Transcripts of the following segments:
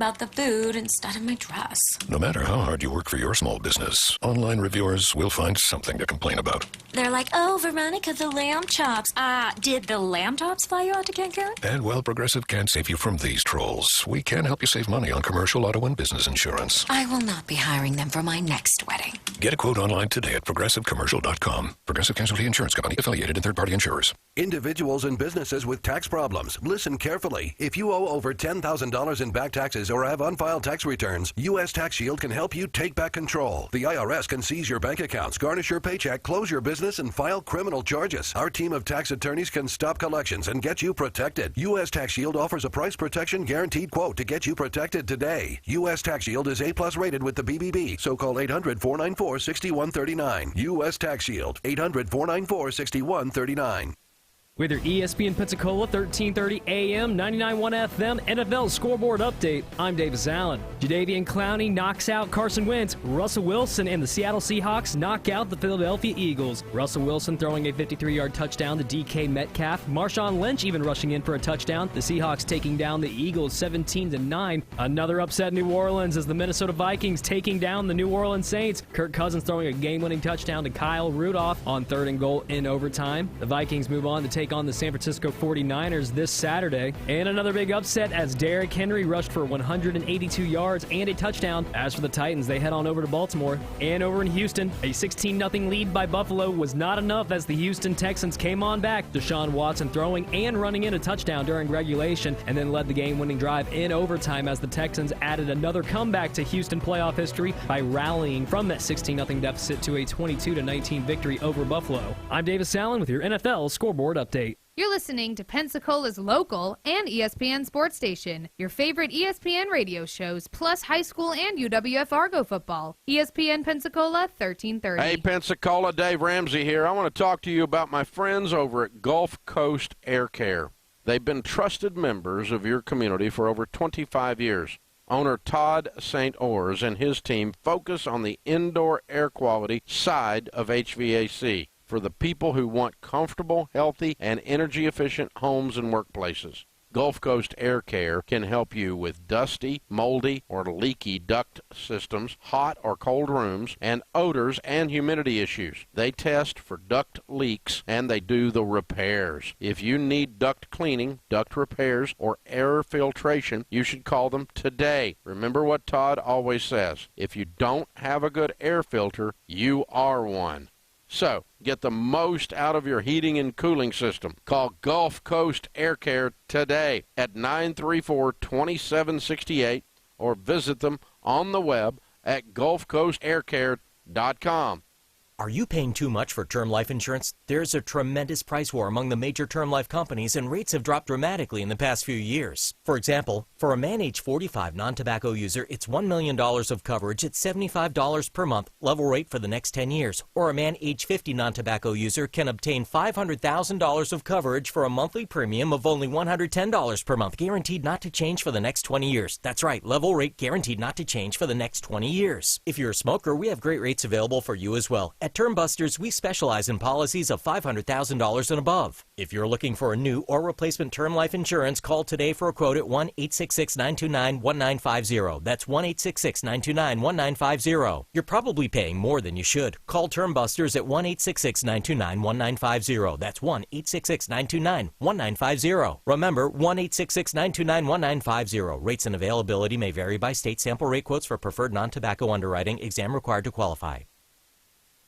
about the food instead of my dress. No matter how hard you work for your small business, online reviewers will find something to complain about. They're like, oh, Veronica, the lamb chops. Did the lamb chops fly you out to Cancun? And while Progressive can't save you from these trolls, we can help you save money on commercial, auto, and business insurance. I will not be hiring them for my next wedding. Get a quote online today at progressivecommercial.com. Progressive Casualty Insurance Company, affiliated and third-party insurers. Individuals and businesses with tax problems, listen carefully. If you owe over $10,000 in back taxes or have unfiled tax returns, U.S. Tax Shield can help you take back control. The IRS can seize your bank accounts, garnish your paycheck, close your business, and file criminal charges. Our team of tax attorneys can stop collections and get you protected. U.S. Tax Shield offers a price protection guaranteed quote to get you protected today. U.S. Tax Shield is A+ rated with the BBB, so call 800-494-6139. U.S. Tax Shield, 800-494-6139. With your ESPN Pensacola 1330 AM, 99.1 FM, NFL scoreboard update, I'm Davis Allen. Jadeveon Clowney knocks out Carson Wentz. Russell Wilson and the Seattle Seahawks knock out the Philadelphia Eagles. Russell Wilson throwing a 53-yard touchdown to DK Metcalf. Marshawn Lynch even rushing in for a touchdown. The Seahawks taking down the Eagles 17-9. Another upset in New Orleans as the Minnesota Vikings taking down the New Orleans Saints. Kirk Cousins throwing a game-winning touchdown to Kyle Rudolph on 3rd and goal in overtime. The Vikings move on to take on the San Francisco 49ers this Saturday. And another big upset as Derrick Henry rushed for 182 yards and a touchdown. As for the Titans, they head on over to Baltimore. And over in Houston, a 16-0 lead by Buffalo was not enough as the Houston Texans came on back. Deshaun Watson throwing and running in a touchdown during regulation and then led the game-winning drive in overtime as the Texans added another comeback to Houston playoff history by rallying from that 16-0 deficit to a 22-19 victory over Buffalo. I'm Davis Allen with your NFL scoreboard update. You're listening to Pensacola's local and ESPN sports station, your favorite ESPN radio shows, plus high school and UWF Argo football. ESPN Pensacola 1330. Hey, Pensacola, Dave Ramsey here. I want to talk to you about my friends over at Gulf Coast Air Care. They've been trusted members of your community for over 25 years. Owner Todd St. Ors and his team focus on the indoor air quality side of HVAC for the people who want comfortable, healthy, and energy-efficient homes and workplaces. Gulf Coast Air Care can help you with dusty, moldy, or leaky duct systems, hot or cold rooms, and odors and humidity issues. They test for duct leaks, and they do the repairs. If you need duct cleaning, duct repairs, or air filtration, you should call them today. Remember what Todd always says, if you don't have a good air filter, you are one. So, get the most out of your heating and cooling system. Call Gulf Coast Air Care today at 934-2768 or visit them on the web at gulfcoastaircare.com. Are you paying too much for term life insurance? There's a tremendous price war among the major term life companies, and rates have dropped dramatically in the past few years. For example, for a man age 45 non-tobacco user, it's $1 million of coverage at $75 per month, level rate for the next 10 years. Or a man age 50 non-tobacco user can obtain $500,000 of coverage for a monthly premium of only $110 per month, guaranteed not to change for the next 20 years. That's right, level rate guaranteed not to change for the next 20 years. If you're a smoker, we have great rates available for you as well. At Term Busters, we specialize in policies of $500,000 and above. If you're looking for a new or replacement term life insurance, call today for a quote at 1-866-929-1950. That's 1-866-929-1950. You're probably paying more than you should. Call Term Busters at 1-866-929-1950. That's 1-866-929-1950. Remember, 1-866-929-1950. Rates and availability may vary by state. Sample rate quotes for preferred non-tobacco underwriting. Exam required to qualify.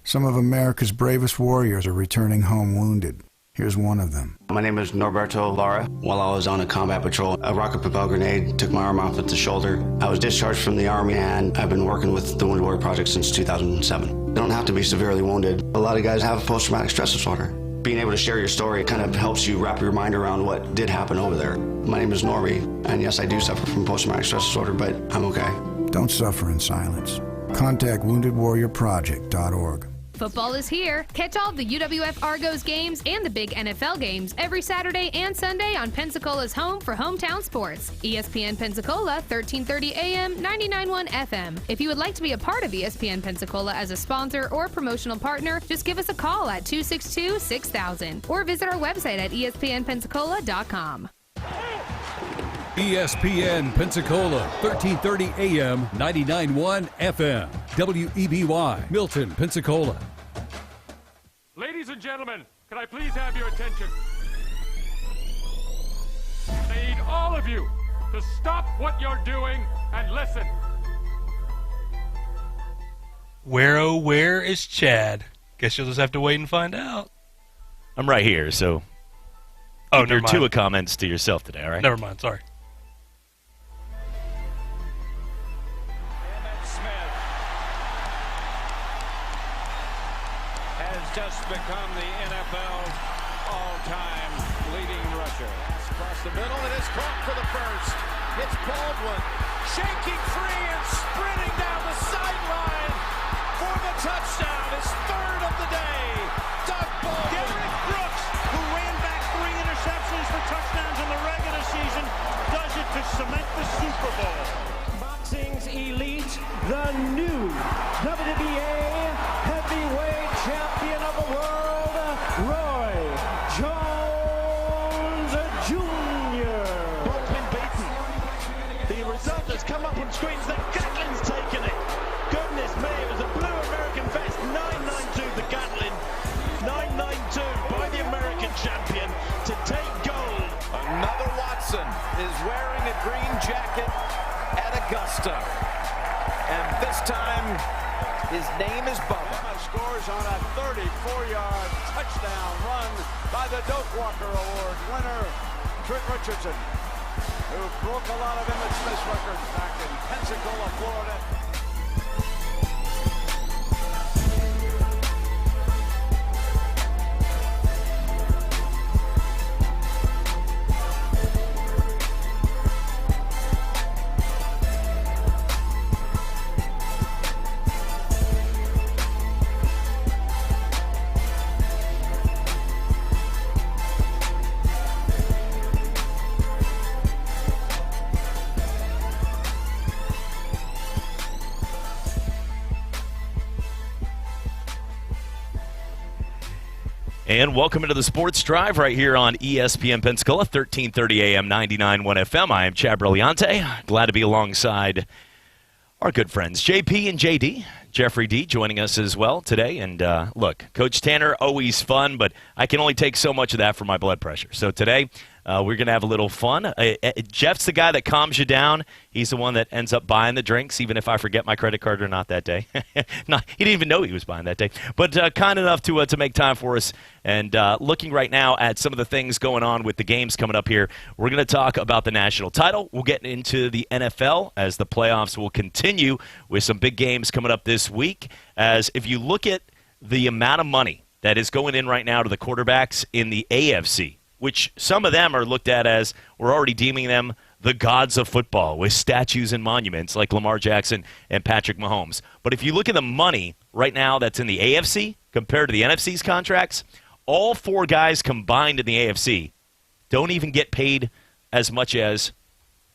Some of America's bravest warriors are returning home wounded. Here's one of them. My name is Norberto Lara. While I was on a combat patrol, a rocket-propelled grenade took my arm off at the shoulder. I was discharged from the Army, and I've been working with the Wounded Warrior Project since 2007. You don't have to be severely wounded. A lot of guys have post-traumatic stress disorder. Being able to share your story kind of helps you wrap your mind around what did happen over there. My name is Norby, and yes, I do suffer from post-traumatic stress disorder, but I'm okay. Don't suffer in silence. Contact WoundedWarriorProject.org. Football is here. Catch all the UWF Argos games and the big NFL games every Saturday and Sunday on Pensacola's home for hometown sports. ESPN Pensacola, 1330 AM, 99.1 FM. If you would like to be a part of ESPN Pensacola as a sponsor or promotional partner, just give us a call at 262-6000 or visit our website at ESPNpensacola.com. ESPN Pensacola, 1330 AM, 99.1 FM. WEBY, Milton, Pensacola. Ladies and gentlemen, can I please have your attention? I need all of you to stop what you're doing and listen. Where, oh, where is Chad? Guess you'll just have to wait and find out. I'm right here, so keep your two comments to yourself today, all right? Never mind, sorry. Just become the NFL's all-time leading rusher. Across the middle, it is caught for the first. It's Baldwin shaking free and sprinting down the sideline for the touchdown. His third of the day. Doug Baldwin. Derek Brooks, who ran back 3 interceptions for touchdowns in the regular season, does it to cement the Super Bowl. Boxing's elite, the new WBA heavyweight champion of the world, Roy Jones Jr. Both been beaten. The result has come up on screens that Gatlin's taken it. Goodness me, it was a blue American vest, 992 the Gatlin. 992 by the American champion to take gold. Another Watson is wearing a green jacket at Augusta. And this time, his name is Bubba. Scores on a 34-yard touchdown run by the Doak Walker Award winner, Trick Richardson, who broke a lot of Emmett Smith's records back in Pensacola, Florida. And welcome into the Sports Drive right here on ESPN Pensacola, 1330 AM, 99.1 FM. I am Chad Brilliante. Glad to be alongside our good friends JP and JD. Jeffrey D joining us as well today. And look, Coach Tanner, always fun, but I can only take so much of that for my blood pressure. So today we're going to have a little fun. Jeff's the guy that calms you down. He's the one that ends up buying the drinks, even if I forget my credit card or not that day. He didn't even know he was buying that day. But kind enough to make time for us. And looking right now at some of the things going on with the games coming up here, we're going to talk about the national title. We'll get into the NFL as the playoffs will continue with some big games coming up this week. As if you look at the amount of money that is going in right now to the quarterbacks in the AFC, which some of them are looked at as we're already deeming them the gods of football with statues and monuments like Lamar Jackson and Patrick Mahomes. But if you look at the money right now that's in the AFC compared to the NFC's contracts, all 4 guys combined in the AFC don't even get paid as much as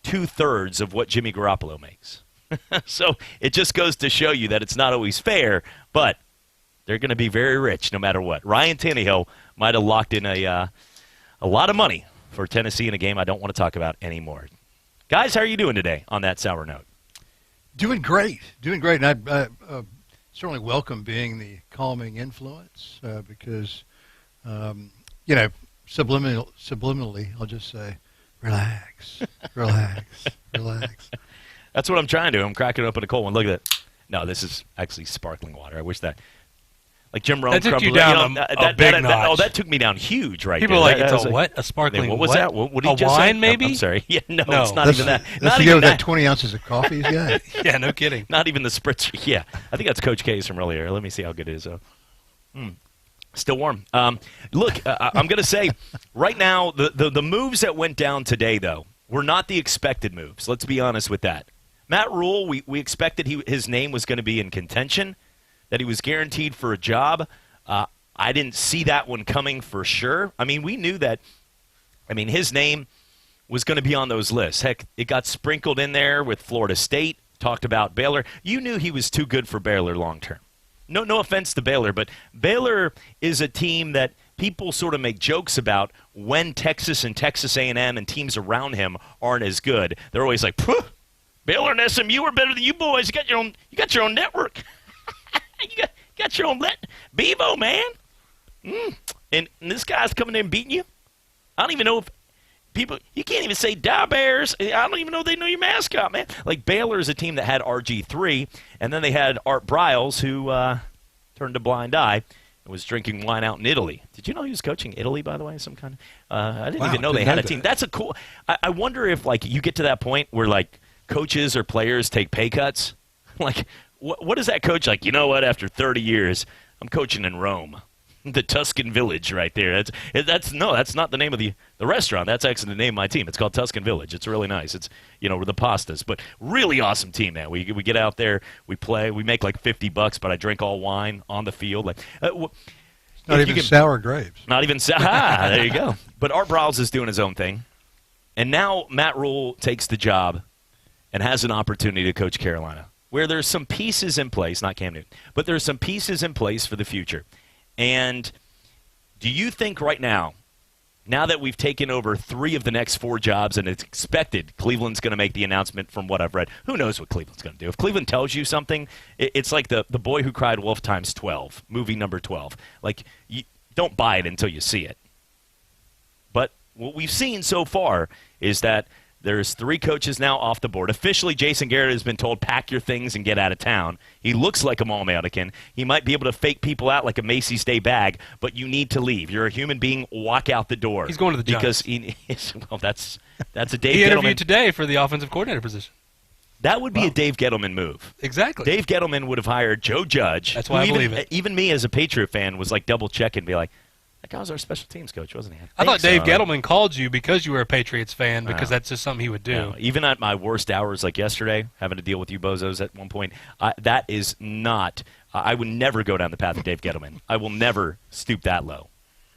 2/3 of what Jimmy Garoppolo makes. So it just goes to show you that it's not always fair, but they're going to be very rich no matter what. Ryan Tannehill might have locked in a lot of money for Tennessee in a game I don't want to talk about anymore. Guys, how are you doing today on that sour note? Doing great. And I certainly welcome being the calming influence because, subliminally, I'll just say, relax. That's what I'm trying to do. I'm cracking open a cold one. Look at that. No, this is actually sparkling water. I wish that. Like Jim Rome. That took you down a big notch. That took me down huge right People there. People are like, it's a what? A sparkling what? Was that? What did he just wine, say? maybe? No, I'm sorry. Yeah, no, it's not even that. That's the that 20 ounces of coffee he's got. Yeah, no kidding. Not even the spritz. Yeah, I think that's Coach K's from earlier. Let me see how good it is. Still warm. Look, I'm going to say right now, the moves that went down today, though, were not the expected moves. Let's be honest with that. Matt Rule, we expected his name was going to be in contention, that he was guaranteed for a job. I didn't see that one coming for sure. I mean, we knew that, his name was going to be on those lists. Heck, it got sprinkled in there with Florida State, talked about Baylor. You knew he was too good for Baylor long term. No offense to Baylor, but Baylor is a team that people sort of make jokes about when Texas and Texas A&M and teams around him aren't as good. They're always like, Baylor and SMU are better than you boys. You got your own network. you got your own Bevo, man. And this guy's coming in and beating you. I don't even know if people, you can't even say Die Bears. I don't even know if they know your mascot, man. Like Baylor is a team that had RG3, and then they had Art Briles, who turned a blind eye and was drinking wine out in Italy. Did you know he was coaching Italy, by the way? Some kind of. I didn't even know they had a team. That's a cool. I wonder if like you get to that point where like coaches or players take pay cuts. Like, what is that coach like? You know what? After 30 years, I'm coaching in Rome. The Tuscan Village right there. That's not the name of the restaurant. That's actually the name of my team. It's called Tuscan Village. It's really nice. It's, the pastas. But really awesome team, man. We get out there, we play, we make like $50, but I drink all wine on the field. Like not even sour grapes. Not even sour. There you go. But Art Briles is doing his own thing. And now Matt Rule takes the job and has an opportunity to coach Carolina, where there's some pieces in place, not Cam Newton, but there's some pieces in place for the future. And do you think right now that we've taken over 3 of the next 4 jobs and it's expected Cleveland's going to make the announcement from what I've read, who knows what Cleveland's going to do? If Cleveland tells you something, it's like the Boy Who Cried Wolf times 12, movie number 12. Like, you don't buy it until you see it. But what we've seen so far is that there's 3 coaches now off the board. Officially, Jason Garrett has been told, pack your things and get out of town. He looks like a mall-mannequin. He might be able to fake people out like a Macy's Day bag, but you need to leave. You're a human being. Walk out the door. He's going to the Giants. Well, that's a Dave Gettleman. He interviewed today for the offensive coordinator position. That would be a Dave Gettleman move. Exactly. Dave Gettleman would have hired Joe Judge. That's why I believe it. Even me as a Patriot fan was like double-checking and be like, that guy was our special teams coach, wasn't he? I thought Dave Gettleman called you because you were a Patriots fan, because that's just something he would do. No, even at my worst hours like yesterday, having to deal with you bozos at one point, that is not I would never go down the path of Dave Gettleman. I will never stoop that low.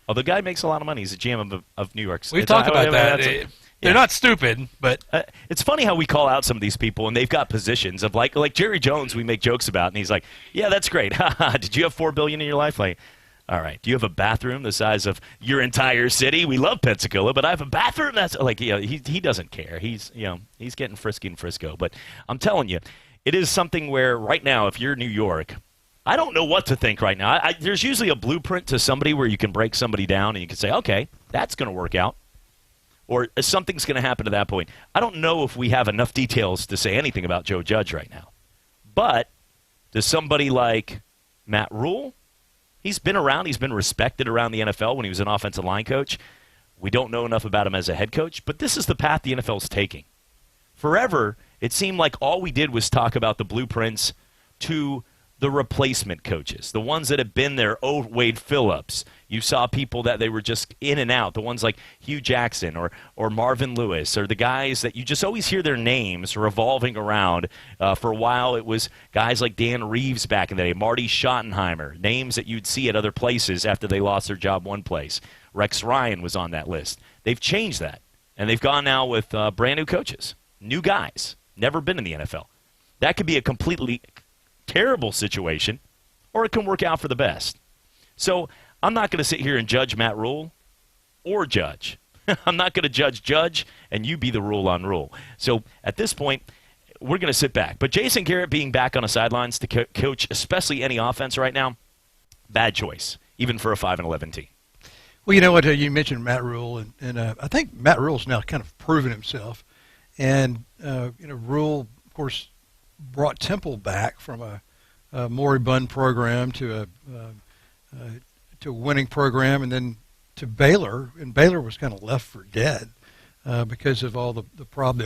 Although the guy makes a lot of money. He's a GM of New York. We've talked about that. They're not stupid, but it's funny how we call out some of these people, and they've got positions of like Jerry Jones we make jokes about, and he's like, yeah, that's great. Did you have $4 billion in your life? Like, all right. Do you have a bathroom the size of your entire city? We love Pensacola, but I have a bathroom that's like, he doesn't care. He's getting frisky in Frisco. But I'm telling you, it is something where right now, if you're New York, I don't know what to think right now. There's usually a blueprint to somebody where you can break somebody down and you can say, okay, that's going to work out. Or something's going to happen to that point. I don't know if we have enough details to say anything about Joe Judge right now. But does somebody like Matt Rule? He's been around. He's been respected around the NFL when he was an offensive line coach. We don't know enough about him as a head coach, but this is the path the NFL is taking. Forever, it seemed like all we did was talk about the blueprints to the replacement coaches, the ones that have been there. Oh, Wade Phillips. You saw people that they were just in and out, the ones like Hugh Jackson or Marvin Lewis, or the guys that you just always hear their names revolving around. For a while, it was guys like Dan Reeves back in the day, Marty Schottenheimer, names that you'd see at other places after they lost their job one place. Rex Ryan was on that list. They've changed that, and they've gone now with brand new coaches, new guys, never been in the NFL. That could be a completely terrible situation, or it can work out for the best. So I'm not going to sit here and judge Matt Rule or Judge. I'm not going to judge, and you be the rule on Rule. So at this point, we're going to sit back. But Jason Garrett being back on the sidelines to coach, especially any offense right now, bad choice, even for a 5-11 team. Well, you know what? You mentioned Matt Rule, and I think Matt Rule's now kind of proven himself. And Rule, of course, brought Temple back from a moribund program to a winning program, and then to Baylor, and Baylor was kind of left for dead because of all the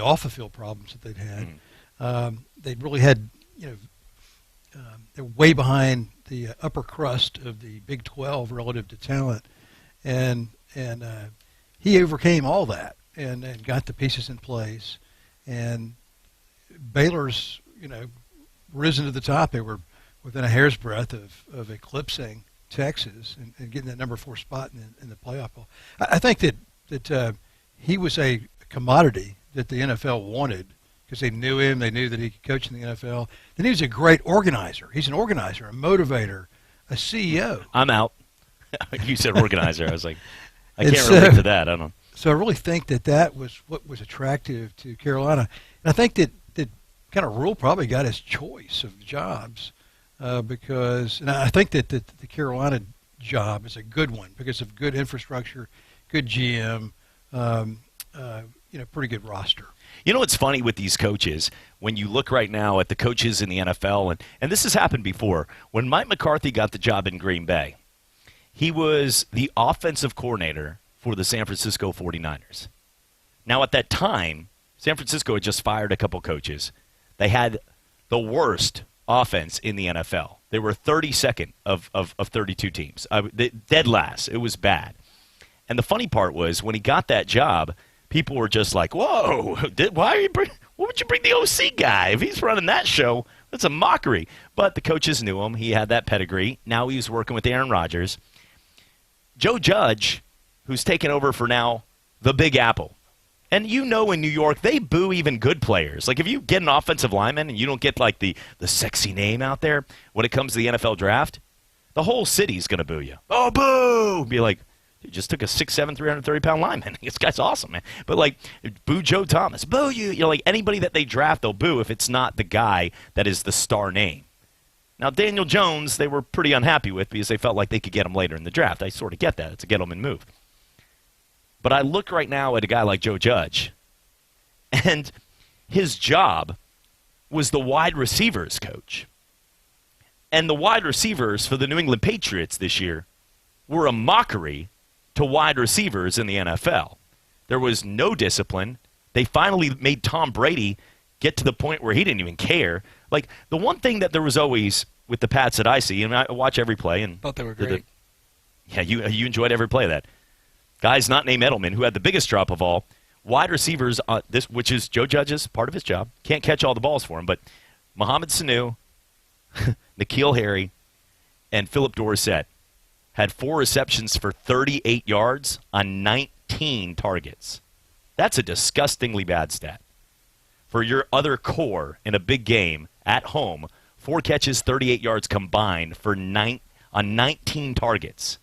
off-the-field problems that they'd had. They really had, they're way behind the upper crust of the Big 12 relative to talent, and he overcame all that and got the pieces in place, and Baylor's risen to the top. They were within a hair's breadth of eclipsing Texas and getting that number 4 spot in the playoff poll. I think that he was a commodity that the NFL wanted because they knew him. They knew that he could coach in the NFL. Then he was a great organizer. He's an organizer, a motivator, a CEO. I'm out. You said organizer. I was like, I can't relate to that. I don't know. So I really think that was what was attractive to Carolina. And I think that kind of Rule probably got his choice of jobs because, and I think that the Carolina job is a good one because of good infrastructure, good GM, pretty good roster. You know what's funny with these coaches? When you look right now at the coaches in the NFL, and this has happened before, when Mike McCarthy got the job in Green Bay, he was the offensive coordinator for the San Francisco 49ers. Now, at that time, San Francisco had just fired a couple coaches. They had the worst offense in the NFL. They were 32nd of 32 teams. Dead last. It was bad. And the funny part was when he got that job, people were just like, whoa, what would you bring the OC guy? If he's running that show, that's a mockery. But the coaches knew him. He had that pedigree. Now he was working with Aaron Rodgers. Joe Judge, who's taken over for now the Big Apple. And in New York, they boo even good players. Like if you get an offensive lineman and you don't get like the sexy name out there when it comes to the NFL draft, the whole city's going to boo you. Oh, boo! Be like, you just took a 6'7", 330-pound lineman. This guy's awesome, man. But like, boo Joe Thomas. Boo you. Like anybody that they draft, they'll boo if it's not the guy that is the star name. Now, Daniel Jones, they were pretty unhappy with because they felt like they could get him later in the draft. I sort of get that. It's a get-him-in move. But I look right now at a guy like Joe Judge, and his job was the wide receivers coach. And the wide receivers for the New England Patriots this year were a mockery to wide receivers in the NFL. There was no discipline. They finally made Tom Brady get to the point where he didn't even care. Like, the one thing that there was always with the Pats that I see, and I watch every play. And thought they were great. You enjoyed every play of that. Guys not named Edelman, who had the biggest drop of all, wide receivers, which is Joe Judge's part of his job. Can't catch all the balls for him, but Mohamed Sanu, N'Keal Harry, and Philip Dorsett had 4 receptions for 38 yards on 19 targets. That's a disgustingly bad stat. For your other core in a big game at home, 4 catches, 38 yards combined on 19 targets.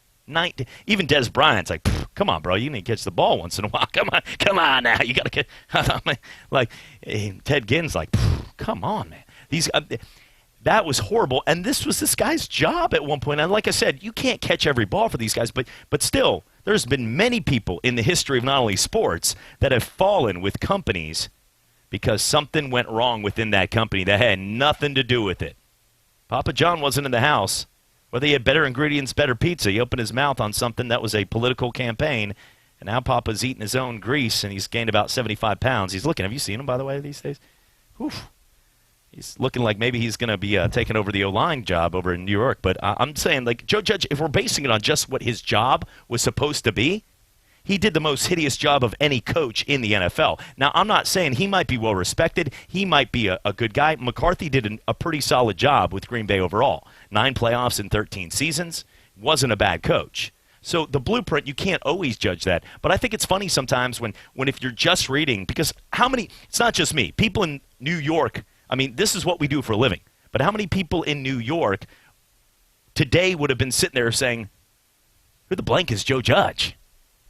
Even Des Bryant's like, come on, bro, you need to catch the ball once in a while. Come on now, you got to catch. Like Ted Ginn's like, come on, man. That was horrible, and this was this guy's job at one point. And like I said, you can't catch every ball for these guys, but still, there's been many people in the history of not only sports that have fallen with companies because something went wrong within that company that had nothing to do with it. Papa John wasn't in the house. Whether he had better ingredients, better pizza, he opened his mouth on something that was a political campaign, and now Papa's eating his own grease, and he's gained about 75 pounds. He's looking. Have you seen him, by the way, these days? Oof. He's looking like maybe he's going to be taking over the O-line job over in New York. But I'm saying, like, Joe Judge, if we're basing it on just what his job was supposed to be, he did the most hideous job of any coach in the NFL. Now, I'm not saying he might be well-respected. He might be a good guy. McCarthy did a pretty solid job with Green Bay overall. 9 playoffs in 13 seasons. Wasn't a bad coach. So the blueprint, you can't always judge that. But I think it's funny sometimes when if you're just reading, because it's not just me. People in New York, I mean, this is what we do for a living. But how many people in New York today would have been sitting there saying, who the blank is Joe Judge?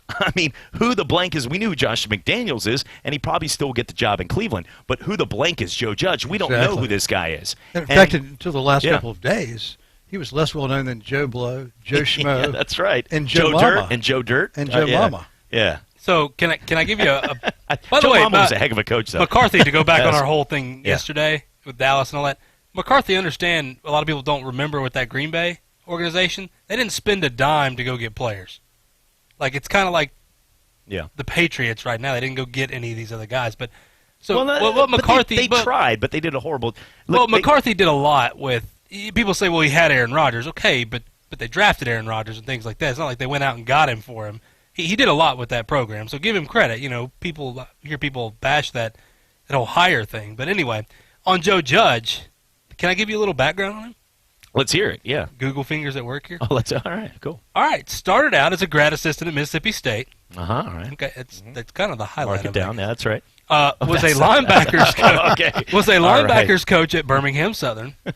I mean, who the blank is? We knew who Josh McDaniels is, and he probably still will get the job in Cleveland. But who the blank is Joe Judge? We don't know who this guy is. In fact, until the last couple of days, he was less well-known than Joe Blow, Joe Schmo. Yeah, that's right. And Joe Dirt. And Joe Dirt. And Joe Mama. Yeah. So can I give you a by Joe the way, Mama was a heck of a coach, though. McCarthy, to go back on our whole thing yesterday with Dallas and all that, McCarthy, understand, a lot of people don't remember with that Green Bay organization, they didn't spend a dime to go get players. Like, it's kind of like the Patriots right now. They didn't go get any of these other guys. But so what McCarthy... They tried, but they did a horrible... McCarthy did a lot with... People say, well, he had Aaron Rodgers. Okay, but they drafted Aaron Rodgers and things like that. It's not like they went out and got him for him. He did a lot with that program, so give him credit. You know, people hear people bash that whole hire thing. But anyway, on Joe Judge, can I give you a little background on him? Let's hear it, yeah. Google fingers at work here? Oh, all right, cool. All right, started out as a grad assistant at Mississippi State. All right. Okay, that's kind of the highlight. Mark it down, yeah, that's right. Was a linebackers coach. Okay. Was a linebackers coach at Birmingham Southern. All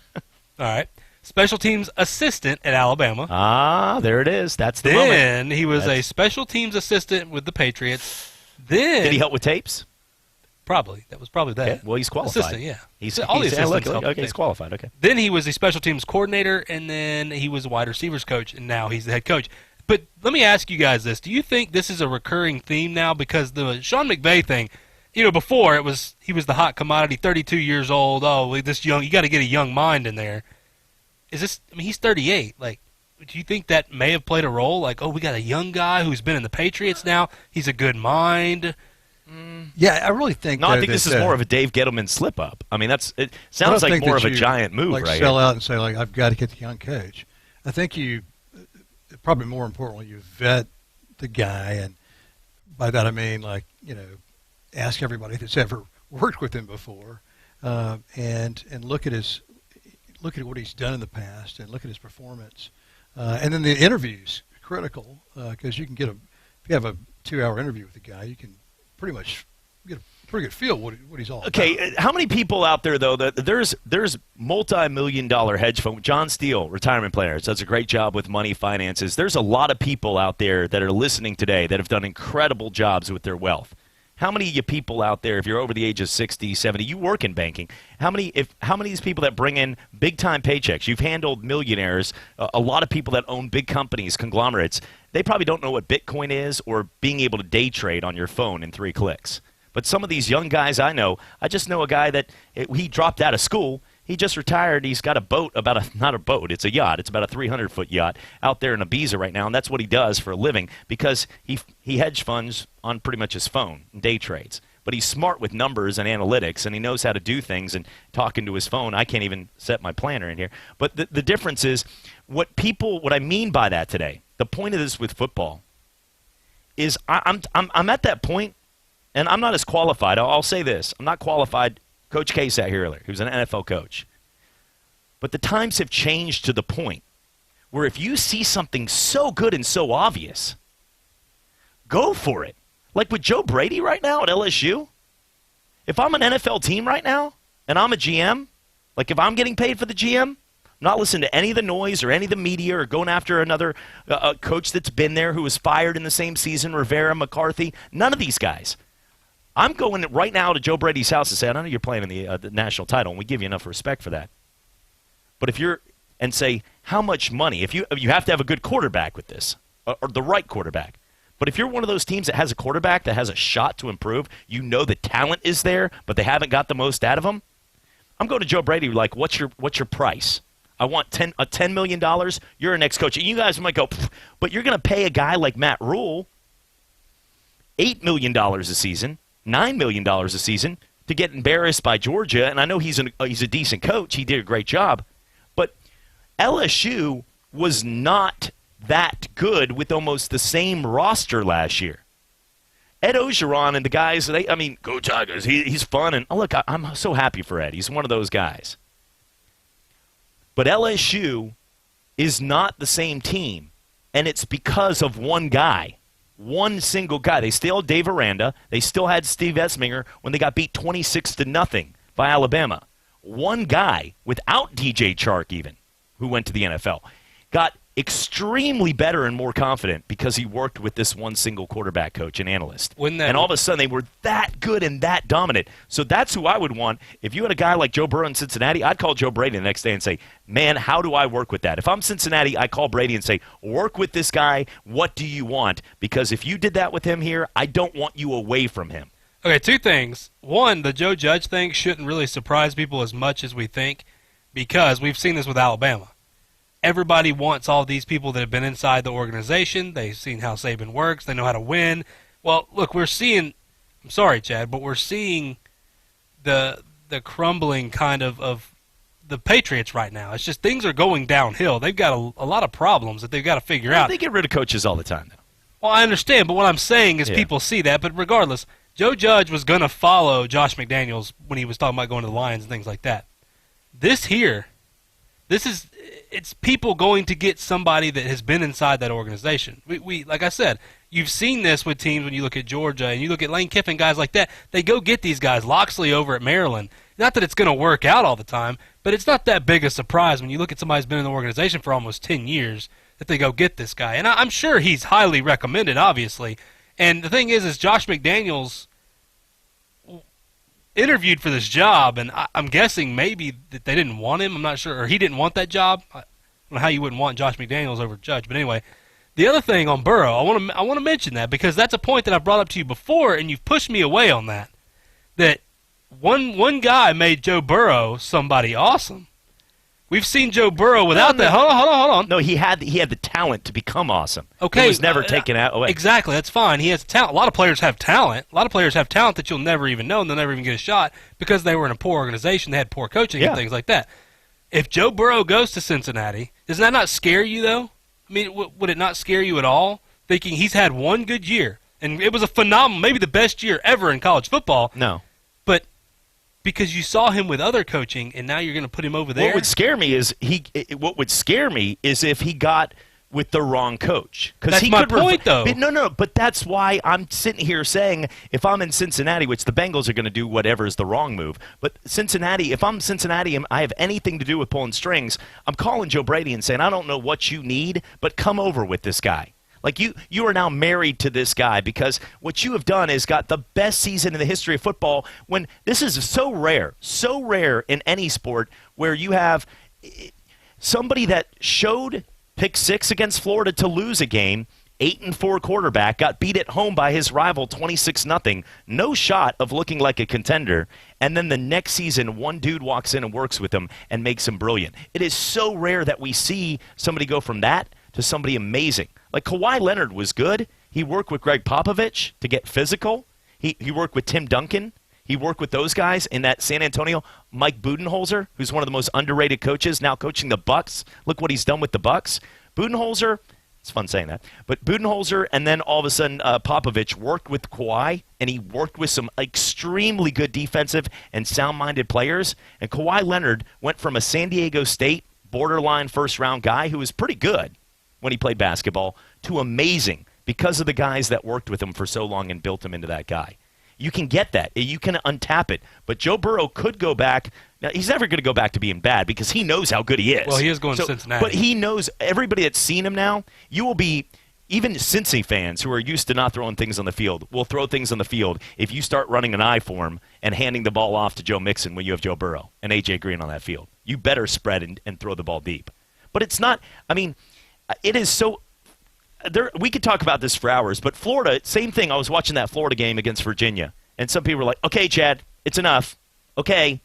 right. special teams assistant at Alabama. Ah, there it is. That's the moment. Then he was a special teams assistant with the Patriots. Then did he help with tapes? Probably. That was probably that. Okay. Well, he's qualified. Assistant, yeah. All the assistants assistants. help with He's qualified. Okay. Then he was a special teams coordinator, and then he was a wide receivers coach, and now he's the head coach. But let me ask you guys this: do you think this is a recurring theme now? Because the Sean McVay thing, before he was the hot commodity, 32 years old. Oh, this young, you got to get a young mind in there. Is this? I mean, he's 38. Like, do you think that may have played a role? Like, oh, we got a young guy who's been in the Patriots now. He's a good mind. Yeah, I really think. No, I think this is more of a Dave Gettleman slip up. I mean, it sounds like more of a giant move, right? Sell out and say I've got to get the young coach. I think probably more importantly, you vet the guy, and by that I mean ask everybody that's ever worked with him before, and look at what he's done in the past, and look at his performance, and then the interviews critical because you can get if you have a 2-hour interview with the guy, you can pretty much get a pretty good feel what he's all about. Okay, how many people out there, though, that there's multi-million-dollar hedge fund. John Steele, retirement planner, does a great job with money finances. There's a lot of people out there that are listening today that have done incredible jobs with their wealth. How many of you people out there, if you're over the age of 60, 70, you work in banking, how many of these people that bring in big-time paychecks, you've handled millionaires, a lot of people that own big companies, conglomerates, they probably don't know what Bitcoin is or being able to day trade on your phone in 3 clicks. But some of these young guys I just know a guy that he dropped out of school. He just retired. He's got a boat, not a boat, it's a yacht. It's about a 300-foot yacht out there in Ibiza right now, and that's what he does for a living because he hedge funds on pretty much his phone, day trades. But he's smart with numbers and analytics, and he knows how to do things and talking to his phone. I can't even set my planner in here. But the difference is what I mean by that today, the point of this with football is I'm at that point, and I'm not as qualified. I'll say this. I'm not qualified. Coach K sat here earlier. He was an NFL coach. But the times have changed to the point where if you see something so good and so obvious, go for it. Like with Joe Brady right now at LSU, if I'm an NFL team right now and I'm a GM, like if I'm getting paid for the GM, I'm not listening to any of the noise or any of the media or going after another coach that's been there who was fired in the same season, Rivera, McCarthy, none of these guys. I'm going right now to Joe Brady's house and say, I know you're playing in the national title, and we give you enough respect for that. But and say, how much money? If you have to have a good quarterback with this, or the right quarterback. But if you're one of those teams that has a quarterback that has a shot to improve, the talent is there, but they haven't got the most out of them, I'm going to Joe Brady like, what's your price? I want $10 million. You're our next coach. And you guys might go, but you're going to pay a guy like Matt Rule $8 million a season. $9 million a season to get embarrassed by Georgia, and I know he's a decent coach. He did a great job. But LSU was not that good with almost the same roster last year. Ed Ogeron and the guys, go Tigers. He's fun. And look, I'm so happy for Ed. He's one of those guys. But LSU is not the same team, and it's because of one guy. One single guy. They still had Dave Aranda. They still had Steve Esminger when they got beat 26-0 by Alabama. One guy, without DJ Chark even, who went to the NFL, got extremely better and more confident because he worked with this one single quarterback coach and analyst. And all of a sudden they were that good and that dominant. So that's who I would want. If you had a guy like Joe Burrow in Cincinnati, I'd call Joe Brady the next day and say, man, how do I work with that? If I'm Cincinnati, I call Brady and say, work with this guy. What do you want? Because if you did that with him here, I don't want you away from him. Okay, 2 things. One, the Joe Judge thing shouldn't really surprise people as much as we think because we've seen this with Alabama. Everybody wants all these people that have been inside the organization. They've seen how Saban works. They know how to win. Well, look, we're seeing – I'm sorry, Chad, but we're seeing the crumbling kind of the Patriots right now. It's just things are going downhill. They've got a lot of problems that they've got to figure out. They get rid of coaches all the time, though. Well, I understand, but what I'm saying is people see that. But regardless, Joe Judge was going to follow Josh McDaniels when he was talking about going to the Lions and things like that. This is – it's people going to get somebody that has been inside that organization. We like I said, you've seen this with teams when you look at Georgia and you look at Lane Kiffin, guys like that. They go get these guys. Loxley over at Maryland. Not that it's going to work out all the time, but it's not that big a surprise when you look at somebody who's been in the organization for almost 10 years that they go get this guy. And I'm sure he's highly recommended, obviously. And the thing is Josh McDaniels interviewed for this job, and I'm guessing maybe that they didn't want him. I'm not sure, or he didn't want that job. I don't know how you wouldn't want Josh McDaniels over Judge, but anyway. The other thing on Burrow, I want to mention that because that's a point that I brought up to you before, and you've pushed me away on that. That one guy made Joe Burrow somebody awesome. We've seen Joe Burrow without that. Hold on. No, he had the talent to become awesome. Okay, it was never taken away. Exactly, that's fine. He has talent. A lot of players have talent. A lot of players have talent that you'll never even know, and they'll never even get a shot because they were in a poor organization. They had poor coaching and things like that. If Joe Burrow goes to Cincinnati, does that not scare you though? I mean, would it not scare you at all? Thinking he's had one good year, and it was a phenomenal, maybe the best year ever in college football. No. But because you saw him with other coaching, and now you're going to put him over there? What would scare me is if he got with the wrong coach. That's my point, though. No, but that's why I'm sitting here saying if I'm in Cincinnati, which the Bengals are going to do whatever is the wrong move, but Cincinnati, if I'm Cincinnati and I have anything to do with pulling strings, I'm calling Joe Brady and saying, I don't know what you need, but come over with this guy. Like you are now married to this guy because what you have done is got the best season in the history of football when this is so rare in any sport where you have somebody that showed pick 6 against Florida to lose a game, 8-4 quarterback, got beat at home by his rival 26-0, no shot of looking like a contender, and then the next season one dude walks in and works with him and makes him brilliant. It is so rare that we see somebody go from that to somebody amazing. Like Kawhi Leonard was good. He worked with Greg Popovich to get physical. He worked with Tim Duncan. He worked with those guys in that San Antonio. Mike Budenholzer, who's one of the most underrated coaches, now coaching the Bucks. Look what he's done with the Bucks. Budenholzer, it's fun saying that, but Budenholzer and then all of a sudden Popovich worked with Kawhi, and he worked with some extremely good defensive and sound-minded players. And Kawhi Leonard went from a San Diego State borderline first-round guy who was pretty good when he played basketball to amazing because of the guys that worked with him for so long and built him into that guy. You can get that. You can untap it. But Joe Burrow could go back. Now, he's never going to go back to being bad because he knows how good he is. Well, he is going to Cincinnati. But he knows everybody that's seen him now, you will be, even Cincy fans who are used to not throwing things on the field, will throw things on the field if you start running an I for him and handing the ball off to Joe Mixon when you have Joe Burrow and A.J. Green on that field. You better spread and throw the ball deep. But it's not, I mean, it is so... we could talk about this for hours, but Florida, same thing. I was watching that Florida game against Virginia, and some people were like, okay, Chad, it's enough. Okay.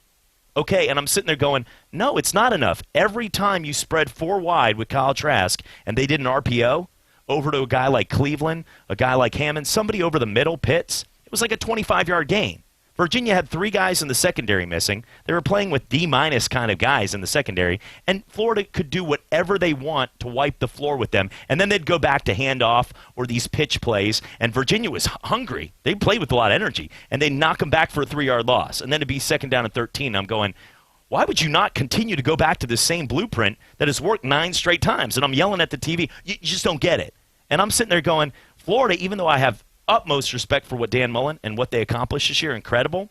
And I'm sitting there going, no, it's not enough. Every time you spread 4 wide with Kyle Trask, and they did an RPO over to a guy like Cleveland, a guy like Hammond, somebody over the middle, Pitts, it was like a 25-yard gain. Virginia had 3 guys in the secondary missing. They were playing with D- kind of guys in the secondary, and Florida could do whatever they want to wipe the floor with them, and then they'd go back to handoff or these pitch plays, and Virginia was hungry. They played with a lot of energy, and they'd knock them back for a 3-yard loss, and then it'd be 2nd down and 13. I'm going, why would you not continue to go back to the same blueprint that has worked 9 straight times? And I'm yelling at the TV. You just don't get it. And I'm sitting there going, Florida, even though I have utmost respect for what Dan Mullen and what they accomplished this year, incredible.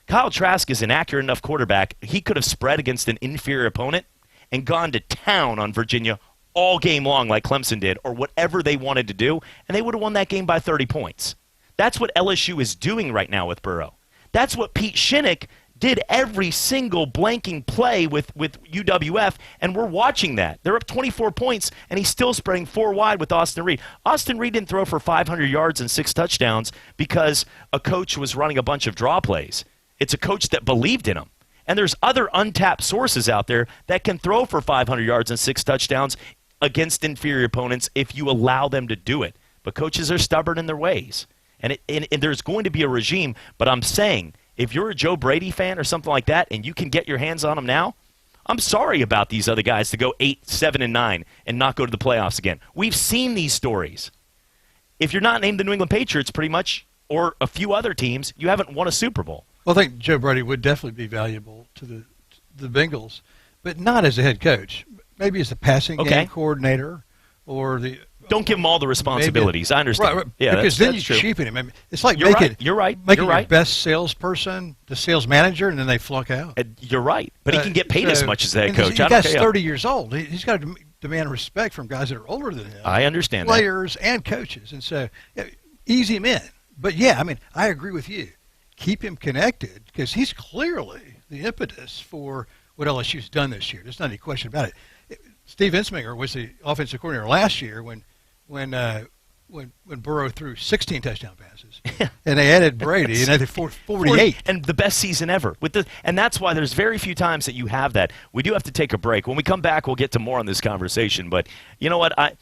Kyle Trask is an accurate enough quarterback. He could have spread against an inferior opponent and gone to town on Virginia all game long like Clemson did or whatever they wanted to do, and they would have won that game by 30 points. That's what LSU is doing right now with Burrow. That's what Pete Shinnick did every single blanking play with UWF, and we're watching that. They're up 24 points, and he's still spreading 4 wide with Austin Reed. Austin Reed didn't throw for 500 yards and 6 touchdowns because a coach was running a bunch of draw plays. It's a coach that believed in him. And there's other untapped sources out there that can throw for 500 yards and 6 touchdowns against inferior opponents if you allow them to do it. But coaches are stubborn in their ways. And there's going to be a regime, but I'm saying, if you're a Joe Brady fan or something like that and you can get your hands on him now, I'm sorry about these other guys to go 8, 7, and 9 and not go to the playoffs again. We've seen these stories. If you're not named the New England Patriots pretty much, or a few other teams, you haven't won a Super Bowl. Well, I think Joe Brady would definitely be valuable to the Bengals, but not as a head coach. Maybe as a passing game coordinator or the. Don't give him all the responsibilities. I understand. Right, yeah, because then you true. cheapen him. I mean, it's like You're making right. You're right. making You're your right. best salesperson the sales manager, and then they flunk out. You're right, but he can get paid as much as that coach. The guy's 30 years old. He's got to demand respect from guys that are older than him. I understand players and coaches, and so ease him in. But yeah, I mean, I agree with you. Keep him connected because he's clearly the impetus for what LSU's done this year. There's not any question about it. Steve Ensminger was the offensive coordinator last year when Burrow threw 16 touchdown passes, and they added Brady, and they had 48. And the best season ever. And that's why there's very few times that you have that. We do have to take a break. When we come back, we'll get to more on this conversation. But you know what?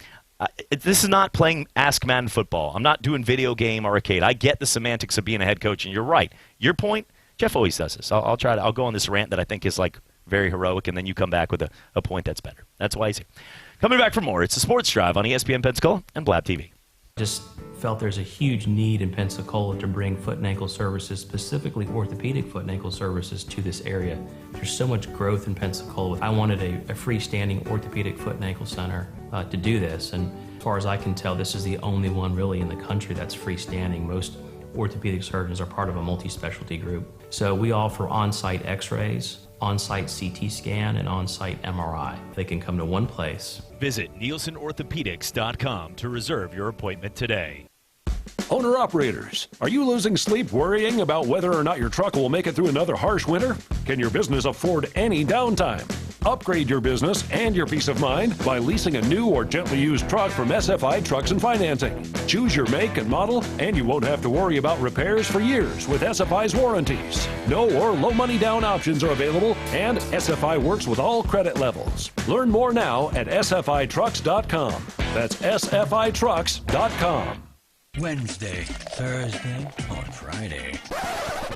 This is not playing Ask Madden football. I'm not doing video game arcade. I get the semantics of being a head coach, and you're right. Your point, Jeff always does this. I'll go on this rant that I think is like very heroic, and then you come back with a point that's better. That's why he's here. Coming back for more. It's the Sports Drive on ESPN Pensacola and Blab TV. Just felt there's a huge need in Pensacola to bring foot and ankle services, specifically orthopedic foot and ankle services, to this area. There's so much growth in Pensacola. I wanted a freestanding orthopedic foot and ankle center to do this, and as far as I can tell, this is the only one really in the country that's freestanding. Most orthopedic surgeons are part of a multi-specialty group. So we offer on-site x-rays, on-site CT scan, and on-site MRI. They can come to one place. Visit NielsenOrthopedics.com to reserve your appointment today. Owner-operators, are you losing sleep worrying about whether or not your truck will make it through another harsh winter? Can your business afford any downtime? Upgrade your business and your peace of mind by leasing a new or gently used truck from SFI Trucks and Financing. Choose your make and model, and you won't have to worry about repairs for years with SFI's warranties. No or low money down options are available, and SFI works with all credit levels. Learn more now at sfitrucks.com. That's sfitrucks.com. Wednesday, Thursday, or Friday.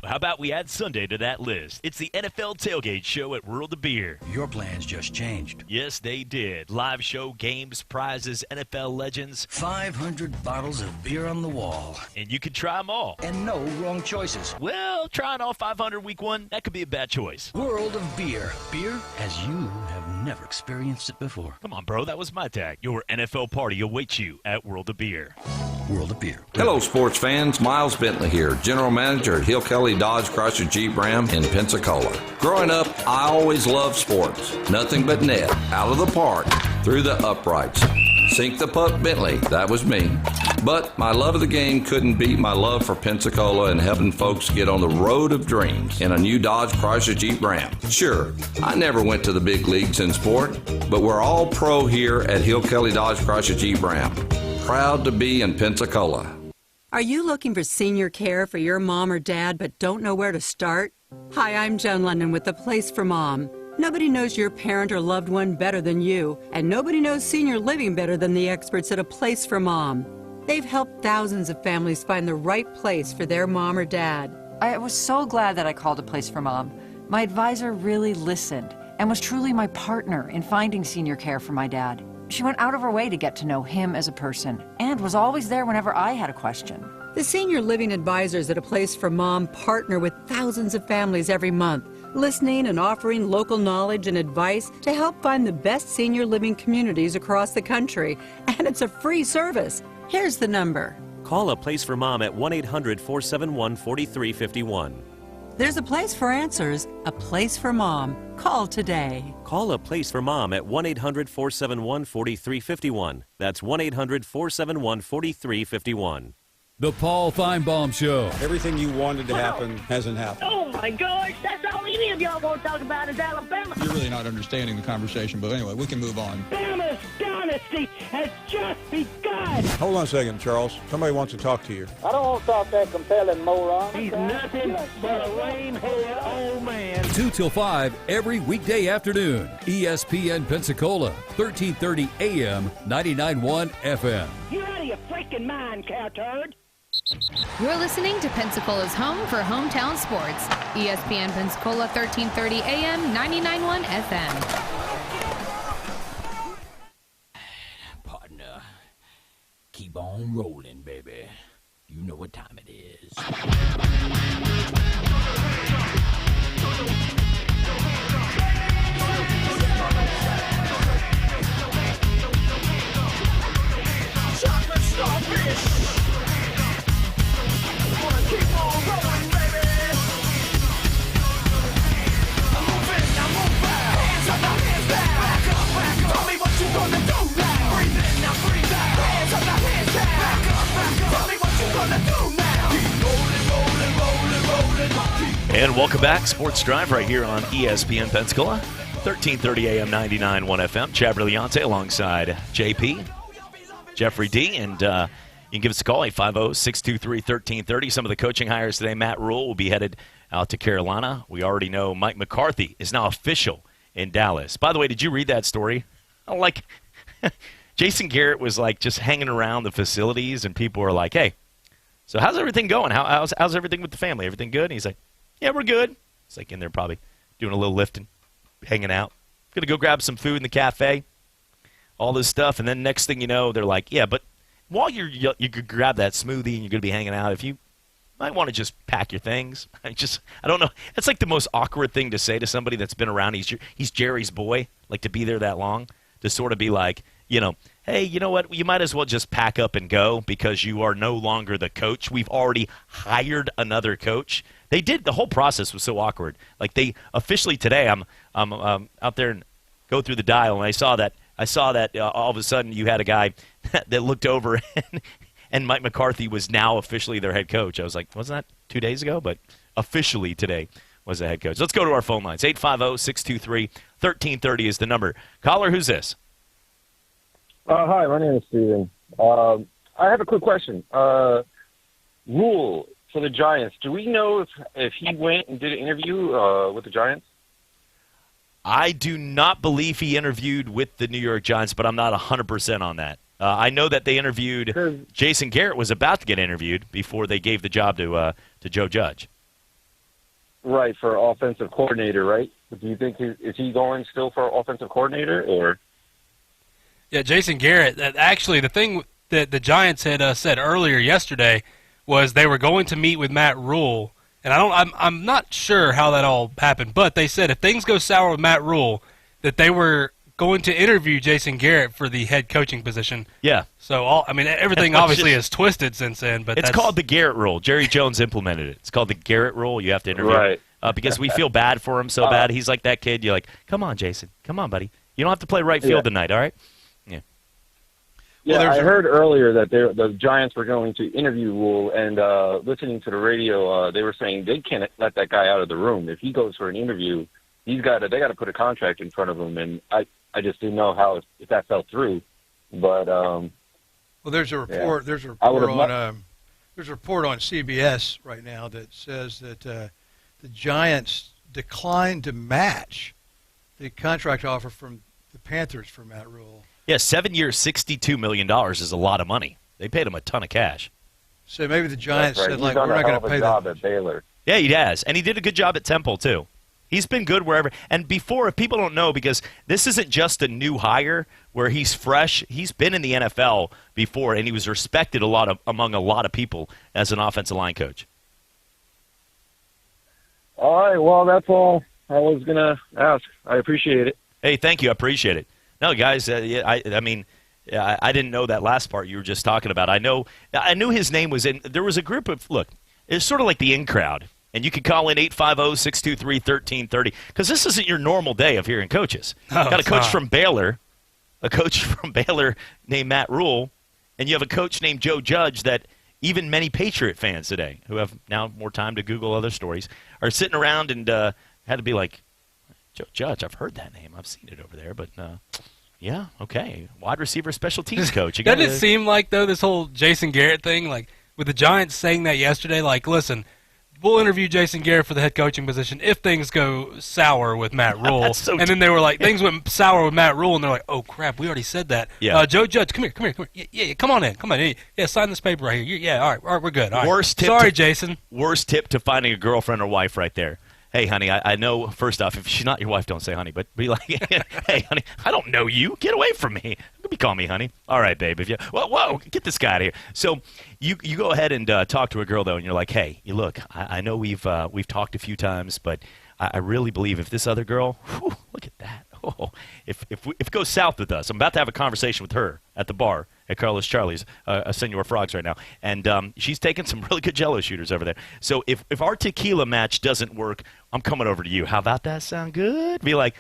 How about we add Sunday to that list? It's the NFL Tailgate Show at World of Beer. Your plans just changed. Yes, they did. Live show, games, prizes, NFL legends. 500 bottles of beer on the wall. And you can try them all. And no wrong choices. Well, trying all 500 week one, that could be a bad choice. World of Beer. Beer as you have never experienced it before. Come on, bro. That was my tag. Your NFL party awaits you at World of Beer. World of Beer. Hello, sports fans. Miles Bentley here, General Manager at Hill Kelly Dodge Chrysler Jeep Ram in Pensacola. Growing up, I always loved sports. Nothing but net, out of the park, through the uprights. Sink the puck Bentley, that was me. But my love of the game couldn't beat my love for Pensacola and helping folks get on the road of dreams in a new Dodge Chrysler Jeep Ram. Sure, I never went to the big leagues in sport, but we're all pro here at Hill Kelly Dodge Chrysler Jeep Ram. Proud to be in Pensacola. Are you looking for senior care for your mom or dad but don't know where to start? Hi, I'm Joan London with The Place for Mom. Nobody knows your parent or loved one better than you, and nobody knows senior living better than the experts at A Place for Mom. They've helped thousands of families find the right place for their mom or dad. I was so glad that I called A Place for Mom. My advisor really listened and was truly my partner in finding senior care for my dad. She went out of her way to get to know him as a person and was always there whenever I had a question. The senior living advisors at A Place for Mom partner with thousands of families every month, listening and offering local knowledge and advice to help find the best senior living communities across the country. And it's a free service. Here's the number. Call A Place for Mom at 1-800-471-4351. There's a place for answers, A Place for Mom. Call today. Call A Place for Mom at 1-800-471-4351. That's 1-800-471-4351. The Paul Feinbaum Show. Everything you wanted to happen hasn't happened. Oh my gosh, that's all any of y'all want to talk about is Alabama. You're really not understanding the conversation, but anyway, we can move on. Alabama's dynasty has just begun. Hold on a second, Charles. Somebody wants to talk to you. I don't want to talk that compelling moron. He's nothing but a lame-headed old man. 2 till 5 every weekday afternoon. ESPN Pensacola, 1330 AM, 99.1 FM. You're out of your freaking mind, cow-turd. You're listening to Pensacola's home for hometown sports. ESPN Pensacola 1330 AM 99.1 FM. Partner, keep on rolling, baby. You know what time it is. Welcome back. Sports Drive right here on ESPN Pensacola. 1330 AM, 99.1 FM. Chad Brilliante alongside JP, Jeffrey D. And you can give us a call, 850-623-1330. Some of the coaching hires today. Matt Rule will be headed out to Carolina. We already know Mike McCarthy is now official in Dallas. By the way, did you read that story? Like, Jason Garrett was like just hanging around the facilities, and people were like, hey, so how's everything going? How's everything with the family? Everything good? And he's like, yeah, we're good. It's like in there probably doing a little lifting, hanging out. Going to go grab some food in the cafe, all this stuff. And then next thing you know, they're like, yeah, but while you could grab that smoothie and you're going to be hanging out, if you might want to just pack your things. I don't know. It's like the most awkward thing to say to somebody that's been around. He's Jerry's boy, like to be there that long, to sort of be like, hey, you know what? You might as well just pack up and go because you are no longer the coach. We've already hired another coach. They did. The whole process was so awkward. Like they officially today, I'm out there and go through the dial, and I saw that all of a sudden you had a guy that looked over and Mike McCarthy was now officially their head coach. I was like, wasn't that 2 days ago? But officially today was the head coach. Let's go to our phone lines. 850-623-1330 is the number. Caller, who's this? Hi, my name is Steven. I have a quick question. Rule for the Giants. Do we know if he went and did an interview with the Giants? I do not believe he interviewed with the New York Giants, but I'm not 100% on that. I know that they interviewed – Jason Garrett was about to get interviewed before they gave the job to Joe Judge. Right, for offensive coordinator, right? Do you think is he going still for offensive coordinator or? Yeah, Jason Garrett. Actually, the thing that the Giants had said earlier yesterday was they were going to meet with Matt Rule, and I'm not sure how that all happened, but they said if things go sour with Matt Rule, that they were going to interview Jason Garrett for the head coaching position. Yeah. So everything obviously is twisted since then, but it's called the Garrett Rule. Jerry Jones implemented it. It's called the Garrett Rule. You have to interview right. Because we feel bad for him so bad. He's like that kid. You're like, come on, Jason, come on, buddy. You don't have to play right field tonight, all right? Yeah. Yeah, I heard earlier that the Giants were going to interview Rule, and listening to the radio, they were saying they can't let that guy out of the room. If he goes for an interview, they got to put a contract in front of him, and I just didn't know if that fell through. But well, there's a report. Yeah. There's a report on CBS right now that says that the Giants declined to match the contract offer from the Panthers for Matt Rule. Yeah, 7 years, $62 million is a lot of money. They paid him a ton of cash. So maybe the Giants said, like, we're not going to pay that. At Baylor. Yeah, he has. And he did a good job at Temple, too. He's been good wherever. And before, if people don't know, because this isn't just a new hire where he's fresh. He's been in the NFL before, and he was respected among a lot of people as an offensive line coach. All right, well, that's all I was going to ask. I appreciate it. Hey, thank you. I appreciate it. No, guys, I didn't know that last part you were just talking about. I knew his name was in. There was a group of, look, it's sort of like the in crowd. And you can call in 850-623-1330 because this isn't your normal day of hearing coaches. Got a coach from Baylor, named Matt Rule, and you have a coach named Joe Judge that even many Patriot fans today, who have now more time to Google other stories, are sitting around and had to be like, Joe Judge, I've heard that name. I've seen it over there, but yeah, okay. Wide receiver special teams coach. Doesn't it seem like, though, this whole Jason Garrett thing, like with the Giants saying that yesterday, like, listen, we'll interview Jason Garrett for the head coaching position if things go sour with Matt Rule. And then they were like, things went sour with Matt Rule, and they're like, oh, crap, we already said that. Yeah. Joe Judge, come here. Yeah, come on in. Yeah, sign this paper right here. Yeah, all right, we're good. All right. Jason. Worst tip to finding a girlfriend or wife right there. Hey, honey, I know, first off, if she's not your wife, don't say honey, but be like, hey, honey, I don't know you. Get away from me. Don't be calling me honey. All right, babe. Whoa, get this guy out of here. So you go ahead and talk to a girl, though, and you're like, hey, look, I know we've talked a few times, but I really believe if this other girl, look at that. Oh, if it goes south with us, I'm about to have a conversation with her at the bar at Carlos Charlie's, Senor Frogs right now, and she's taking some really good Jello shooters over there. So if our tequila match doesn't work, I'm coming over to you. How about that? Sound good? Be like,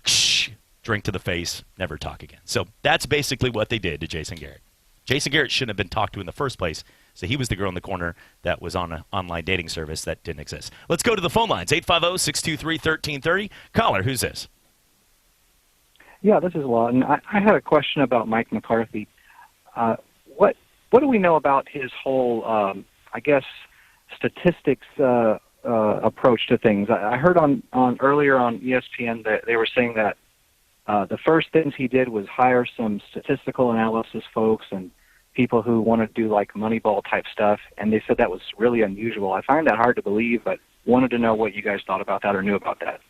shh, drink to the face, never talk again. So that's basically what they did to Jason Garrett. Jason Garrett shouldn't have been talked to in the first place So he was the girl in the corner that was on an online dating service that didn't exist. Let's go to the phone lines, 850-623-1330. Caller, who's this? Yeah, this is Lawton. I had a question about Mike McCarthy. What do we know about his whole, I guess, statistics approach to things? I heard on earlier on ESPN that they were saying that the first things he did was hire some statistical analysis folks and people who want to do like Moneyball type stuff, and they said that was really unusual. I find that hard to believe, but wanted to know what you guys thought about that or knew about that.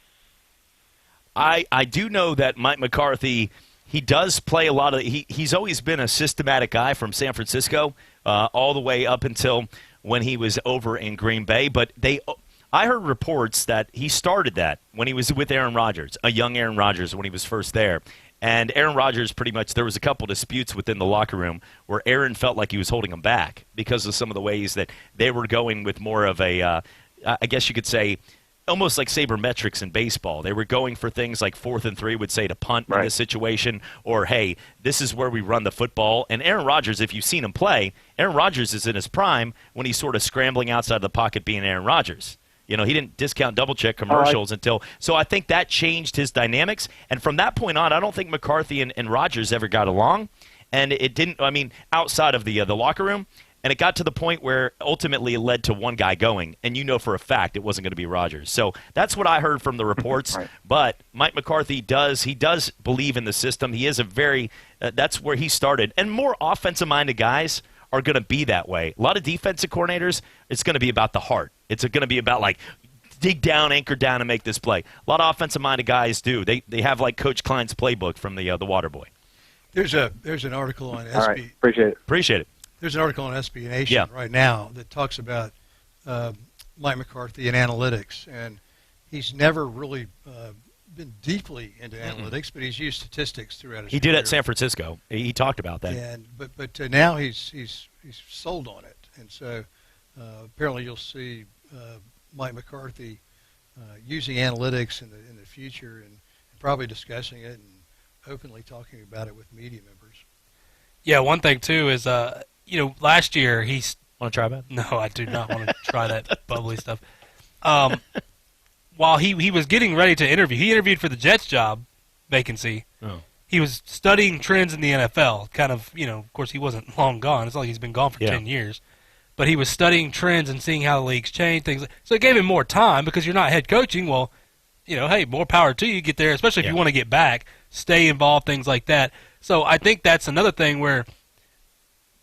I do know that Mike McCarthy, he does play a lot of – he's always been a systematic guy from San Francisco all the way up until when he was over in Green Bay. But I heard reports that he started that when he was with Aaron Rodgers, a young Aaron Rodgers when he was first there. And Aaron Rodgers pretty much – there was a couple disputes within the locker room where Aaron felt like he was holding him back because of some of the ways that they were going with more of a I guess you could say – almost like sabermetrics in baseball. They were going for things like 4th and 3 would say to punt in this situation, or, hey, this is where we run the football. And Aaron Rodgers, if you've seen him play, Aaron Rodgers is in his prime when he's sort of scrambling outside of the pocket being Aaron Rodgers. You know, he didn't discount double-check commercials until – so I think that changed his dynamics. And from that point on, I don't think McCarthy and Rodgers ever got along. And it didn't – I mean, outside of the locker room – and it got to the point where ultimately it led to one guy going, and you know for a fact it wasn't going to be Rodgers. So that's what I heard from the reports. But Mike McCarthy does believe in the system. He is a very that's where he started. And more offensive-minded guys are going to be that way. A lot of defensive coordinators, it's going to be about the heart. It's going to be about, like, dig down, anchor down, and make this play. A lot of offensive-minded guys do. They have, like, Coach Klein's playbook from the Water Boy. There's an article on SB. All right, appreciate it. There's an article on SB Nation right now that talks about Mike McCarthy and analytics, and he's never really been deeply into analytics, but he's used statistics throughout his career. He did at San Francisco. He talked about that. And but now he's sold on it, and so apparently you'll see Mike McCarthy using analytics in the future and probably discussing it and openly talking about it with media members. Yeah, one thing too is last year he's want to try that? No, I do not want to try that bubbly stuff. While he was getting ready to interview, he interviewed for the Jets job vacancy. Oh. He was studying trends in the NFL. Kind of, of course, he wasn't long gone. It's not like he's been gone for 10 years. But he was studying trends and seeing how the leagues change, things. So it gave him more time because you're not head coaching. Well, hey, more power to you. Get there, especially if you want to get back, stay involved, things like that. So I think that's another thing where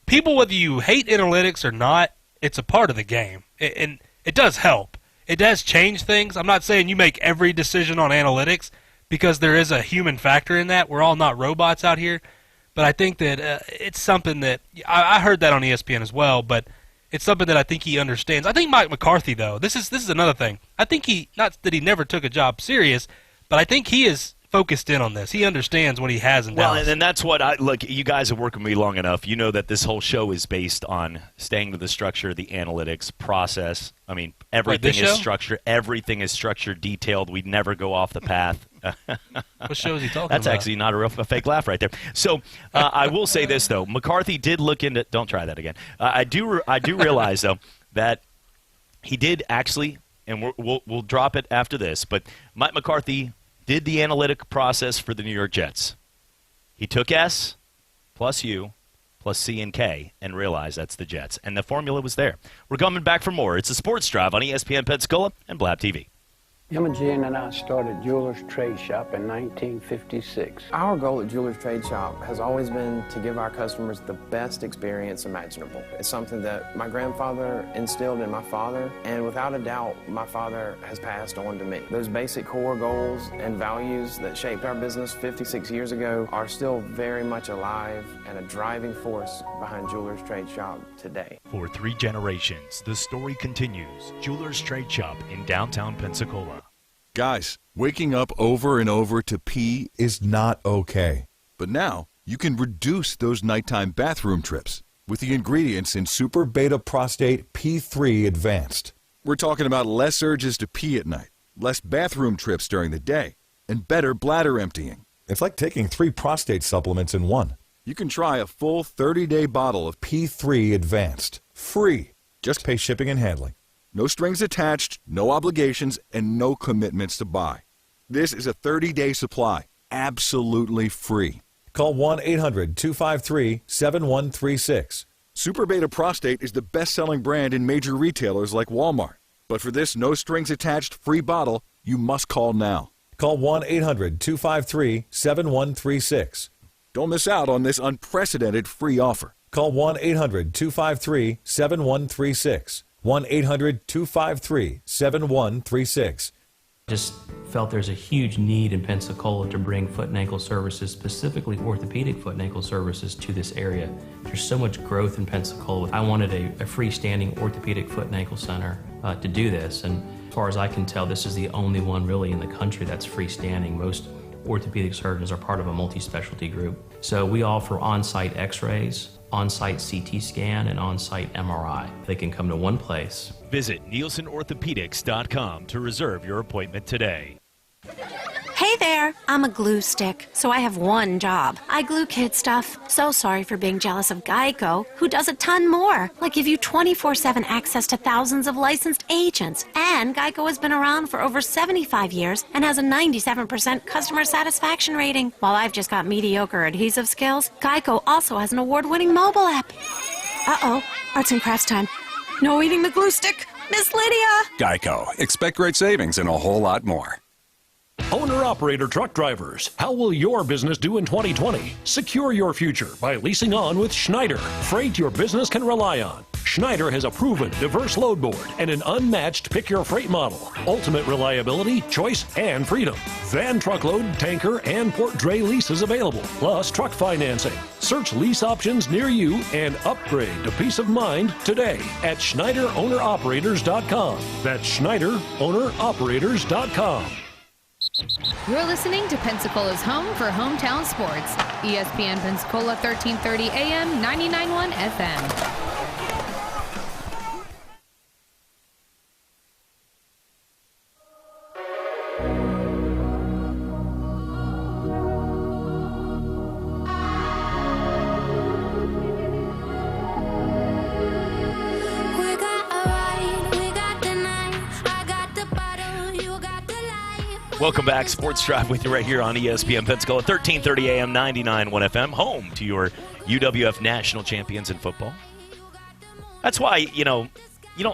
people, whether you hate analytics or not, it's a part of the game. And it does help. It does change things. I'm not saying you make every decision on analytics because there is a human factor in that. We're all not robots out here. But I think that it's something that I heard that on ESPN as well, but it's something that I think he understands. I think Mike McCarthy, though, this is another thing. I think not that he never took a job serious, but I think he is focused in on this. He understands what he has in Dallas. Well, and that's what look, you guys have worked with me long enough. You know that this whole show is based on staying to the structure, the analytics process. I mean, everything is structured. Everything is structured, detailed. We'd never go off the path. What show is he talking about? That's actually not a fake laugh right there. So I will say this, though. McCarthy did look into – don't try that again. I do realize, though, that he did actually – and we'll drop it after this, but Mike McCarthy – did the analytic process for the New York Jets. He took S plus U plus C and K and realized that's the Jets. And the formula was there. We're coming back for more. It's a Sports Drive on ESPN Pensacola and Blab TV. Imogen and I started Jewelers Trade Shop in 1956. Our goal at Jewelers Trade Shop has always been to give our customers the best experience imaginable. It's something that my grandfather instilled in my father, and without a doubt, my father has passed on to me. Those basic core goals and values that shaped our business 56 years ago are still very much alive and a driving force behind Jewelers Trade Shop today. For 3 generations, the story continues. Jewelers Trade Shop in downtown Pensacola. Guys, waking up over and over to pee is not okay. But now, you can reduce those nighttime bathroom trips with the ingredients in Super Beta Prostate P3 Advanced. We're talking about less urges to pee at night, less bathroom trips during the day, and better bladder emptying. It's like taking 3 prostate supplements in one. You can try a full 30-day bottle of P3 Advanced. free. Just pay shipping and handling. No strings attached, no obligations, and no commitments to buy. This is a 30-day supply, absolutely free. Call 1-800-253-7136. Super Beta Prostate is the best-selling brand in major retailers like Walmart. But for this no strings attached free bottle, you must call now. Call 1-800-253-7136. Don't miss out on this unprecedented free offer. Call 1-800-253-7136. 1-800-253-7136. Just felt there's a huge need in Pensacola to bring foot and ankle services, specifically orthopedic foot and ankle services, to this area. There's so much growth in Pensacola. I wanted a freestanding orthopedic foot and ankle center to do this, and as far as I can tell, this is the only one really in the country that's freestanding. Most orthopedic surgeons are part of a multi-specialty group. So we offer on-site x-rays, on-site CT scan, and on-site MRI. They can come to one place. Visit NielsenOrthopedics.com to reserve your appointment today. Hey there, I'm a glue stick, so I have one job. I glue kid stuff. So sorry for being jealous of Geico, who does a ton more, like give you 24/7 access to thousands of licensed agents. And Geico has been around for over 75 years and has a 97% customer satisfaction rating. While I've just got mediocre adhesive skills, Geico also has an award-winning mobile app. Uh-oh, arts and crafts time. No eating the glue stick. Miss Lydia! Geico. Expect great savings and a whole lot more. Owner-operator truck drivers, how will your business do in 2020? Secure your future by leasing on with Schneider, freight your business can rely on. Schneider has a proven, diverse load board and an unmatched pick-your-freight model. Ultimate reliability, choice, and freedom. Van truckload, tanker, and port dray leases available, plus truck financing. Search lease options near you and upgrade to peace of mind today at SchneiderOwnerOperators.com. That's SchneiderOwnerOperators.com. You're listening to Pensacola's home for hometown sports. ESPN Pensacola 1330 AM, 99.1 FM. Welcome back. Sports Drive with you right here on ESPN Pensacola, 1330 AM, 99.1 FM, home to your UWF national champions in football. That's why, you don't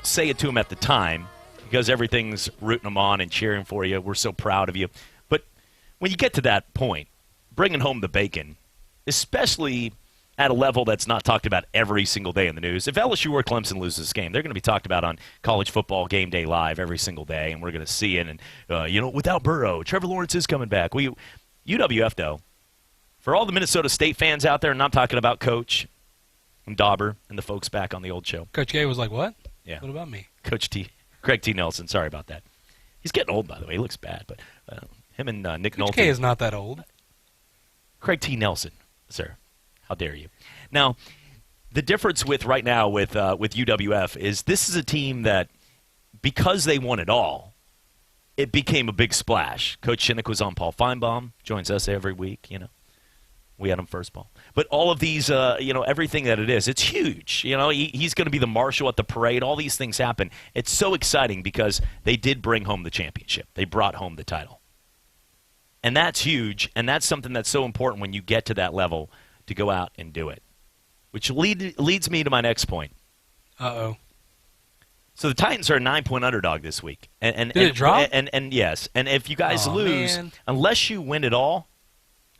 say it to them at the time because everything's rooting them on and cheering for you. We're so proud of you. But when you get to that point, bringing home the bacon, especially at a level that's not talked about every single day in the news. If LSU or Clemson loses this game, they're going to be talked about on College Football Game Day Live every single day, and we're going to see it. And, without Burrow, Trevor Lawrence is coming back. UWF, though, for all the Minnesota State fans out there, and I'm talking about Coach and Dauber and the folks back on the old show. Coach K was like, what? Yeah. What about me? Craig T. Nelson, sorry about that. He's getting old, by the way. He looks bad, but him and Nick Nolte. Coach K is not that old. Craig T. Nelson, sir. How dare you? Now, the difference with UWF is this is a team that, because they won it all, it became a big splash. Coach Shinnick was on Paul Feinbaum, joins us every week, We had him first ball. But all of these, everything that it is, it's huge. He's going to be the marshal at the parade. All these things happen. It's so exciting because they did bring home the championship. They brought home the title. And that's huge, and that's something that's so important when you get to that level to go out and do it. Which leads me to my next point. Uh-oh. So the Titans are a 9-point underdog this week. And Did it drop? And yes. And if you guys lose, unless you win it all,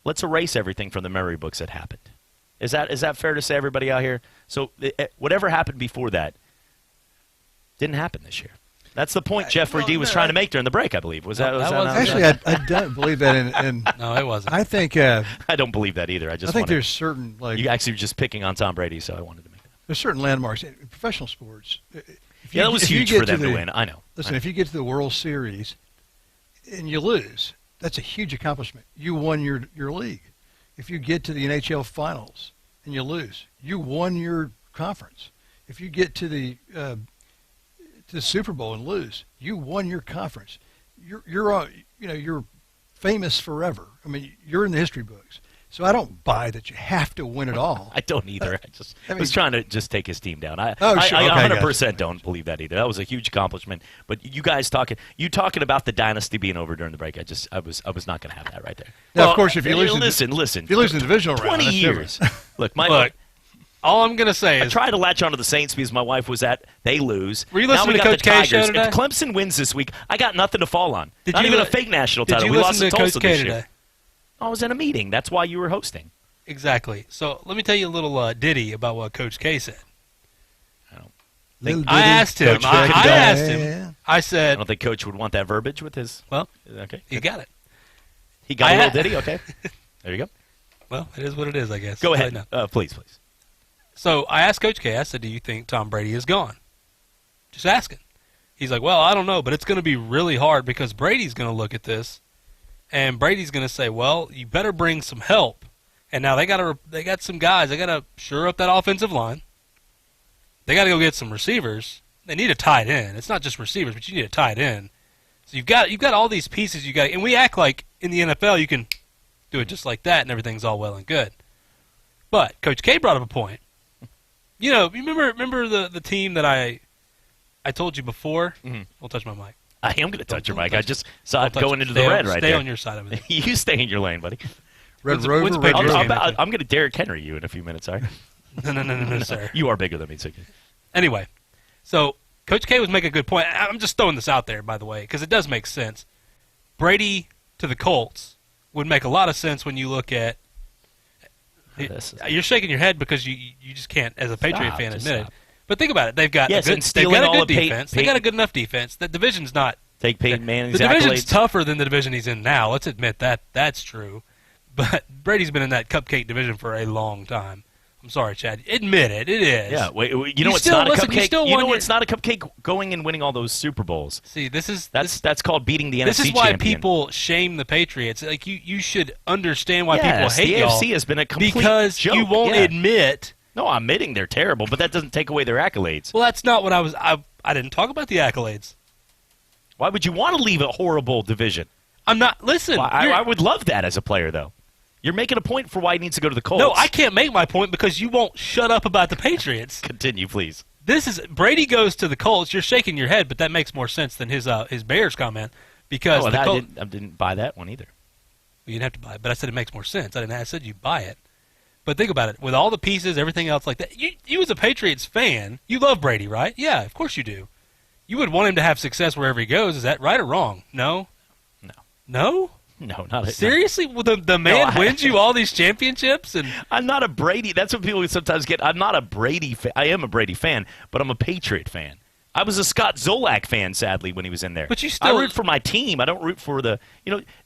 let's erase everything from the memory books that happened. Is that fair to say, everybody out here? So whatever happened before that didn't happen this year. That's the point Jeffrey D. was trying to make during the break, I believe. Was that actually, I don't believe that. No, it wasn't. I think I don't believe that either. I think there's certain you actually were just picking on Tom Brady, so I wanted to make that. There's certain landmarks in professional sports. That was huge for them to win. I know. Listen, if you get to the World Series and you lose, that's a huge accomplishment. You won your league. If you get to the NHL Finals and you lose, you won your conference. If you get to the Super Bowl and lose, you won your conference. You're famous forever. I mean, you're in the history books. So I don't buy that you have to win it all. I don't either. I was trying to just take his team down. I Sure. Okay, 100% don't believe that either. That was a huge accomplishment. But you guys talking about the dynasty being over during the break, I was not going to have that right there. Now, of course, if you lose, listen. If you lose in the divisional round, 20 years. Look, all I'm going to say is I tried to latch onto the Saints because my wife was they lose. Were you listening now we to got Coach the K Tigers. show today? If Clemson wins this week, I got nothing to fall on. Did Not you even a fake national title. Did you We listen lost to to Tulsa Coach K this today? year. I was in a meeting. That's why you were hosting. Exactly. So let me tell you a little ditty about what Coach K said. I asked him. I asked him. I said, I don't think Coach would want that verbiage with his. Well, okay, you got it. He got a little ditty. Okay, there you go. Well, it is what it is, I guess. Go ahead. Please. So I asked Coach K. I said, "Do you think Tom Brady is gone?" Just asking. He's like, "Well, I don't know, but it's going to be really hard because Brady's going to look at this, and Brady's going to say, well, you better bring some help.' And now they got some guys. They got to shore up that offensive line. They got to go get some receivers. They need a tight end. It's not just receivers, but you need a tight end. So you've got all these pieces you got, and we act like in the NFL you can do it just like that, and everything's all well and good. But Coach K brought up a point. You know, remember the team that I told you before? Mm-hmm. Don't touch my mic. I am going to touch your mic. I just saw it going into the red right there. Stay on your side of it. You stay in your lane, buddy. Red Rover, Red I'm going to Derrick Henry you in a few minutes, all right? No, sir. You are bigger than me, so. Anyway, so Coach K was making a good point. I'm just throwing this out there, by the way, because it does make sense. Brady to the Colts would make a lot of sense when you look at. You're shaking your head because you just can't, as a Patriot fan, admit it. But think about it. They've got a good defense. They got a good enough defense. The division's not. Take Peyton Manning's The division's accolades. tougher than the division he's in now. Let's admit that. That's true. But Brady's been in that cupcake division for a long time. I'm sorry, Chad. Admit it. It is. Yeah. You know what's not a cupcake? You know what's not a cupcake? Going and winning all those Super Bowls. See, that's called beating the NFC champion. This is why champion. people shame the Patriots. Like you should understand why people hate the y'all. AFC has been a complete because joke. You won't admit. No, I'm admitting they're terrible, but that doesn't take away their accolades. Well, that's not what I was. I didn't talk about the accolades. Why would you want to leave a horrible division? I'm not. Listen, well, I would love that as a player, though. You're making a point for why he needs to go to the Colts. No, I can't make my point because you won't shut up about the Patriots. Continue, please. Brady goes to the Colts. You're shaking your head, but that makes more sense than his Bears comment because I didn't buy that one either. Well, you didn't have to buy it, but I said it makes more sense. I said you buy it. But think about it. With all the pieces, everything else like that, you as a Patriots fan, you love Brady, right? Yeah, of course you do. You would want him to have success wherever he goes. Is that right or wrong? No? No? No, not seriously. Well, the man wins you all these championships, and I'm not a Brady. That's what people sometimes get. I'm not a Brady fan. I am a Brady fan, but I'm a Patriot fan. I was a Scott Zolak fan, sadly, when he was in there. But you still I root for my team. I don't root for the.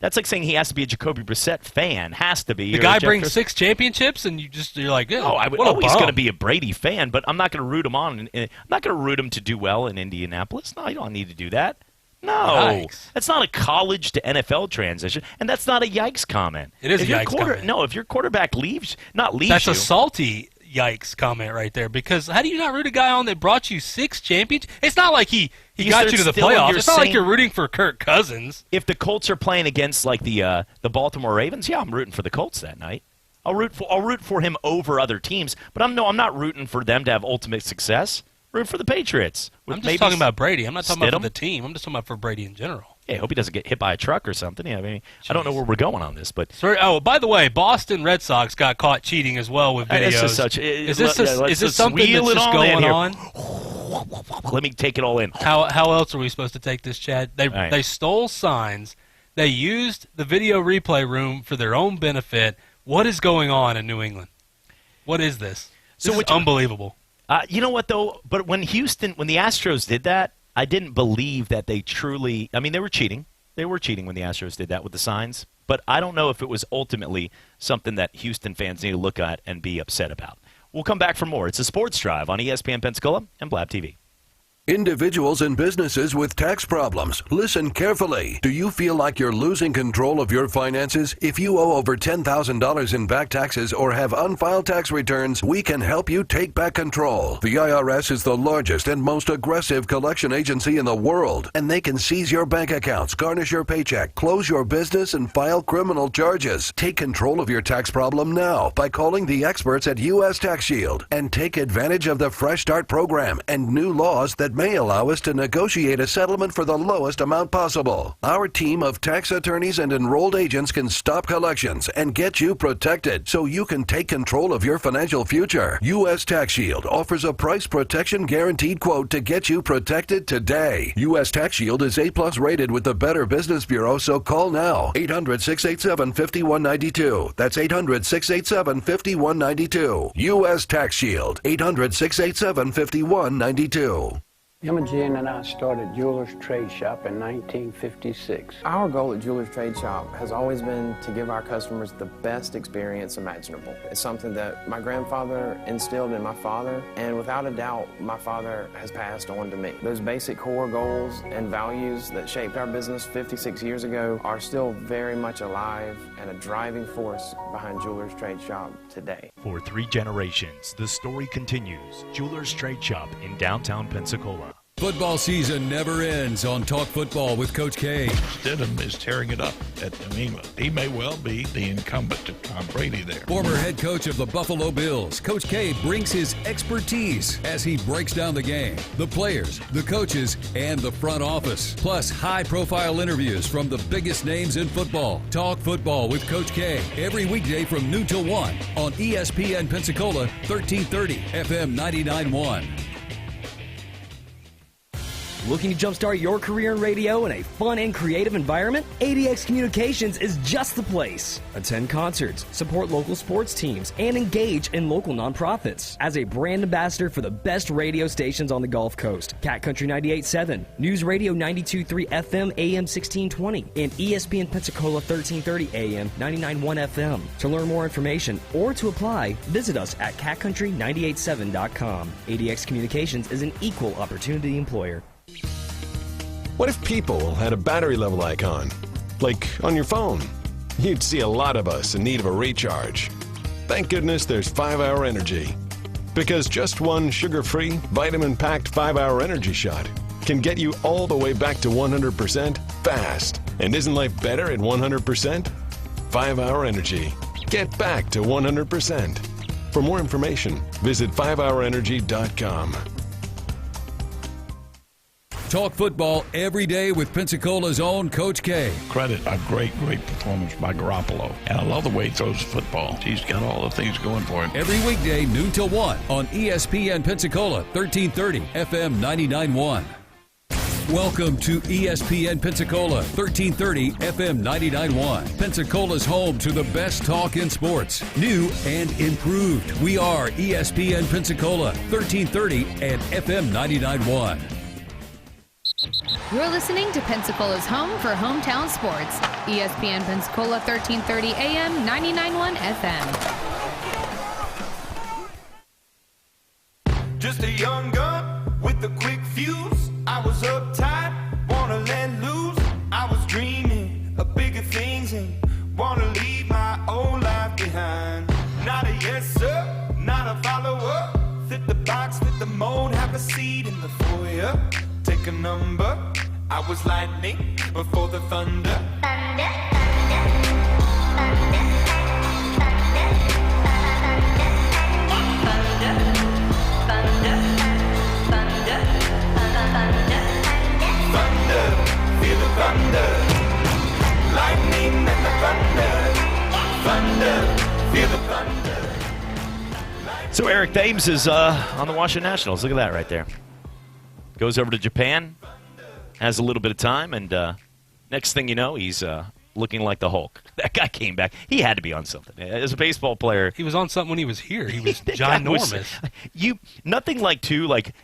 That's like saying he has to be a Jacoby Brissett fan. Has to be. The guy brings 6 championships, and you're like, oh, I'm always going to be a Brady fan, but I'm not going to root him on. I'm not going to root him to do well in Indianapolis. No, you don't need to do that. No, yikes. That's not a college to NFL transition, and that's not a yikes comment. It is a yikes comment. No, if your quarterback leaves that's a salty yikes comment right there, because how do you not root a guy on that brought you 6 championships? It's not like he got you to the playoffs. It's not like you're rooting for Kirk Cousins. If the Colts are playing against like the Baltimore Ravens, yeah, I'm rooting for the Colts that night. I'll root for him over other teams, but I'm not rooting for them to have ultimate success. Root for the Patriots. I'm just talking about Brady. I'm not talking about for the team. I'm just talking about for Brady in general. Yeah, I hope he doesn't get hit by a truck or something. Yeah, I mean, I don't know where we're going on this, but sorry. Oh, by the way, Boston Red Sox got caught cheating as well with videos. Is this something that's just going on? Let me take it all in. How else are we supposed to take this, Chad? They stole signs. They used the video replay room for their own benefit. What is going on in New England? What is this? This is unbelievable. You know what, though? But when the Astros did that, I didn't believe that they truly – I mean, they were cheating. They were cheating when the Astros did that with the signs. But I don't know if it was ultimately something that Houston fans need to look at and be upset about. We'll come back for more. It's a Sports Drive on ESPN Pensacola and Blab TV. Individuals and businesses with tax problems, listen carefully. Do you feel like you're losing control of your finances? If you owe over $10,000 in back taxes or have unfiled tax returns, we can help you take back control. The IRS is the largest and most aggressive collection agency in the world, and they can seize your bank accounts, garnish your paycheck, close your business, and file criminal charges. Take control of your tax problem now by calling the experts at U.S. Tax Shield and take advantage of the Fresh Start program and new laws that may allow us to negotiate a settlement for the lowest amount possible. Our team of tax attorneys and enrolled agents can stop collections and get you protected so you can take control of your financial future. U.S. Tax Shield offers a price protection guaranteed quote to get you protected today. U.S. Tax Shield is A+ rated with the Better Business Bureau, so call now. 800-687-5192. That's 800-687-5192. U.S. Tax Shield. 800-687-5192. Imogen and I started Jewelers Trade Shop in 1956. Our goal at Jewelers Trade Shop has always been to give our customers the best experience imaginable. It's something that my grandfather instilled in my father, and without a doubt, my father has passed on to me. Those basic core goals and values that shaped our business 56 years ago are still very much alive and a driving force behind Jewelers Trade Shop today. For 3 generations, the story continues. Jewelers Trade Shop in downtown Pensacola. Football season never ends on Talk Football with Coach K. Stidham is tearing it up at New England. He may well be the incumbent to Tom Brady there. Former head coach of the Buffalo Bills, Coach K brings his expertise as he breaks down the game, the players, the coaches, and the front office. Plus, high-profile interviews from the biggest names in football. Talk Football with Coach K every weekday from noon till 1 on ESPN Pensacola, 1330 FM 99.1. Looking to jumpstart your career in radio in a fun and creative environment? ADX Communications is just the place. Attend concerts, support local sports teams, and engage in local nonprofits. As a brand ambassador for the best radio stations on the Gulf Coast, Cat Country 98.7, News Radio 92.3 FM AM 1620, and ESPN Pensacola 1330 AM 99.1 FM. To learn more information or to apply, visit us at catcountry987.com. ADX Communications is an equal opportunity employer. What if people had a battery level icon? Like on your phone? You'd see a lot of us in need of a recharge. Thank goodness there's 5-Hour Energy. Because just one sugar-free, vitamin-packed 5-Hour Energy shot can get you all the way back to 100% fast. And isn't life better at 100%? 5-Hour Energy. Get back to 100%. For more information, visit 5hourenergy.com. Talk football every day with Pensacola's own Coach K. Credit a great performance by Garoppolo. And I love the way he throws the football. He's got all the things going for him. Every weekday, noon till 1 on ESPN Pensacola, 1330 FM 99.1. Welcome to ESPN Pensacola, 1330 FM 99.1. Pensacola's home to the best talk in sports, new and improved. We are ESPN Pensacola, 1330 and FM 99.1. You're listening to Pensacola's home for hometown sports. ESPN Pensacola 1330 AM 99.1 FM. Just a young gun with a quick fuse. I was uptight, wanna let loose. I was dreaming of bigger things and wanna leave my old life behind. Not a yes sir, not a follower. Fit the box, fit the mold, have a seat in the foyer. Take a number. I was lightning before the thunder. Thunder, feel the thunder. Lightning and the thunder. Thunder, feel the thunder. So Eric Thames is on the Washington Nationals. Look at that right there. Goes over to Japan, has a little bit of time, and next thing you know, he's looking like the Hulk. That guy came back. He had to be on something. As a baseball player, he was on something when he was here. He was ginormous. Nothing like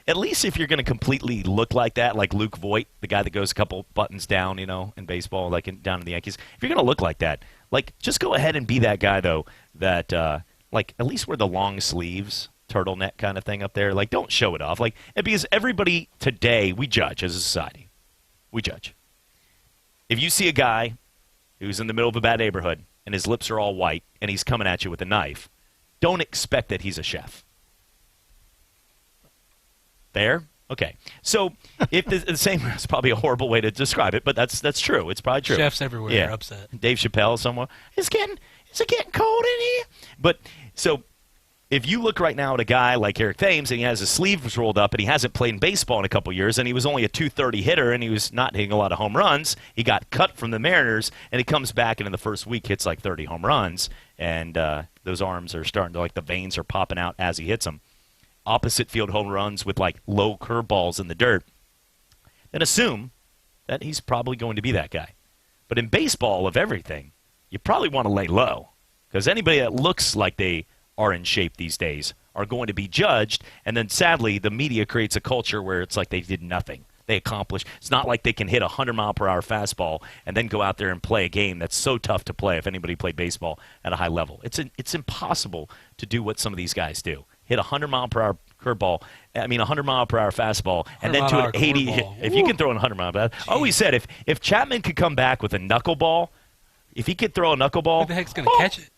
at least if you're going to completely look like that, like Luke Voigt, the guy that goes a couple buttons down, in baseball, down in the Yankees. If you're going to look like that, just go ahead and be that guy, though, that at least wear the long sleeves. turtleneck kind of thing up there. Like, don't show it off. Like, because everybody today, we judge as a society. We judge. If you see a guy who's in the middle of a bad neighborhood and his lips are all white and he's coming at you with a knife, don't expect that he's a chef. Fair? Okay. So if the same is probably a horrible way to describe it, but that's true. It's probably true. Chefs everywhere are upset. Dave Chappelle somewhere. Is it getting cold in here? But so if you look right now at a guy like Eric Thames and he has his sleeves rolled up and he hasn't played in baseball in a couple years and he was only a .230 hitter and he was not hitting a lot of home runs, he got cut from the Mariners and he comes back and in the first week hits like 30 home runs and those arms are starting to, like, the veins are popping out as he hits them. Opposite field home runs with like low curveballs in the dirt, then assume that he's probably going to be that guy. But in baseball, of everything, you probably want to lay low because anybody that looks like they are in shape these days are going to be judged, and then sadly the media creates a culture where it's like they did nothing. They accomplished. It's not like they can hit a 100-mile-per-hour fastball and then go out there and play a game that's so tough to play if anybody played baseball at a high level. It's impossible to do what some of these guys do. Hit a 100-mile-per-hour curveball, 100-mile-per-hour fastball, and then to an 80. If you can throw in 100-mile-per-hour, I always said if Chapman could come back with a knuckleball, if he could throw a knuckleball, who the heck's going to catch it?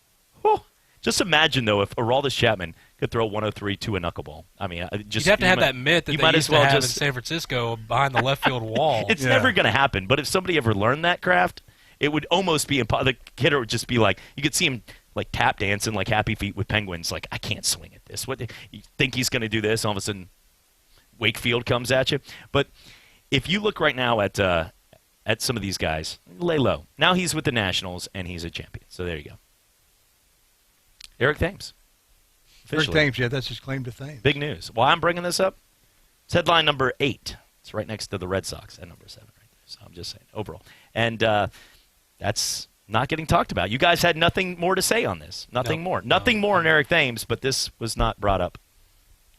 Just imagine, though, if Aroldis Chapman could throw 103 to a knuckleball. I mean, you'd have to have that mitt that they used to have in San Francisco behind the left field wall. It's never going to happen. But if somebody ever learned that craft, it would almost be impossible. The hitter would just be like, you could see him like tap dancing like Happy Feet with penguins. Like, I can't swing at this. What, you think he's going to do this? All of a sudden, Wakefield comes at you. But if you look right now at some of these guys, lay low. Now he's with the Nationals and he's a champion. So there you go. Eric Thames. Eric Thames, that's his claim to fame. Big news. Why I'm bringing this up? It's headline number 8. It's right next to the Red Sox at number 7 right there. So I'm just saying, overall. And that's not getting talked about. You guys had nothing more to say on this. Nothing more. Nothing more on Eric Thames, but this was not brought up.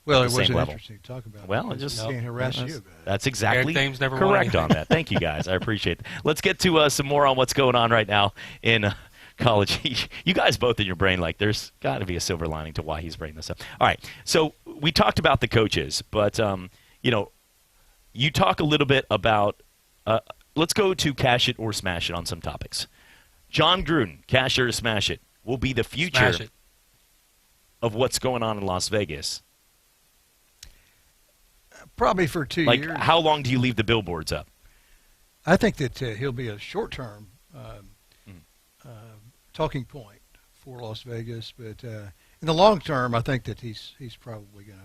Well, it wasn't interesting to talk about. Well, it just can't harass you about it. That's exactly Eric Thames never correct on that. Thank you, guys. I appreciate it. Let's get to some more on what's going on right now in college. You guys both in your brain, like, there's got to be a silver lining to why he's bringing this up. All right, so we talked about the coaches, but, you talk a little bit about let's go to cash it or smash it on some topics. John Gruden, cash it or smash it, will be the future of what's going on in Las Vegas. Probably for 2 years. Like, how long do you leave the billboards up? I think that he'll be a short-term talking point for Las Vegas, but in the long term, I think that he's probably going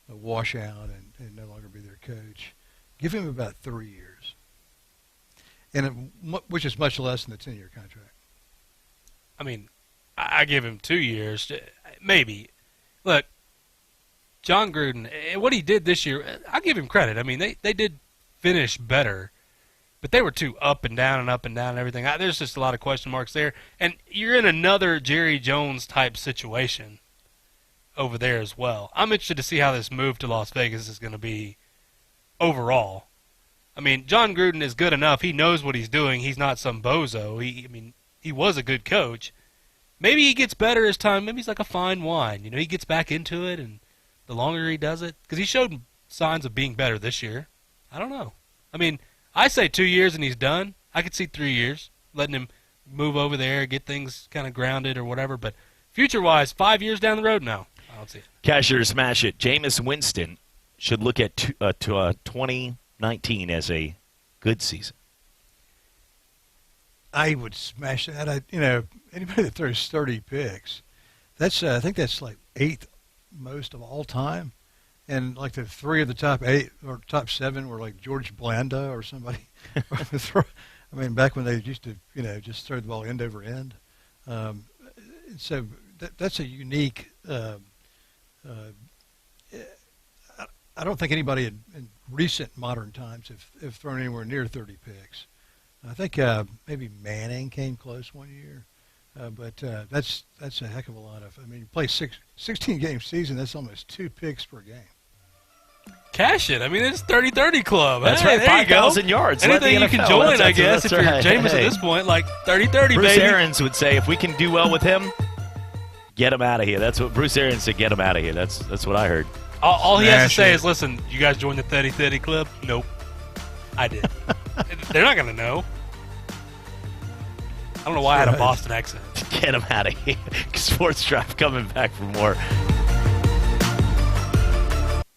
to wash out and no longer be their coach. Give him about 3 years, and which is much less than the 10-year contract. I mean, I give him 2 years, maybe. Look, John Gruden, what he did this year, I give him credit. I mean, they did finish better. But they were too up and down and everything. There's just a lot of question marks there. And you're in another Jerry Jones type situation over there as well. I'm interested to see how this move to Las Vegas is going to be overall. I mean, John Gruden is good enough. He knows what he's doing. He's not some bozo. He was a good coach. Maybe he gets better as time. Maybe he's like a fine wine. He gets back into it, and the longer he does it, because he showed signs of being better this year. I don't know. I mean, I say 2 years and he's done. I could see 3 years, letting him move over there, get things kind of grounded or whatever. But future-wise, 5 years down the road, no. I don't see it. Cash it or smash it. Jameis Winston should look at 2019 as a good season. I would smash that. Anybody that throws 30 picks, I think that's like 8th most of all time. And like the 3 of the top 8 or top 7 were like George Blanda or somebody. Back when they used to, just throw the ball end over end. So that's a unique. I don't think anybody in recent modern times have thrown anywhere near 30 picks. I think maybe Manning came close one year, but that's a heck of a lot of. You play 16 game season. That's almost 2 picks per game. Cash it. It's 30-30 club. That's right. 5,000 yards. Anything you can join, I guess, if you're Jameis at this point, like 30-30, baby. Bruce Arians would say, if we can do well with him, Get him out of here. That's what Bruce Arians said. Get him out of here. That's what I heard. All he has to say is, listen, you guys joined the 30-30 club? Nope. I did. They're not going to know. I don't know why I had a Boston accent. Get him out of here. Sports Drive coming back for more.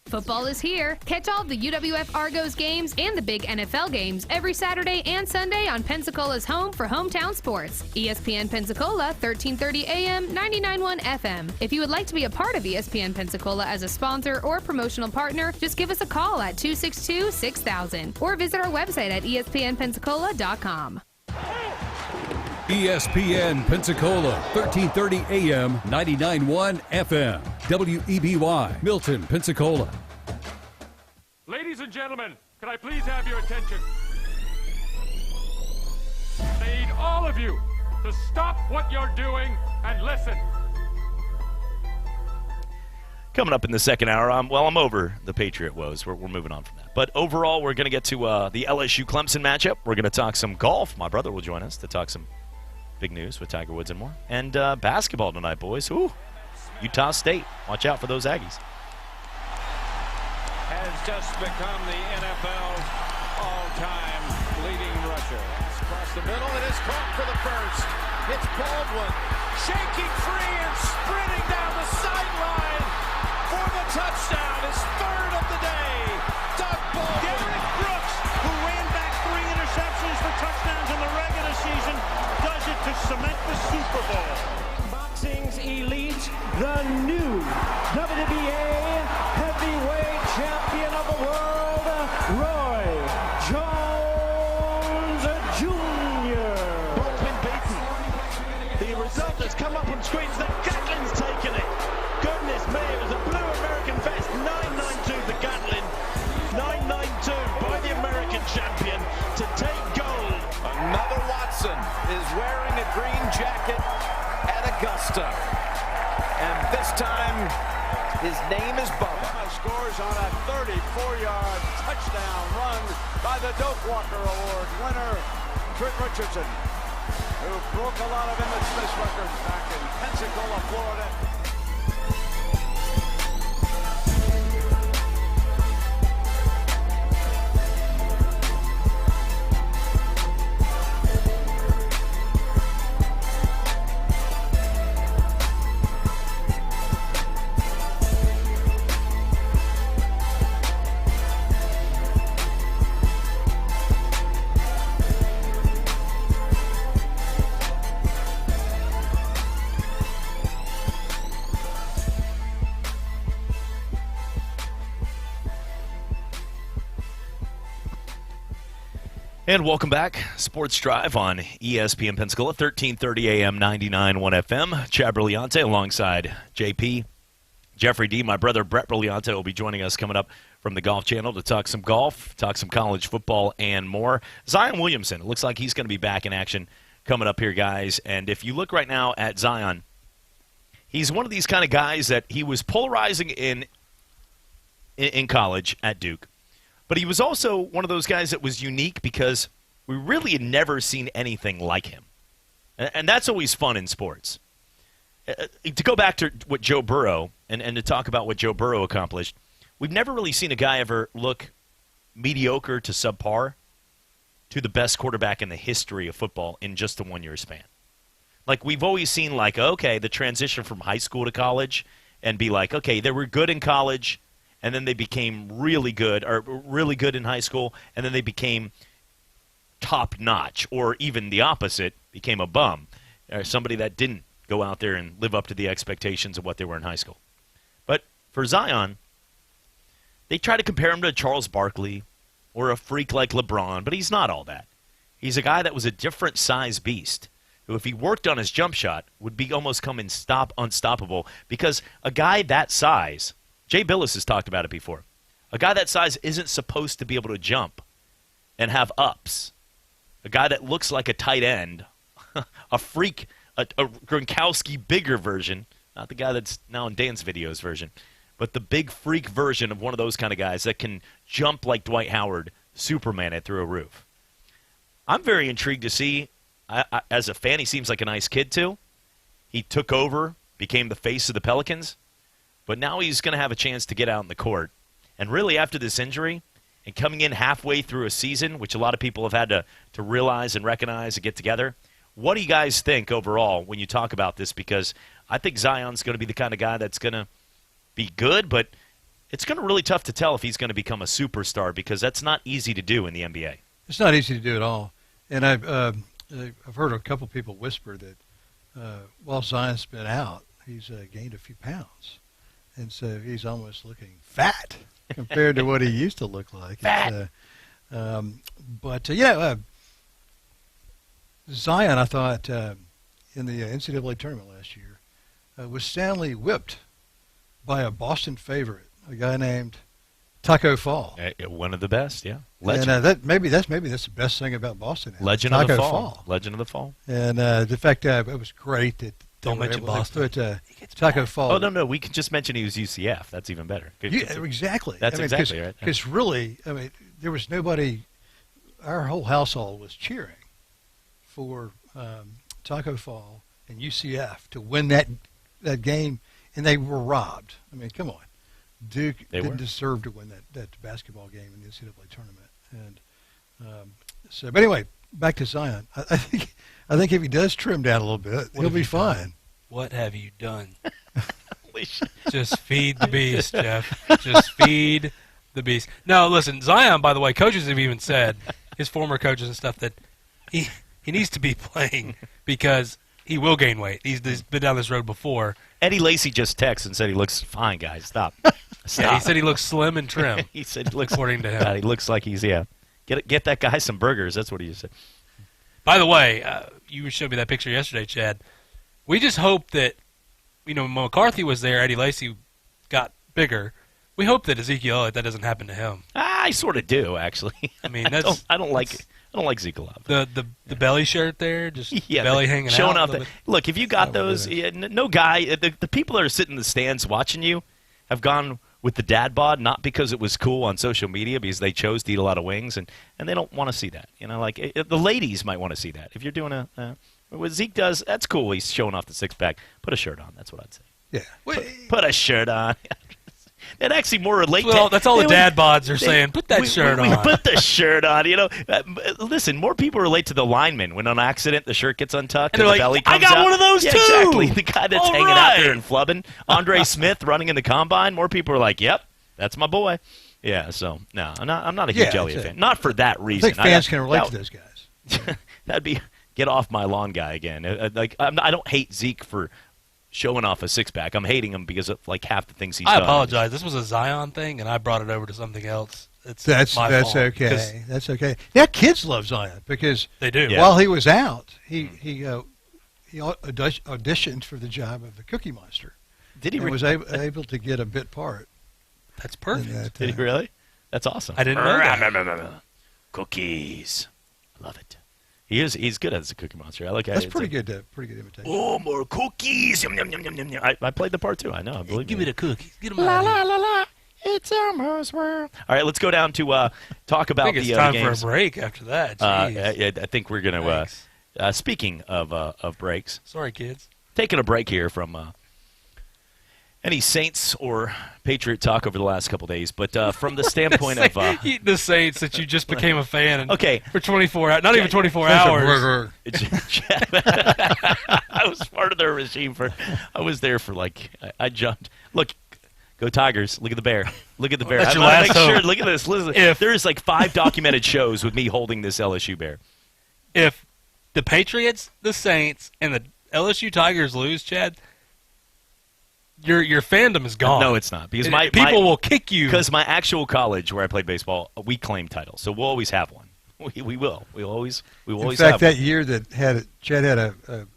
Football is here. Catch all the UWF Argos games and the big NFL games every Saturday and Sunday on Pensacola's home for hometown sports. ESPN Pensacola, 1330 AM, 99.1 FM. If you would like to be a part of ESPN Pensacola as a sponsor or promotional partner, just give us a call at 262-6000 or visit our website at ESPNpensacola.com. ESPN Pensacola, 1330 AM, 99.1 FM. WEBY, Milton, Pensacola. Ladies and gentlemen, can I please have your attention? I need all of you to stop what you're doing and listen. Coming up in the second hour, I'm over the Patriot woes. We're moving on from that. But overall, we're going to get to the LSU-Clemson matchup. We're going to talk some golf. My brother will join us to talk some big news with Tiger Woods and more. And basketball tonight, boys. Ooh, Utah State. Watch out for those Aggies. Has just become the NFL's all-time leading rusher. It's across the middle. It is caught for the first. It's Baldwin shaking free and sprinting down the sideline for the touchdown. His third of the day. Doug Baldwin. Derrick Brooks, who ran back 3 interceptions for touchdowns in the regular season, does it to cement the Super Bowl. Boxing's elite, the new WBA heavyweight champion of the world, Roy Jones Jr. Baldwin beaten. The result has come up on screens that Gatlin's taken it. Goodness me, it was a blue American vest. 992 the Gatlin. 992 by the American champion to take gold. Another Watson is wearing a green jacket at Augusta. And this time, his name is Bubba. Scores on a 34-yard touchdown run by the Doak Walker Award winner, Trent Richardson, who broke a lot of Emmett Smith's records back in Pensacola, Florida. And welcome back. Sports Drive on ESPN Pensacola, 1330 AM, 99.1 FM. Chad Brilliante alongside JP, Jeffrey D. My brother Brett Brilliante will be joining us coming up from the Golf Channel to talk some golf, talk some college football, and more. Zion Williamson, it looks like he's going to be back in action coming up here, guys. And if you look right now at Zion, he's one of these kind of guys that he was polarizing in college at Duke. But he was also one of those guys that was unique because we really had never seen anything like him. And that's always fun in sports. To go back to what Joe Burrow, and to talk about what Joe Burrow accomplished, we've never really seen a guy ever look mediocre to subpar to the best quarterback in the history of football in just a one-year span. Like, we've always seen, like, okay, the transition from high school to college and be like, okay, they were good in college, and then they became really good in high school, and then they became top-notch, or even the opposite, became a bum, or somebody that didn't go out there and live up to the expectations of what they were in high school. But for Zion, they try to compare him to Charles Barkley or a freak like LeBron, but he's not all that. He's a guy that was a different size beast, who if he worked on his jump shot would be almost unstoppable, because a guy that size, Jay Billis has talked about it before, a guy that size isn't supposed to be able to jump and have ups. A guy that looks like a tight end, a freak, a Gronkowski bigger version, not the guy that's now in Dan's videos version, but the big freak version of one of those kind of guys that can jump like Dwight Howard, Superman it through a roof. I'm very intrigued to see. As a fan, he seems like a nice kid too. He took over became the face of the Pelicans, but now he's going to have a chance to get out in the court. And really, after this injury and coming in halfway through a season, which a lot of people have had to realize and recognize and get together, what do you guys think overall when you talk about this? Because I think Zion's going to be the kind of guy that's going to be good, but it's going to be really tough to tell if he's going to become a superstar because that's not easy to do in the NBA. It's not easy to do at all. And I've heard a couple people whisper that while Zion's been out, he's gained a few pounds. And so he's almost looking fat compared to what he used to look like. Fat. Zion, I thought, in the NCAA tournament last year, was soundly whipped by a Boston favorite, a guy named Taco Fall. One of the best, yeah. Legend. And maybe that's the best thing about Boston. Legend of the Fall. Legend of the Fall. And the fact that it was great that don't mention Boston. Put Taco Fall. Oh no, we can just mention he was UCF. That's even better. Exactly. That's exactly right. Because really, there was nobody. Our whole household was cheering for Taco Fall and UCF to win that game, and they were robbed. I mean, come on. Duke didn't deserve to win that basketball game in the NCAA tournament. And but anyway, back to Zion. I think if he does trim down a little bit, he'll be fine. What have you done? Just feed the beast, Jeff. Just feed the beast. No, listen, Zion, by the way, coaches have even said, his former coaches and stuff, that he needs to be playing because he will gain weight. He's been down this road before. Eddie Lacy just texted and said he looks fine, guys. Stop. Yeah, he said he looks slim and trim. He said he looks, according to him. He looks like he's, get that guy some burgers. That's what he said. By the way, you showed me that picture yesterday, Chad. We just hope that, when McCarthy was there, Eddie Lacy got bigger. We hope that Ezekiel Elliott, that doesn't happen to him. I sort of do, actually. I mean, I don't like Zeke a lot. The belly shirt there, just belly hanging showing out. Off look, if you got those, no guy, the people that are sitting in the stands watching you have gone with the dad bod, not because it was cool on social media, because they chose to eat a lot of wings, and they don't want to see that. The ladies might want to see that. If you're doing what Zeke does, that's cool. He's showing off the six-pack. Put a shirt on. That's what I'd say. Yeah. Put a shirt on. That actually more relate. Well, that's all the dad bods are saying. Put that shirt on. Put the shirt on. Listen, more people relate to the lineman when on accident the shirt gets untucked and the belly comes out. I got one of those too. Exactly. The guy that's hanging out there and flubbing. Andre Smith running in the combine. More people are like, "Yep, that's my boy." Yeah. So no, I'm not a huge Elliott fan. Not for that reason. I think fans can relate to those guys. That'd be get off my lawn guy again. I don't hate Zeke for showing off a six-pack. I'm hating him because of half the things he's done. I apologize. This was a Zion thing, and I brought it over to something else. That's my fault. Okay. That's okay. Yeah, kids love Zion because they do. While he was out, he auditioned for the job of the Cookie Monster. Did he? And was able to get a bit part. That's perfect. Did he really? That's awesome. I didn't know that. Cookies. I love it. He's good as a Cookie Monster. I like it. That's pretty good imitation. Oh, more cookies! Yum, yum, yum, yum, yum. I played the part too. I know. I believe Give me the cookies. Get them la la la la. It's Elmo's world. All right, let's go down to talk about the games. I think it's time for a break after that. I think we're going to. Speaking of breaks. Sorry, kids. Taking a break here from any Saints or Patriot talk over the last couple days, but from the standpoint of the Saints that you just became a fan. And okay, for 24 hours, not even 24 hours. I was part of their regime I was there for I jumped. Look, go Tigers! Look at the bear. Look at the bear. That's your last hope. Sure. Look at this. Listen, there's 5 documented shows with me holding this LSU bear. If the Patriots, the Saints, and the LSU Tigers lose, Chad, your fandom is gone. No, it's not, because people will kick you. Because my actual college where I played baseball, we claim titles, so we'll always have one. We will. We will always. In fact, that year that Chad had a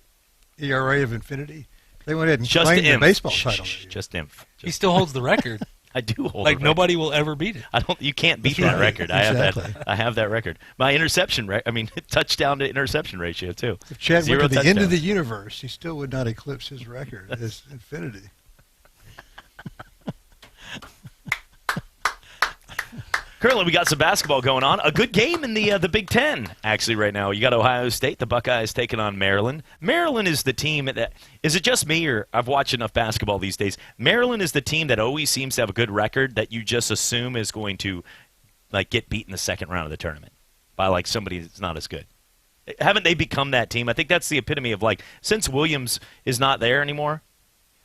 ERA of infinity, they went ahead and claimed the baseball title. Just inf. He still holds the record. I do hold. Nobody will ever beat it. You can't beat that record. Exactly. I have that record. My touchdown to interception ratio too. If Chad went to the end of the universe, he still would not eclipse his record as infinity. Currently, we got some basketball going on. A good game in the Big Ten, actually, right now. You got Ohio State, the Buckeyes taking on Maryland. Maryland is the team that – is it just me, or I've watched enough basketball these days? Maryland is the team that always seems to have a good record that you just assume is going to, like, get beat in the second round of the tournament by, like, somebody that's not as good. Haven't they become that team? I think that's the epitome of, like, since Williams is not there anymore.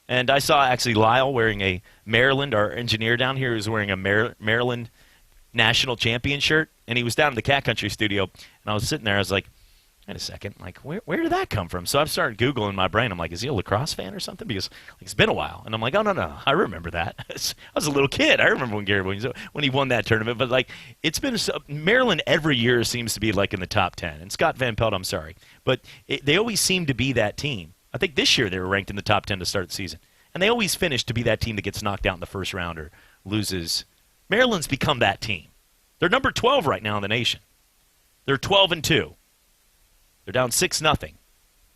And I saw, actually, Lyle wearing a Maryland – our engineer down here is wearing a Maryland – national champion shirt, and he was down in the Cat Country studio, and I was sitting there, I was like, wait a second, like, where did that come from? So I've started Googling in my brain. I'm like, is he a lacrosse fan or something? Because like, it's been a while. And I'm like, oh, no, I remember that. I was a little kid. I remember when Gary Williams, when he won that tournament. But, like, it's been Maryland every year seems to be, like, in the top 10. And Scott Van Pelt, I'm sorry. But they always seem to be that team. I think this year they were ranked in the top 10 to start the season. And they always finish to be that team that gets knocked out in the first round or loses. Maryland's become that team. They're number 12 right now in the nation. They're 12-2. They're down 6-0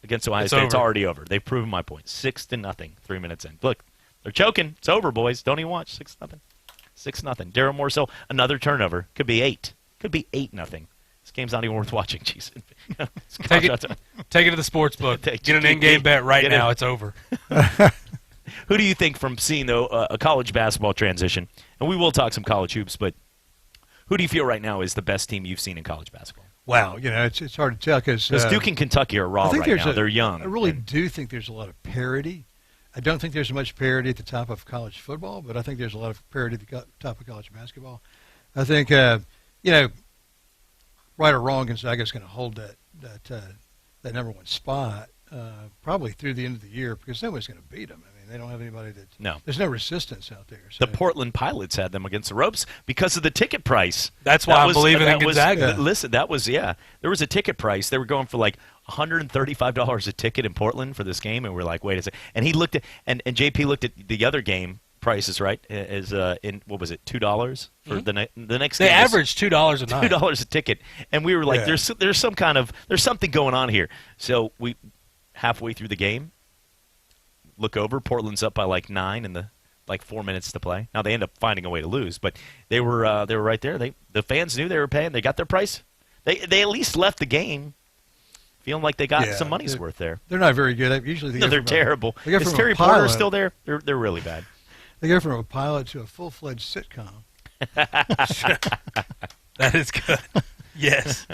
against Ohio State. It's already over. They've proven my point. 6-0, 3 minutes in. Look, they're choking. It's over, boys. Don't even watch. 6-0. 6-0. Darryl Morcell, another turnover. Could be 8. Could be 8-0. This game's not even worth watching. Jeez. Take it to the sports book. Get an in-game bet right now. It's over. Who do you think, from seeing a college basketball transition, and we will talk some college hoops, but who do you feel right now is the best team you've seen in college basketball? Wow, it's hard to tell because Duke and Kentucky are raw right now. They're young. I really do think there's a lot of parity. I don't think there's much parity at the top of college football, but I think there's a lot of parity at the top of college basketball. I think, right or wrong, Gonzaga's going to hold that number one spot probably through the end of the year because nobody's going to beat them. I mean, they don't have anybody that. No. There's no resistance out there. So. The Portland Pilots had them against the ropes because of the ticket price. That's why I'm believing in Gonzaga. Listen, there was a ticket price. They were going for like $135 a ticket in Portland for this game, and we're like, wait a second. And he looked at, and JP looked at the other game prices, right? As in what was it, $2 for the next game? They averaged $2 a night. $2 a ticket, and we were like, there's something going on here. So we halfway through the game. Look over, Portland's up by like 9 in the 4 minutes to play. Now they end up finding a way to lose, but they were right there. The fans knew they were paying. They got their price. They at least left the game feeling like they got some money's worth there. They're not very good. Usually they're terrible. Is Terry Porter still there? They're really bad. They go from a pilot to a full-fledged sitcom. That is good. Yes.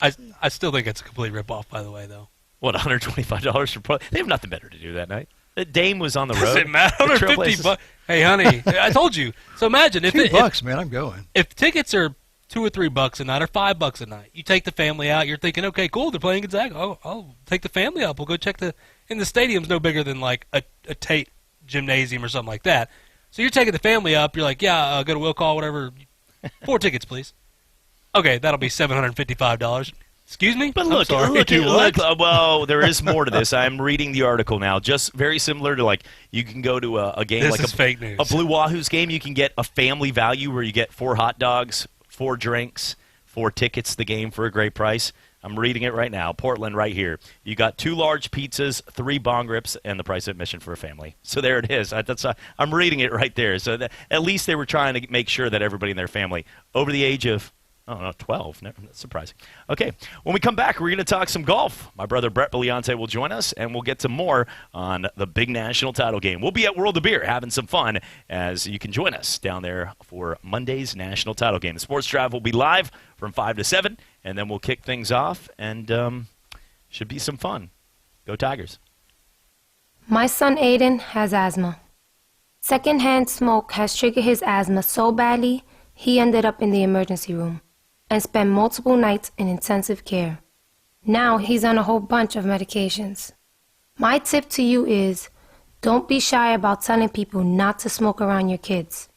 I still think it's a complete ripoff, by the way, though. What, $125 for Portland? They have nothing better to do that night. The Dame was on the road. Doesn't matter. $150. Hey, honey, I told you. So imagine if $2, man, I'm going. If tickets are $2 or $3 a night or $5 a night, you take the family out. You're thinking, okay, cool, they're playing Gonzaga. I'll take the family out. We'll go check and the stadium's no bigger than like a Tate gymnasium or something like that. So you're taking the family up. You're like, go to Will Call, whatever. 4 tickets, please. Okay, that'll be $755. Excuse me? But look, well, there is more to this. I'm reading the article now. Just very similar to, like, you can go to a game this like is fake news. A Blue Wahoos game. You can get a family value where you get 4 hot dogs, 4 drinks, 4 tickets to the game for a great price. I'm reading it right now. Portland right here. You got 2 large pizzas, 3 bong rips, and the price of admission for a family. So there it is. I'm reading it right there. So at least they were trying to make sure that everybody in their family over the age of 12. No, that's surprising. Okay, when we come back, we're going to talk some golf. My brother Brett Beliante will join us, and we'll get to more on the big national title game. We'll be at World of Beer having some fun as you can join us down there for Monday's national title game. The Sports Drive will be live from 5 to 7, and then we'll kick things off, and should be some fun. Go Tigers. My son Aiden has asthma. Secondhand smoke has triggered his asthma so badly, he ended up in the emergency room and spent multiple nights in intensive care. Now he's on a whole bunch of medications. My tip to you is, don't be shy about telling people not to smoke around your kids.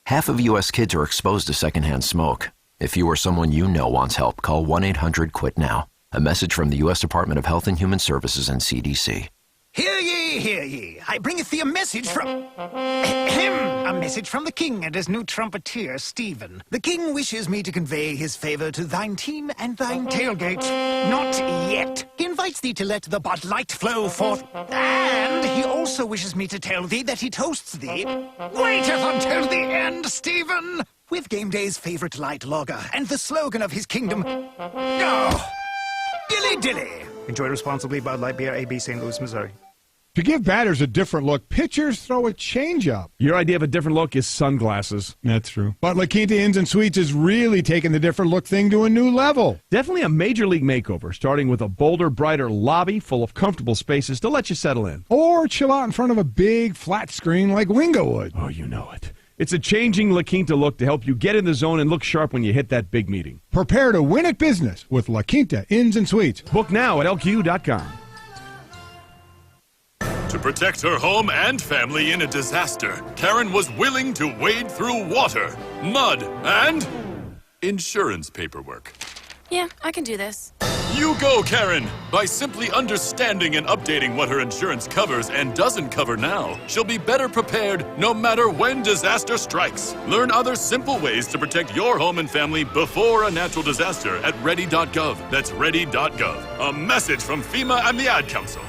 Half of U.S. kids are exposed to secondhand smoke. If you or someone you know wants help, call 1-800-QUIT-NOW. A message from the U.S. Department of Health and Human Services and CDC. Hear ye, hear ye. I bringeth thee a message from... a message from the king and his new trumpeter, Stephen. The king wishes me to convey his favor to thine team and thine tailgate. Not yet. He invites thee to let the Bud Light flow forth. And he also wishes me to tell thee that he toasts thee. Waiteth until the end, Stephen! With game day's favorite light lager and the slogan of his kingdom... Oh! Dilly dilly! Enjoy responsibly. Bud Light Beer, AB, St. Louis, Missouri. To give batters a different look, pitchers throw a changeup. Your idea of a different look is sunglasses. That's true. But La Quinta Inns and Suites is really taking the different look thing to a new level. Definitely a major league makeover, starting with a bolder, brighter lobby full of comfortable spaces to let you settle in. Or chill out in front of a big flat screen like Wingo would. Oh, you know it. It's a changing La Quinta look to help you get in the zone and look sharp when you hit that big meeting. Prepare to win at business with La Quinta Inns and Suites. Book now at LQ.com. To protect her home and family in a disaster, Karen was willing to wade through water, mud, and insurance paperwork. Yeah, I can do this. You go, Karen! By simply understanding and updating what her insurance covers and doesn't cover now, she'll be better prepared no matter when disaster strikes. Learn other simple ways to protect your home and family before a natural disaster at ready.gov. That's ready.gov. A message from FEMA and the Ad Council.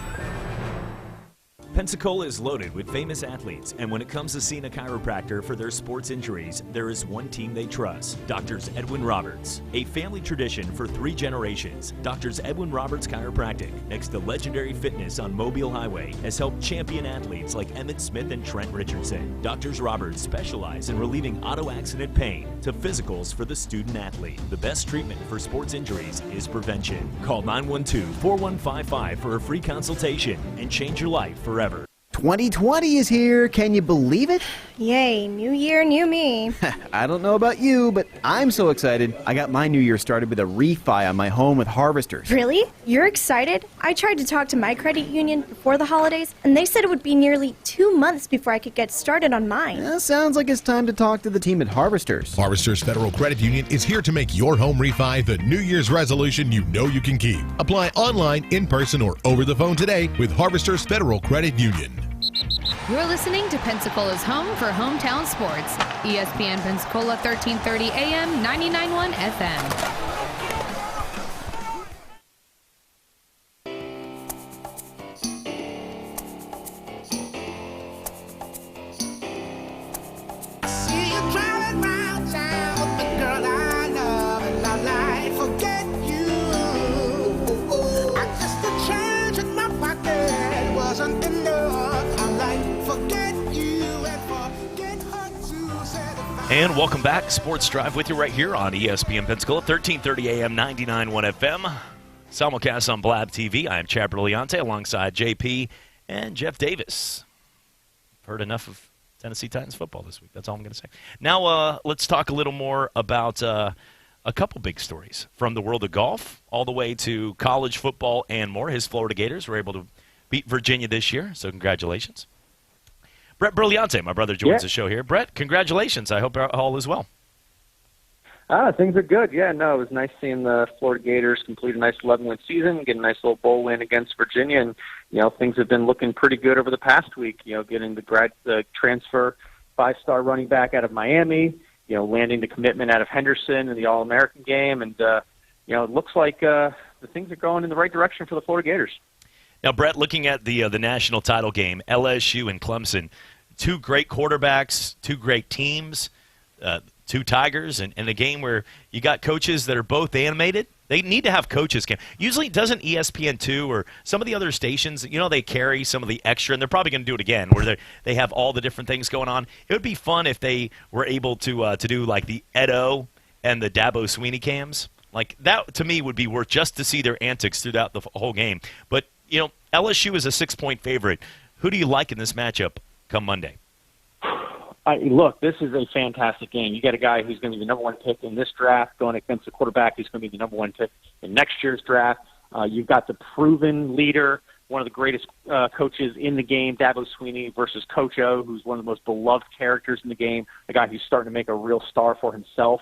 Pensacola is loaded with famous athletes, and when it comes to seeing a chiropractor for their sports injuries, there is one team they trust, Doctors Edwin Roberts. A family tradition for 3 generations, Doctors Edwin Roberts Chiropractic, next to Legendary Fitness on Mobile Highway, has helped champion athletes like Emmett Smith and Trent Richardson. Doctors Roberts specialize in relieving auto accident pain to physicals for the student athlete. The best treatment for sports injuries is prevention. Call 912-4155 for a free consultation and change your life forever. 2020 is here. Can you believe it? Yay, new year, new me. I don't know about you, but I'm so excited. I got my new year started with a refi on my home with Harvesters. Really? You're excited? I tried to talk to my credit union before the holidays, and they said it would be nearly 2 months before I could get started on mine. Sounds like it's time to talk to the team at Harvesters. Harvesters Federal Credit Union is here to make your home refi the New Year's resolution you know you can keep. Apply online, in person, or over the phone today with Harvesters Federal Credit Union. You're listening to Pensacola's home for hometown sports. ESPN Pensacola 1330 AM, 99.1 FM. And welcome back. Sports Drive with you right here on ESPN Pensacola, 1330 AM, 99.1 FM. Simulcast on Blab TV. I am Chad Brilliante alongside JP and Jeff Davis. Heard enough of Tennessee Titans football this week. That's all I'm going to say. Now let's talk a little more about a couple big stories from the world of golf all the way to college football and more. His Florida Gators were able to beat Virginia this year, so congratulations. Brett Brilliante, my brother, joins the show here. Brett, congratulations. I hope all is well. Things are good. Yeah, no, it was nice seeing the Florida Gators complete a nice 11-win season, get a nice little bowl win against Virginia, and things have been looking pretty good over the past week. Getting the transfer 5-star running back out of Miami, landing the commitment out of Henderson in the All-American game, and it looks like the things are going in the right direction for the Florida Gators. Now, Brett, looking at the national title game, LSU and Clemson, 2 great quarterbacks, 2 great teams, 2 Tigers, and a game where you got coaches that are both animated. They need to have coaches camp. Usually doesn't ESPN2 or some of the other stations, they carry some of the extra, and they're probably going to do it again, where they have all the different things going on. It would be fun if they were able to do like the Edo and the Dabo Sweeney cams. Like that, to me, would be worth just to see their antics throughout the whole game. But LSU is a 6-point favorite. Who do you like in this matchup come Monday? Look, this is a fantastic game. You got a guy who's going to be the number 1 pick in this draft going against a quarterback who's going to be the number 1 pick in next year's draft. You've got the proven leader, one of the greatest coaches in the game, Dabo Sweeney, versus Coach O, who's one of the most beloved characters in the game, a guy who's starting to make a real star for himself.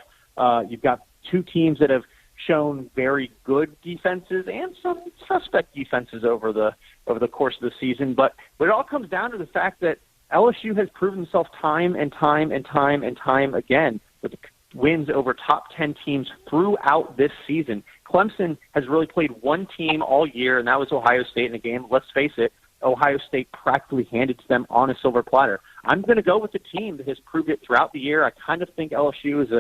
You've got 2 teams that have shown very good defenses and some suspect defenses over the course of the season. But it all comes down to the fact that LSU has proven themselves time and time again with wins over top 10 teams throughout this season. Clemson has really played one team all year, and that was Ohio State in a game. Let's face it, Ohio State practically handed to them on a silver platter. I'm going to go with the team that has proved it throughout the year. I kind of think LSU is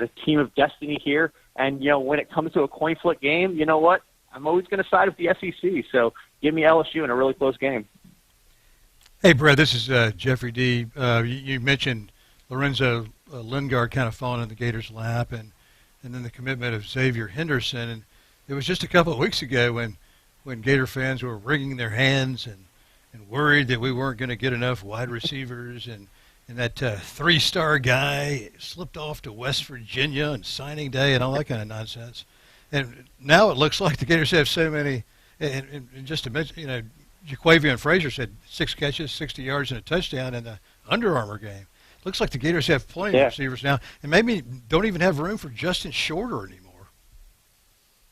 a team of destiny here. And, when it comes to a coin flip game, you know what? I'm always going to side with the SEC. So give me LSU in a really close game. Hey, Brad, this is Jeffrey D. You mentioned Lorenzo Lingard kind of falling in the Gators' lap and then the commitment of Xavier Henderson. And it was just a couple of weeks ago when Gator fans were wringing their hands and worried that we weren't going to get enough wide receivers and that three-star guy slipped off to West Virginia on signing day and all that kind of nonsense. And now it looks like the Gators have so many, and just to mention, Jaquavion Frazier said 6 catches, 60 yards, and a touchdown in the Under Armour game. Looks like the Gators have plenty of receivers now, and maybe don't even have room for Justin Shorter anymore.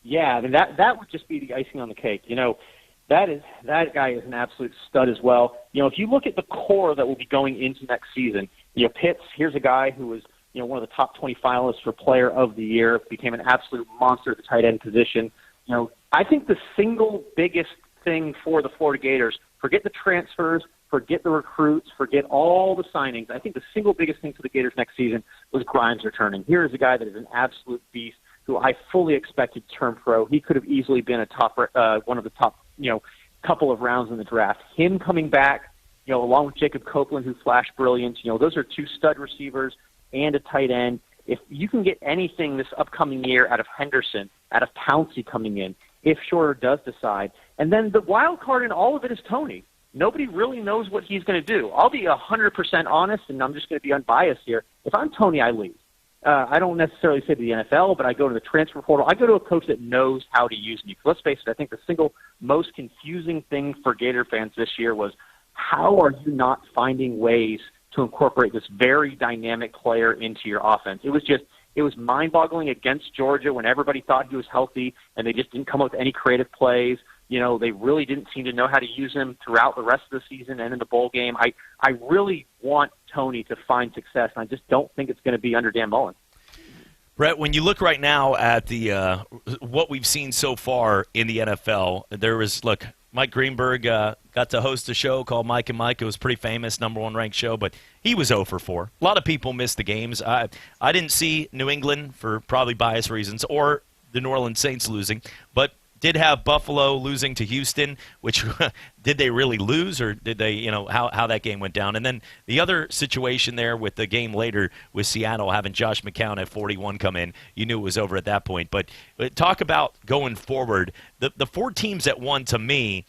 Yeah, I mean, that would just be the icing on the cake. That guy is an absolute stud as well. If you look at the core that will be going into next season, Pitts, here's a guy who was, one of the top 20 finalists for Player of the Year, became an absolute monster at the tight end position. I think the single biggest thing for the Florida Gators, forget the transfers, forget the recruits, forget all the signings. I think the single biggest thing for the Gators next season was Grimes returning. Here is a guy that is an absolute beast who I fully expected to turn pro. He could have easily been one of the top, couple of rounds in the draft. Him coming back, along with Jacob Copeland, who flashed brilliance, those are 2 stud receivers and a tight end. If you can get anything this upcoming year out of Henderson, out of Pouncey coming in, if Shorter does decide, and then the wild card in all of it is Tony. Nobody really knows what he's going to do. I'll be 100% honest, and I'm just going to be unbiased here. If I'm Tony, I leave. I don't necessarily say to the NFL, but I go to the transfer portal. I go to a coach that knows how to use me. Let's face it, I think the single most confusing thing for Gator fans this year was how are you not finding ways to incorporate this very dynamic player into your offense? It was mind-boggling against Georgia when everybody thought he was healthy and they just didn't come up with any creative plays. They really didn't seem to know how to use him throughout the rest of the season and in the bowl game. I really want Tony to find success, and I just don't think it's going to be under Dan Mullen. Brett, when you look right now at the what we've seen so far in the NFL, Mike Greenberg got to host a show called Mike and Mike. It was pretty famous, #1 ranked show, but he was 0 for 4. A lot of people missed the games. I didn't see New England for probably bias reasons or the New Orleans Saints losing, but did have Buffalo losing to Houston, which did they really lose or did they, how that game went down? And then the other situation there with the game later with Seattle having Josh McCown at 41 come in, you knew it was over at that point. But talk about going forward. The 4 teams that won, to me,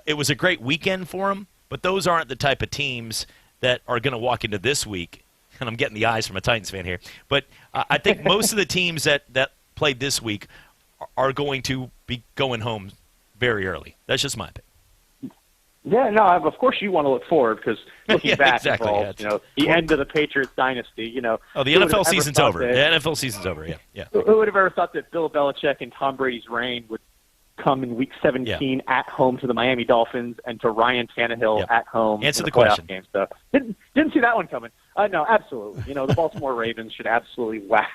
it was a great weekend for them, but those aren't the type of teams that are going to walk into this week. And I'm getting the eyes from a Titans fan here. But I think most of the teams that played this week are going to be going home very early. That's just my opinion. Yeah, no, of course you want to look forward because looking back exactly, involves, the end of the Patriots dynasty, the NFL season's over. The NFL season's over, yeah. Who would have ever thought that Bill Belichick and Tom Brady's reign would come in Week 17 at home to the Miami Dolphins and to Ryan Tannehill at home Answer in the playoff question. game. So didn't see that one coming. No, absolutely. The Baltimore Ravens should absolutely wax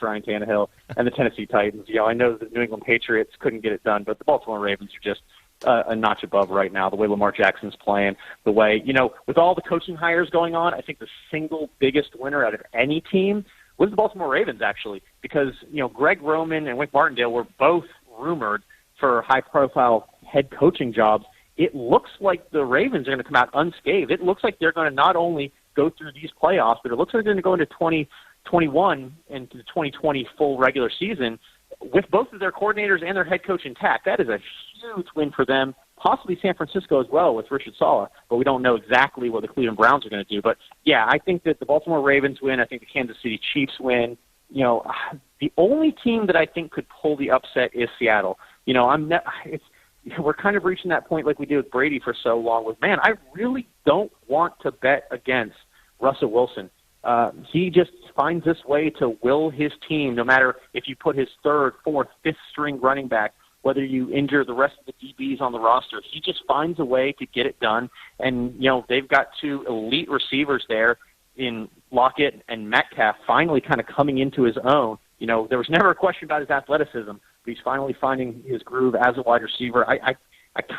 Ryan Tannehill and the Tennessee Titans. I know the New England Patriots couldn't get it done, but the Baltimore Ravens are just a notch above right now. The way Lamar Jackson's playing, the way, with all the coaching hires going on, I think the single biggest winner out of any team was the Baltimore Ravens, actually, because, Greg Roman and Wink Martindale were both rumored for high-profile head coaching jobs. It looks like the Ravens are going to come out unscathed. It looks like they're going to not only go through these playoffs, but it looks like they're going to go into 2021 into the 2020 full regular season with both of their coordinators and their head coach intact. That is a huge win for them, possibly San Francisco as well with Richard Saleh, but we don't know exactly what the Cleveland Browns are going to do. But, yeah, I think that the Baltimore Ravens win. I think the Kansas City Chiefs win. The only team that I think could pull the upset is Seattle. We're kind of reaching that point like we did with Brady for so long I really don't want to bet against Russell Wilson. he just finds this way to will his team, no matter if you put his third, fourth, fifth string running back, whether you injure the rest of the DBs on the roster. He just finds a way to get it done. And, they've got two elite receivers there in Lockett and Metcalf finally kind of coming into his own. There was never a question about his athleticism, but he's finally finding his groove as a wide receiver. I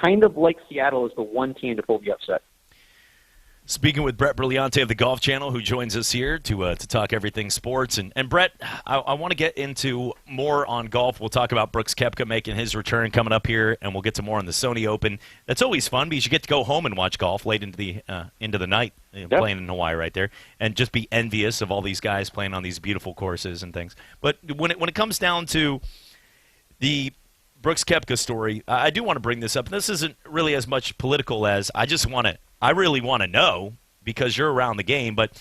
kind of like Seattle as the one team to pull the upset. Speaking with Brett Brillante of the Golf Channel, who joins us here to talk everything sports. And Brett, I want to get into more on golf. We'll talk about Brooks Koepka making his return coming up here, and we'll get to more on the Sony Open. That's always fun because you get to go home and watch golf late into the night, playing in Hawaii right there, and just be envious of all these guys playing on these beautiful courses and things. But when it comes down to the Brooks Koepka story, I do want to bring this up. This isn't really as much political as I really want to know because you're around the game. But,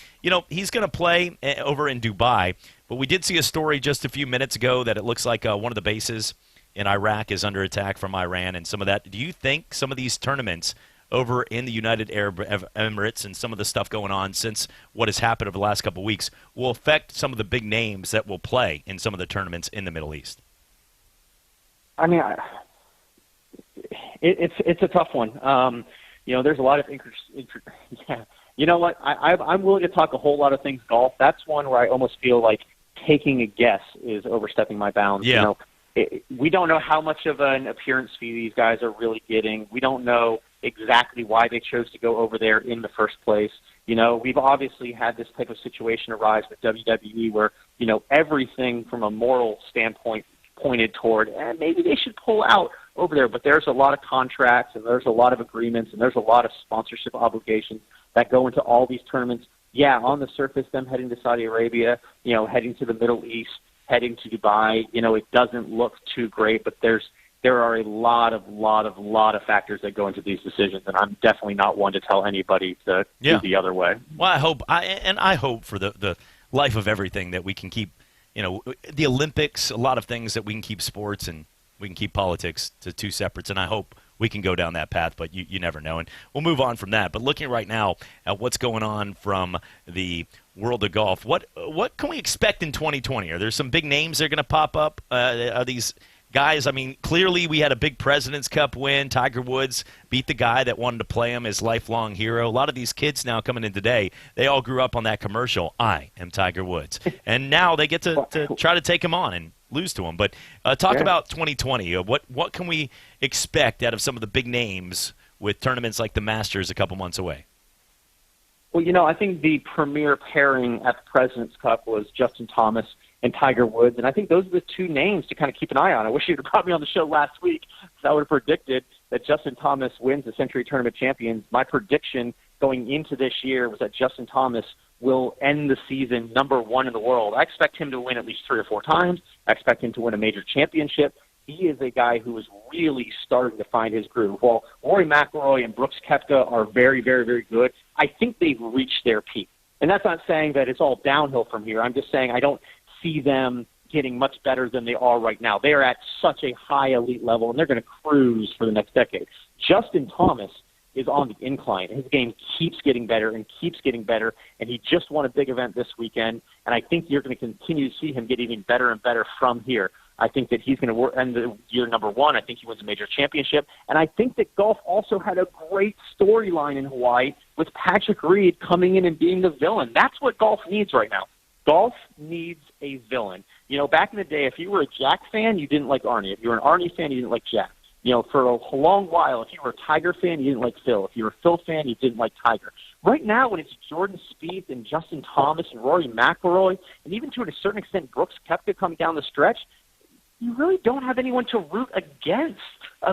he's going to play over in Dubai. But we did see a story just a few minutes ago that it looks like one of the bases in Iraq is under attack from Iran and some of that. Do you think some of these tournaments over in the United Arab Emirates and some of the stuff going on since what has happened over the last couple of weeks will affect some of the big names that will play in some of the tournaments in the Middle East? I mean, it's a tough one. There's a lot of interest. Yeah. You know what? I'm willing to talk a whole lot of things golf. That's one where I almost feel like taking a guess is overstepping my bounds. Yeah. We don't know how much of an appearance fee these guys are really getting. We don't know exactly why they chose to go over there in the first place. We've obviously had this type of situation arise with WWE where, everything from a moral standpoint pointed toward, maybe they should pull out over there. But there's a lot of contracts and there's a lot of agreements and there's a lot of sponsorship obligations that go into all these tournaments. Yeah, on the surface, them heading to Saudi Arabia, heading to the Middle East, heading to Dubai, it doesn't look too great, but there are a lot of factors that go into these decisions, and I'm definitely not one to tell anybody to do the other way. Well, I hope for the life of everything that we can keep, the Olympics, a lot of things that we can keep sports and we can keep politics to two separates, and I hope we can go down that path, but you never know. And we'll move on from that. But looking right now at what's going on from the world of golf, what can we expect in 2020? Are there some big names that are going to pop up? Are these guys, I mean, clearly we had a big President's Cup win. Tiger Woods beat the guy that wanted to play him, his lifelong hero. A lot of these kids now coming in today, they all grew up on that commercial, I am Tiger Woods. And now they get to try to take him on and lose to him. But talk about 2020. What can we expect out of some of the big names with tournaments like the Masters a couple months away? Well, I think the premier pairing at the President's Cup was Justin Thomas and Tiger Woods, and I think those are the two names to kind of keep an eye on. I wish you'd have brought me on the show last week because I would have predicted that Justin Thomas wins the Century Tournament Champions. My prediction going into this year was that Justin Thomas will end the season number one in the world. I expect him to win at least 3 or 4 times. I expect him to win a major championship. He is a guy who is really starting to find his groove. While Rory McIlroy and Brooks Koepka are very, very, very good, I think they've reached their peak. And that's not saying that it's all downhill from here. I'm just saying I don't see them getting much better than they are right now. They are at such a high elite level, and they're going to cruise for the next decade. Justin Thomas is on the incline. His game keeps getting better and keeps getting better, and he just won a big event this weekend, and I think you're going to continue to see him get even better and better from here. I think that he's going to end the year number one. I think he wins a major championship, and I think that golf also had a great storyline in Hawaii with Patrick Reed coming in and being the villain. That's what golf needs right now. Golf needs a villain. Back in the day, if you were a Jack fan, you didn't like Arnie. If you were an Arnie fan, you didn't like Jack. For a long while, if you were a Tiger fan, you didn't like Phil. If you were a Phil fan, you didn't like Tiger. Right now, when it's Jordan Spieth and Justin Thomas and Rory McIlroy, and even to a certain extent Brooks Koepka coming down the stretch, you really don't have anyone to root against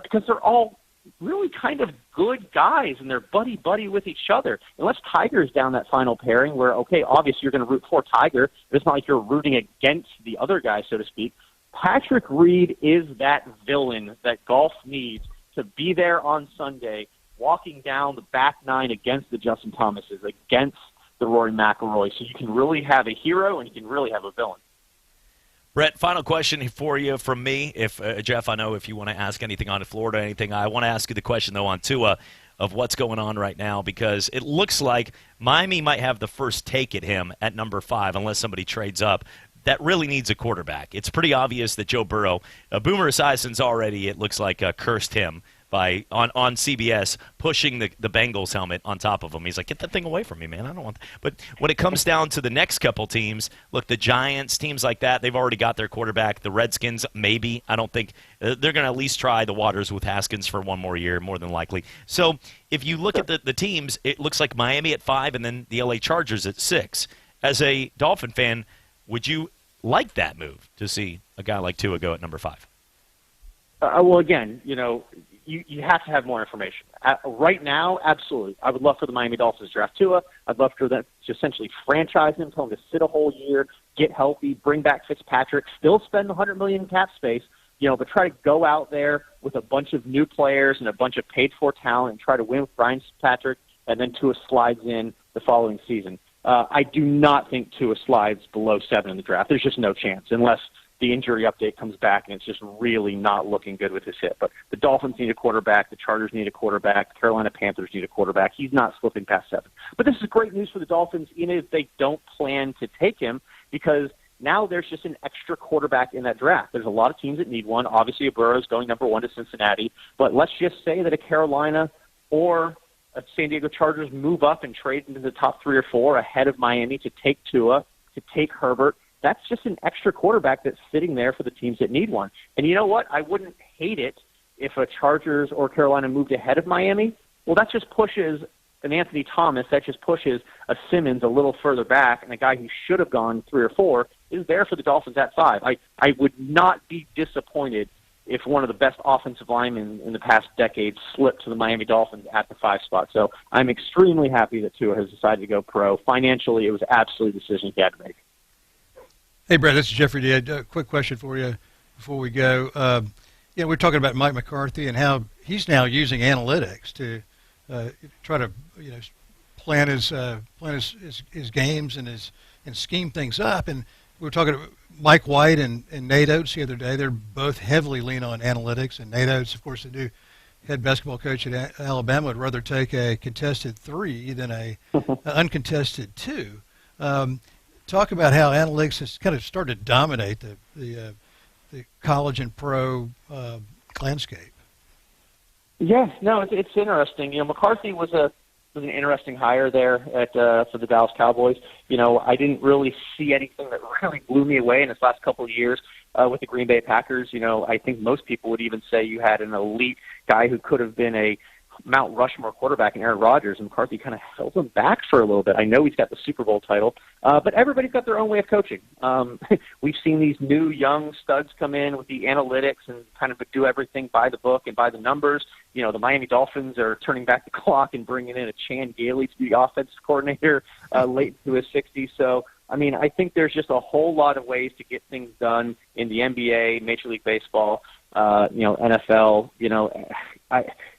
because they're all really kind of good guys and they're buddy-buddy with each other. Unless Tiger's down that final pairing where, okay, obviously you're going to root for Tiger, but it's not like you're rooting against the other guy, so to speak. Patrick Reed is that villain that golf needs to be there on Sunday, walking down the back nine against the Justin Thomases, against the Rory McIlroy. So you can really have a hero and you can really have a villain. Brett, final question for you from me. If Jeff, I know if you want to ask anything on Florida, anything, I want to ask you the question, though, on Tua. of what's going on right now, because it looks like Miami might have the first take at him at number 5 unless somebody trades up. That really needs a quarterback. It's pretty obvious that Joe Burrow, Boomer Esiason's already, it looks like, cursed him by on CBS pushing the Bengals helmet on top of him. He's like, get that thing away from me, man. I don't want that. But when it comes down to the next couple teams, look, the Giants, teams like that, they've already got their quarterback. The Redskins, maybe. I don't think they're going to at least try the waters with Haskins for one more year, more than likely. So if you look at the teams, it looks like Miami at 5 and then the LA Chargers at 6. As a Dolphin fan, would you like that move to see a guy like Tua go at number 5? Well, again, you have to have more information. Right now, absolutely. I would love for the Miami Dolphins to draft Tua. I'd love for them to essentially franchise him, tell him to sit a whole year, get healthy, bring back Fitzpatrick, still spend $100 million in cap space, but try to go out there with a bunch of new players and a bunch of paid-for talent and try to win with Brian Fitzpatrick, and then Tua slides in the following season. I do not think Tua slides below 7 in the draft. There's just no chance, unless the injury update comes back and it's just really not looking good with his hip. But the Dolphins need a quarterback. The Chargers need a quarterback. The Carolina Panthers need a quarterback. He's not slipping past 7. But this is great news for the Dolphins, even if they don't plan to take him, because now there's just an extra quarterback in that draft. There's a lot of teams that need one. Obviously, Burrow's going number 1 to Cincinnati. But let's just say that a Carolina or a San Diego Chargers move up and trade into the top 3 or 4 ahead of Miami to take Tua, to take Herbert. That's just an extra quarterback that's sitting there for the teams that need one. And you know what? I wouldn't hate it if a Chargers or Carolina moved ahead of Miami. Well, that just pushes an Anthony Thomas, that just pushes a Simmons a little further back, and a guy who should have gone 3 or 4 is there for the Dolphins at 5. I would not be disappointed if one of the best offensive linemen in the past decade slipped to the Miami Dolphins at the 5 spot. So I'm extremely happy that Tua has decided to go pro. Financially, it was absolutely the decision he had to make. Hey, Brad, this is Jeffrey D. A quick question for you before we go. We're talking about Mike McCarthy and how he's now using analytics to try to plan his games and scheme things up. And we were talking about Mike White and Nate Oates the other day. They're both heavily lean on analytics. And Nate Oates, of course, the new head basketball coach at Alabama, would rather take a contested 3 than a uncontested 2. Talk about how analytics has kind of started to dominate the college and pro landscape. Yes, no, it's interesting. McCarthy was an interesting hire there for the Dallas Cowboys. I didn't really see anything that really blew me away in his last couple of years with the Green Bay Packers. I think most people would even say you had an elite guy who could have been a Mount Rushmore quarterback in Aaron Rodgers, and McCarthy kind of held him back for a little bit. I know he's got the Super Bowl title, but everybody's got their own way of coaching. We've seen these new young studs come in with the analytics and kind of do everything by the book and by the numbers. The Miami Dolphins are turning back the clock and bringing in a Chan Gailey to be the offensive coordinator late into his 60s. So, I think there's just a whole lot of ways to get things done in the NBA, Major League Baseball, NFL.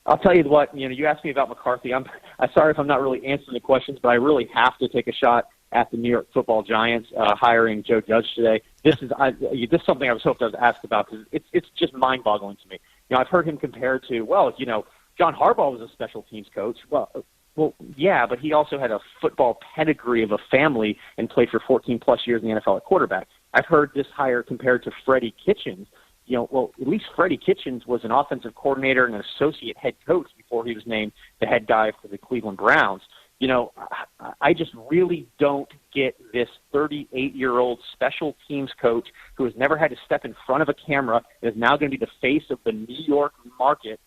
I'll tell you what, you asked me about McCarthy. I'm sorry if I'm not really answering the questions, but I really have to take a shot at the New York Football Giants hiring Joe Judge today. This is something I was hoping I was asked about, because it's just mind-boggling to me. I've heard him compared to, John Harbaugh was a special teams coach. Well, yeah, but he also had a football pedigree of a family and played for 14-plus years in the NFL at quarterback. I've heard this hire compared to Freddie Kitchens. At least Freddie Kitchens was an offensive coordinator and an associate head coach before he was named the head guy for the Cleveland Browns. I just really don't get this 38-year-old special teams coach who has never had to step in front of a camera and is now going to be the face of the New York market.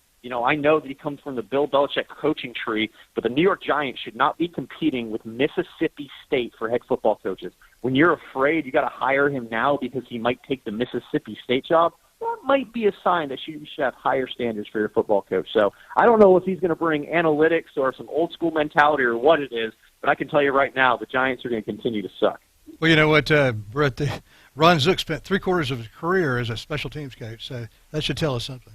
I know that he comes from the Bill Belichick coaching tree, but the New York Giants should not be competing with Mississippi State for head football coaches. When you're afraid you got to hire him now because he might take the Mississippi State job, that might be a sign that you should have higher standards for your football coach. So I don't know if he's going to bring analytics or some old school mentality or what it is, but I can tell you right now the Giants are going to continue to suck. Well, you know what, Brett, Ron Zook spent 3/4 of his career as a special teams coach, so that should tell us something.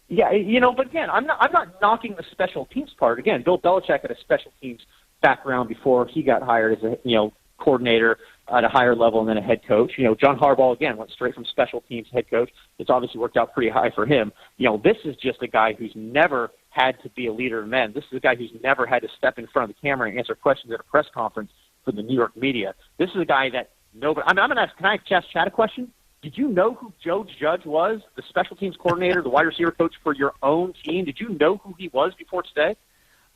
Yeah, but again, I'm not knocking the special teams part. Again, Bill Belichick had a special teams background before he got hired as a coordinator at a higher level and then a head coach. John Harbaugh, again, went straight from special teams head coach. It's obviously worked out pretty high for him. This is just a guy who's never had to be a leader of men. This is a guy who's never had to step in front of the camera and answer questions at a press conference for the New York media. This is a guy that nobody. I'm going to ask. Can I ask Chad a question? Did you know who Joe Judge was, the special teams coordinator, the wide receiver coach for your own team? Did you know who he was before today?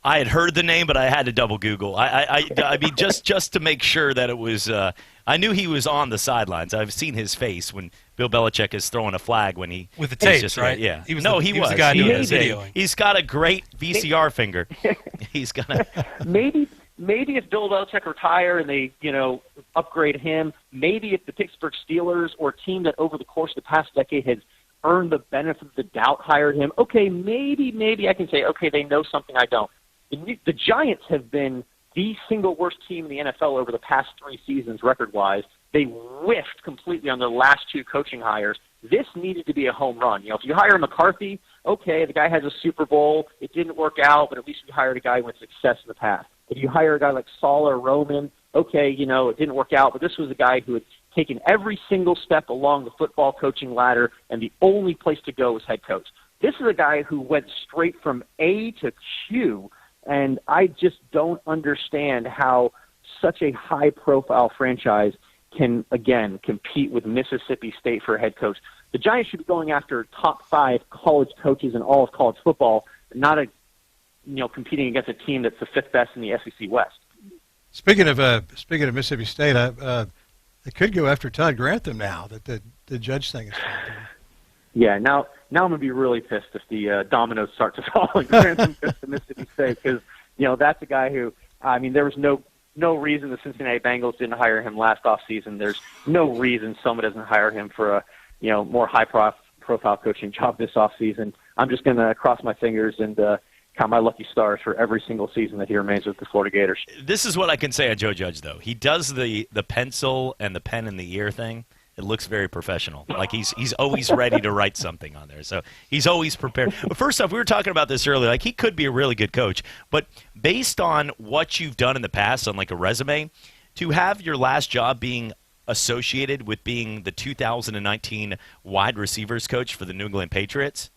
I had heard the name, but I had to double Google. I mean, just to make sure that it was. I knew he was on the sidelines. I've seen his face when Bill Belichick is throwing a flag when he with the tapes, right? Yeah, he was no, he was was. the guy doing He's videoing. He's got a great VCR finger. He's gonna maybe if Bill Belichick retire and they upgrade him, maybe if the Pittsburgh Steelers or a team that over the course of the past decade has earned the benefit of the doubt hired him. Okay, maybe I can say okay they know something I don't. The Giants have been the single worst team in the NFL over the past 3 seasons record-wise. They whiffed completely on their last 2 coaching hires. This needed to be a home run. If you hire McCarthy, okay, the guy has a Super Bowl. It didn't work out, but at least you hired a guy with success in the past. If you hire a guy like Saul or Roman, okay, it didn't work out, but this was a guy who had taken every single step along the football coaching ladder, and the only place to go was head coach. This is a guy who went straight from A to Q, and I just don't understand how such a high-profile franchise can, again, compete with Mississippi State for a head coach. The Giants should be going after top 5 college coaches in all of college football, not competing against a team that's the 5th best in the SEC West. Speaking of Mississippi State, they could go after Todd Grantham now that the Judge thing is happening. Yeah, now I'm going to be really pissed if the dominoes start to fall and Grantham goes to Mississippi State because, that's a guy who, there was no reason the Cincinnati Bengals didn't hire him last offseason. There's no reason someone doesn't hire him for a, more high-profile coaching job this offseason. I'm just going to cross my fingers and count my lucky stars for every single season that he remains with the Florida Gators. This is what I can say on Joe Judge, though. He does the pencil and the pen in the ear thing. It looks very professional. Like he's always ready to write something on there. So he's always prepared. But first off, we were talking about this earlier. Like he could be a really good coach, but based on what you've done in the past on like a resume, to have your last job being associated with being the 2019 wide receivers coach for the New England Patriots,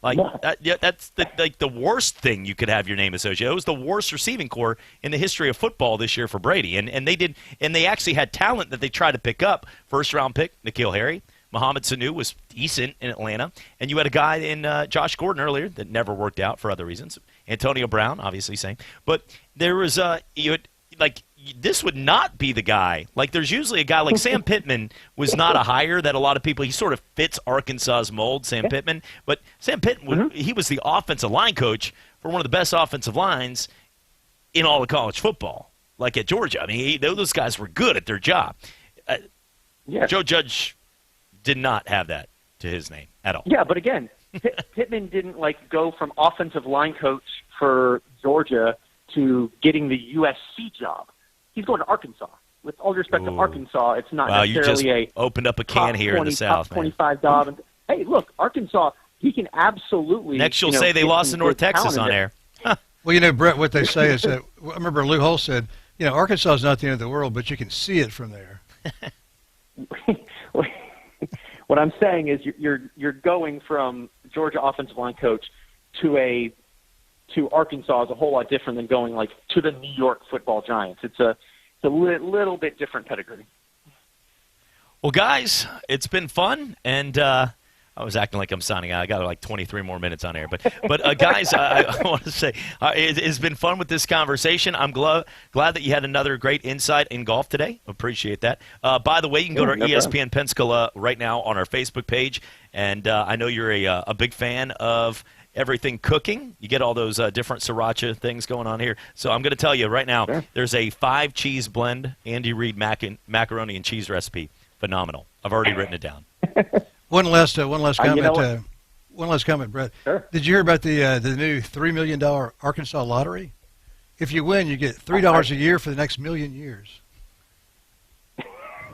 that's the worst thing you could have your name associated. It was the worst receiving corps in the history of football this year for Brady, and they actually had talent that they tried to pick up. First round pick N'Keal Harry, Mohamed Sanu was decent in Atlanta, and you had a guy in Josh Gordon earlier that never worked out for other reasons. Antonio Brown, obviously, same, but there was this would not be the guy. Like, there's usually a guy like Sam Pittman was not a hire that a lot of people, he sort of fits Arkansas's mold, Sam Pittman. But Sam Pittman, he was the offensive line coach for one of the best offensive lines in all of college football, like at Georgia. I mean, those guys were good at their job. Joe Judge did not have that to his name at all. Yeah, but again, Pittman didn't, go from offensive line coach for Georgia to getting the USC job. He's going to Arkansas. With all due respect to Arkansas, it's not necessarily you just opened up a can here 20, in the South. Top 25 job. And, hey, look, Arkansas, he can absolutely. Next, you'll say they lost to North Texas on air. Well, Brett, what they say is that I remember Lou Holtz said, Arkansas is not the end of the world, but you can see it from there. What I'm saying is you're going from Georgia offensive line coach to Arkansas is a whole lot different than going to the New York Football Giants. It's a little bit different pedigree. Well, guys, it's been fun, and I was acting like I'm signing out. I got 23 more minutes on air, but guys, I want to say it's been fun with this conversation. I'm glad that you had another great insight in golf today. Appreciate that. By the way, you can go to ESPN Pensacola right now on our Facebook page, and I know you're a big fan of everything cooking. You get all those different sriracha things going on here. So I'm going to tell you right now, there's a 5-cheese blend Andy Reid macaroni and cheese recipe. Phenomenal. I've already written it down. One last comment. One last comment, Brett. Sure. Did you hear about the new $3 million Arkansas lottery? If you win, you get $3 a year for the next million years.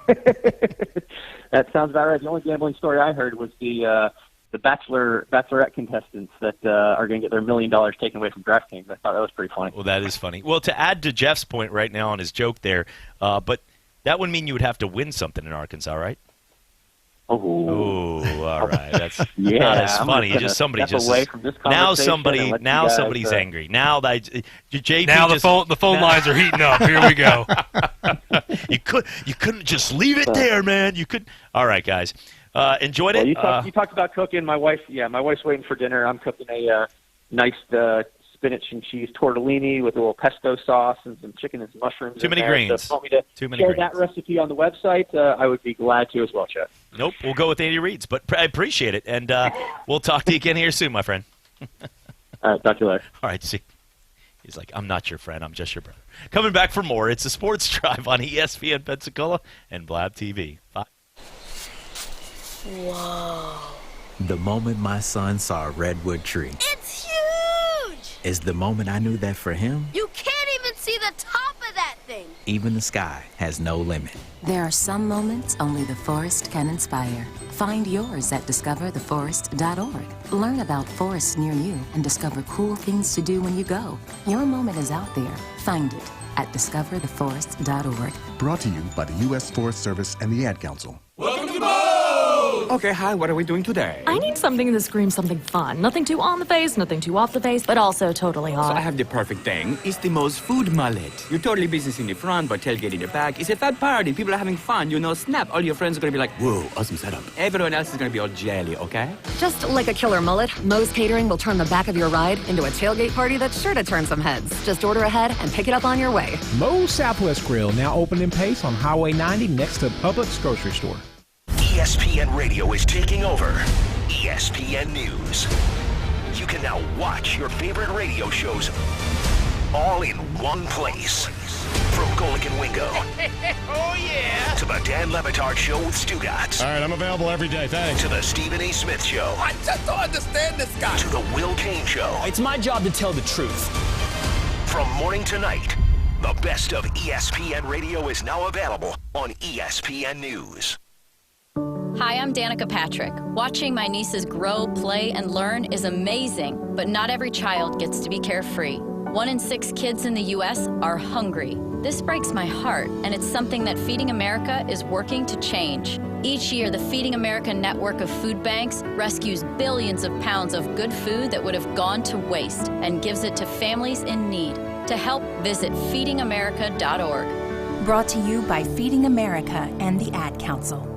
That sounds about right. The only gambling story I heard was the Bachelorette contestants that are going to get their $1 million taken away from DraftKings. I thought that was pretty funny. Well, that is funny. Well, to add to Jeff's point right now on his joke there, but that would mean you would have to win something in Arkansas, right? Oh, all right. That's Yeah, not as I'm funny. gonna Just somebody step just away from this now conversation and let you guys, somebody's angry. Now that JP Now just, the phone lines are heating up. Here we go. you couldn't just leave it there, man. You could. All right, guys. Enjoyed Well, it. you talked about cooking. My wife's waiting for dinner. I'm cooking a nice spinach and cheese tortellini with a little pesto sauce and some chicken and some mushrooms. Too many there. greens. So if you want me to Too many share greens. that recipe on the website, I would be glad to as well, Chet. Nope, we'll go with Andy Reid's, but I appreciate it, and we'll talk to you again here soon, my friend. All right, talk to you later. All right, see. He's like, I'm not your friend, I'm just your brother. Coming back for more, it's the Sports Drive on ESPN Pensacola and Blab TV. Bye. Whoa. The moment my son saw a redwood tree. It's huge! Is the moment I knew that for him, You can't even see the top of that thing. even the sky has no limit. There are some moments only the forest can inspire. Find yours at discovertheforest.org. Learn about forests near you and discover cool things to do when you go. Your moment is out there. Find it at discovertheforest.org. Brought to you by the U.S. Forest Service and the Ad Council. Welcome to Bo! Okay, hi, what are we doing today? I need something that screams something fun. Nothing too on the face, nothing too off the face, but also totally So hot. I have the perfect thing. It's the most food mullet. You're totally business in the front, but tailgate in the back. It's a fat party. People are having fun. Snap. All your friends are going to be like, whoa, awesome setup. Everyone else is going to be all jelly, okay? Just like a killer mullet, Moe's Catering will turn the back of your ride into a tailgate party that's sure to turn some heads. Just order ahead and pick it up on your way. Moe's Southwest Grill, now open in Pace on Highway 90 next to Publix grocery store. ESPN Radio is taking over ESPN News. You can now watch your favorite radio shows all in one place. From Golic and Wingo. Oh, yeah. To the Dan Levitard Show with Stugotz. All right, I'm available every day, thanks. To the Stephen A. Smith Show. I just don't understand this guy. To the Will Kane Show. It's my job to tell the truth. From morning to night, the best of ESPN Radio is now available on ESPN News. Hi, I'm Danica Patrick. Watching my nieces grow, play, and learn is amazing, but not every child gets to be carefree. 1 in 6 kids in the U.S. are hungry. This breaks my heart, and it's something that Feeding America is working to change. Each year, the Feeding America network of food banks rescues billions of pounds of good food that would have gone to waste and gives it to families in need. To help, visit feedingamerica.org. Brought to you by Feeding America and the Ad Council.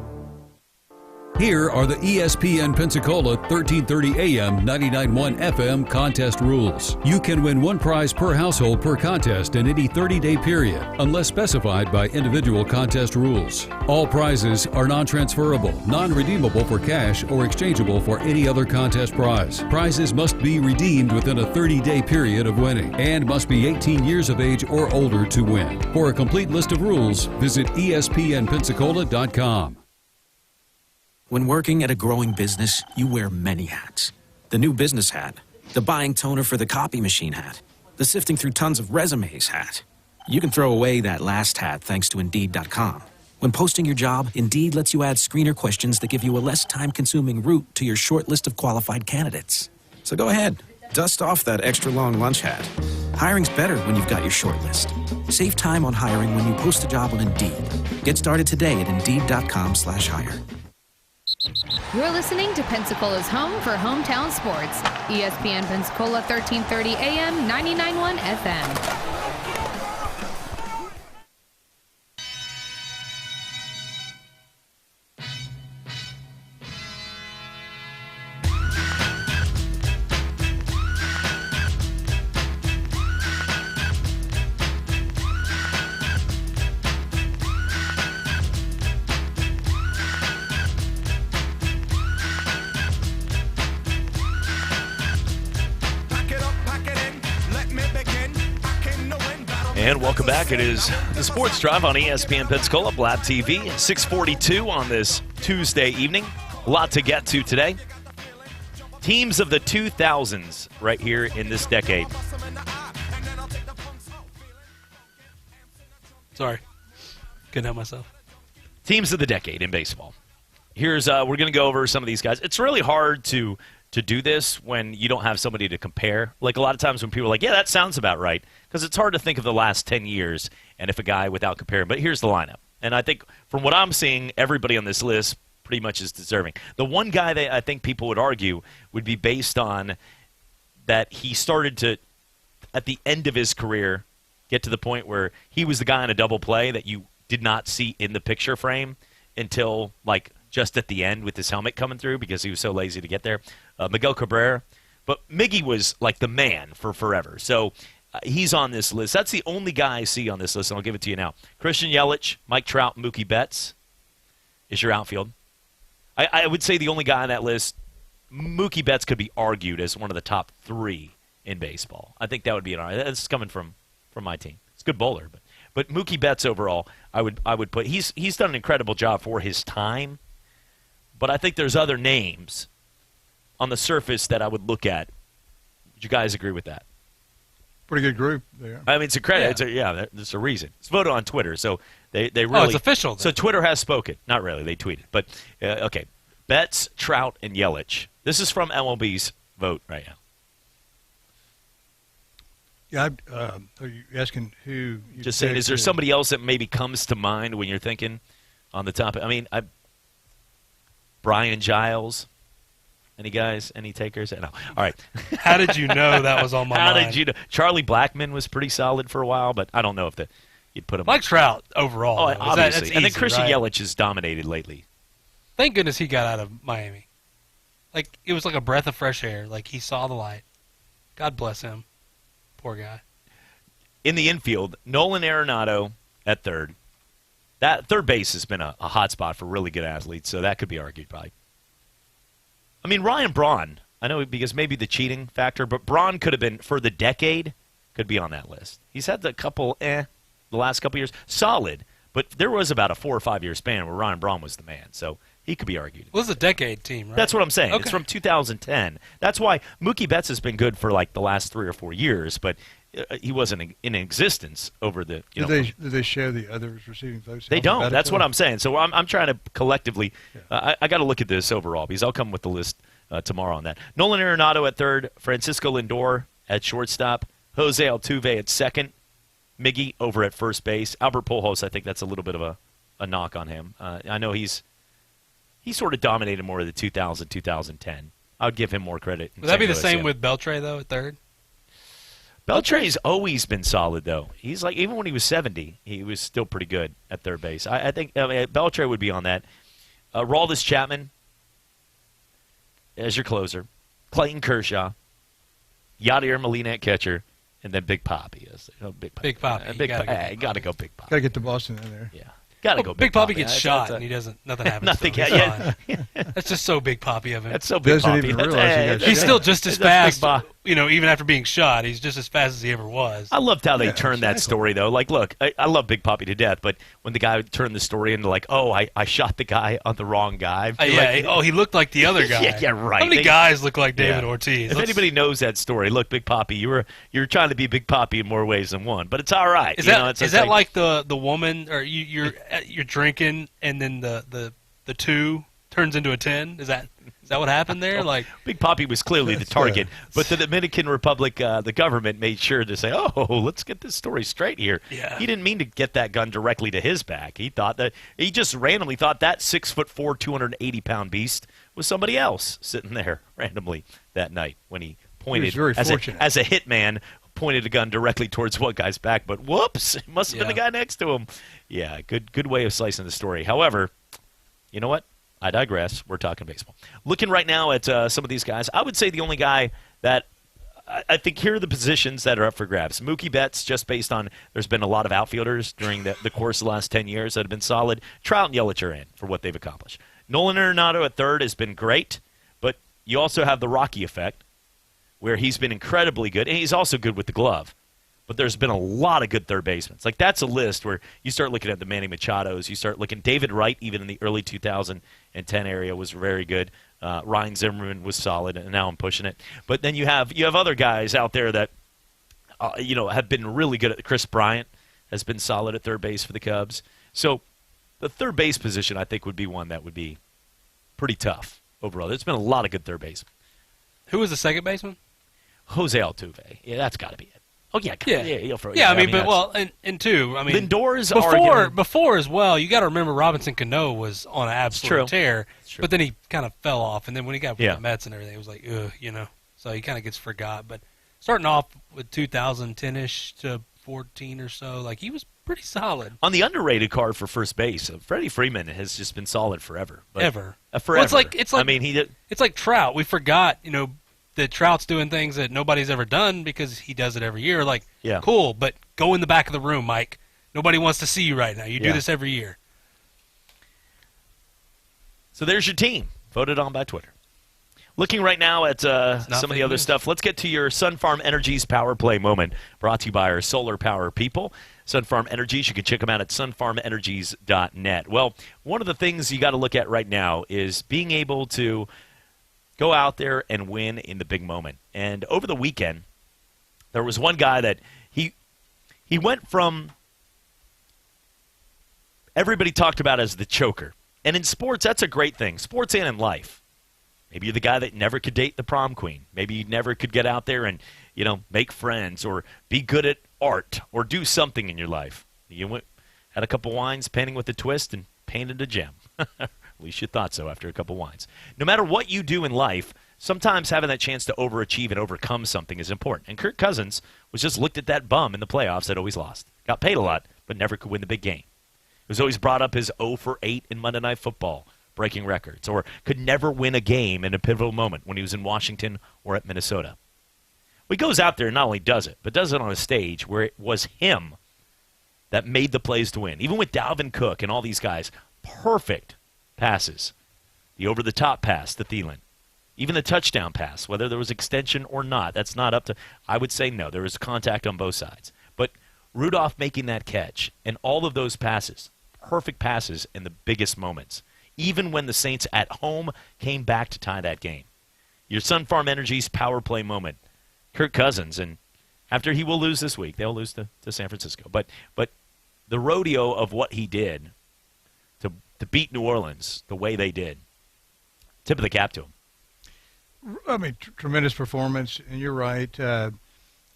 Here are the ESPN Pensacola 1330 AM 99.1 FM contest rules. You can win one prize per household per contest in any 30-day period, unless specified by individual contest rules. All prizes are non-transferable, non-redeemable for cash, or exchangeable for any other contest prize. Prizes must be redeemed within a 30-day period of winning and must be 18 years of age or older to win. For a complete list of rules, visit ESPNpensacola.com. When working at a growing business, you wear many hats. The new business hat, the buying toner for the copy machine hat, the sifting through tons of resumes hat. You can throw away that last hat thanks to Indeed.com. When posting your job, Indeed lets you add screener questions that give you a less time-consuming route to your short list of qualified candidates. So go ahead, dust off that extra long lunch hat. Hiring's better when you've got your short list. Save time on hiring when you post a job on Indeed. Get started today at Indeed.com/hire. You're listening to Pensacola's home for hometown sports. ESPN Pensacola 1330 AM, 99.1 FM. And welcome back. It is the Sports Drive on ESPN Pensacola, Blab TV, 6:42 on this Tuesday evening. A lot to get to today. Teams of the 2000s right here in this decade. Sorry. Couldn't help myself. Teams of the decade in baseball. Here's we're going to go over some of these guys. It's really hard to do this when you don't have somebody to compare. Like a lot of times when people are like, yeah, that sounds about right, because it's hard to think of the last 10 years and if a guy without comparing. But here's the lineup. And I think from what I'm seeing, everybody on this list pretty much as deserving. The one guy that I think people would argue would be based on that he started to, at the end of his career, get to the point where he was the guy on a double play that you did not see in the picture frame until, like, just at the end with his helmet coming through because he was so lazy to get there. Miguel Cabrera. But Miggy was, like, the man for forever. So he's on this list. That's the only guy I see on this list, and I'll give it to you now. Christian Yelich, Mike Trout, Mookie Betts is your outfield. I would say the only guy on that list, Mookie Betts could be argued as one of the top 3 in baseball. I think that would be an argument. That's coming from my team. It's a good bowler, but Mookie Betts overall, I would put. He's done an incredible job for his time, but I think there's other names on the surface that I would look at. Would you guys agree with that? Pretty good group there. I mean, it's a credit. There's a reason. It's voted on Twitter, so they really. Oh, it's official then. So Twitter has spoken. Not really. They tweeted, but okay. Betts, Trout, and Yelich. This is from MLB's vote right now. Yeah, are you asking who? Just saying, is there somebody else that maybe comes to mind when you're thinking on the topic? I mean, Brian Giles. Any guys? Any takers? No. All right. How did you know that was on my mind? How did you know? Charlie Blackmon was pretty solid for a while, but I don't know if you'd put him. Mike Trout overall. Oh, obviously. That's and then easy, Christian right? Yelich has dominated lately. Thank goodness he got out of Miami. Like, it was like a breath of fresh air. Like, he saw the light. God bless him. Poor guy. In the infield, Nolan Arenado at third. That third base has been a hot spot for really good athletes, so that could be argued probably. I mean, Ryan Braun, I know because maybe the cheating factor, but Braun could have been, for the decade, could be on that list. He's had the last couple years, solid, but there was about a 4 or 5 year span where Ryan Braun was the man, so he could be argued. Well, this is a decade team, right? That's what I'm saying. Okay. It's from 2010. That's why Mookie Betts has been good for like the last 3 or 4 years, but he wasn't in existence over the. Did they share the others receiving votes? They don't. That's what I'm saying. So I'm trying to collectively. I got to look at this overall because I'll come with the list tomorrow on that. Nolan Arenado at third, Francisco Lindor at shortstop, Jose Altuve at second, Miggy over at first base. Albert Pujols, I think that's a little bit of a knock on him. I know he sort of dominated more of the 2000-2010. I would give him more credit. Would that be the same with Beltre, though, at third? Beltre's always been solid, though. He's like, even when he was 70, he was still pretty good at third base. I think Beltre would be on that. Aroldis Chapman as your closer. Clayton Kershaw. Yadier Molina at catcher. And then Big Papi. Big Papi. You got to go Big Papi. Got to get the Boston in there. Yeah. Got to go Big Papi gets shot, and he doesn't. Nothing happens. Nothing. To him. That's just so Big Papi of him. That's so Big Papi. He's still just as fast. Even after being shot, he's just as fast as he ever was. I loved how they turned that story, though. Like, look, I love Big Papi to death, but when the guy turned the story into like, oh, I shot the guy on the wrong guy. He looked like the other guy. yeah, right. How many guys look like David Ortiz? If anybody knows that story, look, Big Papi, you're trying to be Big Papi in more ways than one, but it's all right. Is that like the woman, or you're drinking and then the 2 turns into a 10? Is that what happened there? Like, Big Papi was clearly the target, but the Dominican Republic, the government made sure to say, "Oh, let's get this story straight here." Yeah. He didn't mean to get that gun directly to his back. He just randomly thought that 6'4", 280-pound beast was somebody else sitting there randomly that night when he pointed he was very fortunate. As a hitman. Pointed a gun directly towards one guy's back, but whoops, it must have been the guy next to him. Yeah, good way of slicing the story. However, you know what? I digress. We're talking baseball. Looking right now at some of these guys, I would say the only guy that I think here are the positions that are up for grabs. Mookie Betts, just based on there's been a lot of outfielders during the course of the last 10 years that have been solid. Trout and Yelich are in for what they've accomplished. Nolan Arenado at third has been great, but you also have the Rocky effect, where he's been incredibly good, and he's also good with the glove. But there's been a lot of good third basemen. Like, that's a list where you start looking at the Manny Machados, you start looking David Wright, even in the early 2010 area, was very good. Ryan Zimmerman was solid, and now I'm pushing it. But then you have other guys out there that have been really good. Chris Bryant has been solid at third base for the Cubs. So the third base position, I think, would be one that would be pretty tough overall. There's been a lot of good third basemen. Who was the second baseman? Jose Altuve. Yeah, that's got to be it. Oh, yeah. He'll throw I mean, and two, I mean, Lindor's before as well, you got to remember Robinson Cano was on an absolute tear, but then he kind of fell off, and then when he got with the Mets and everything, it was like, so he kind of gets forgot. But starting off with 2010-ish to 14 or so, like he was pretty solid. On the underrated card for first base, Freddie Freeman has just been solid forever. Forever. Well, it's like I mean, it's like Trout. We forgot, that Trout's doing things that nobody's ever done because he does it every year. Like, cool, but go in the back of the room, Mike. Nobody wants to see you right now. You do this every year. So there's your team, voted on by Twitter. Looking right now at some of the other stuff, let's get to your Sun Farm Energy's Power Play moment, brought to you by our solar power people. Sun Farm Energies, you can check them out at sunfarmenergies.net. Well, one of the things you got to look at right now is being able to go out there and win in the big moment. And over the weekend, there was one guy that he went from everybody talked about as the choker. And in sports, that's a great thing. Sports and in life. Maybe you're the guy that never could date the prom queen. Maybe you never could get out there and, make friends or be good at art or do something in your life. You had a couple wines, painting with a twist, and painted a gem. At least you thought so after a couple wines. No matter what you do in life, sometimes having that chance to overachieve and overcome something is important. And Kirk Cousins was just looked at that bum in the playoffs that always lost. Got paid a lot, but never could win the big game. It was always brought up as 0 for 8 in Monday Night Football, breaking records, or could never win a game in a pivotal moment when he was in Washington or at Minnesota. Well, he goes out there and not only does it, but does it on a stage where it was him that made the plays to win. Even with Dalvin Cook and all these guys, perfect passes. The over-the-top pass to Thielen. Even the touchdown pass, whether there was extension or not, that's not up to – I would say no. There was contact on both sides. But Rudolph making that catch and all of those passes, perfect passes in the biggest moments, even when the Saints at home came back to tie that game. Your Sun Farm Energy's power play moment. Kirk Cousins, and after he will lose this week, they'll lose to San Francisco. But the rodeo of what he did to beat New Orleans the way they did, tip of the cap to him. I mean, tremendous performance, and you're right.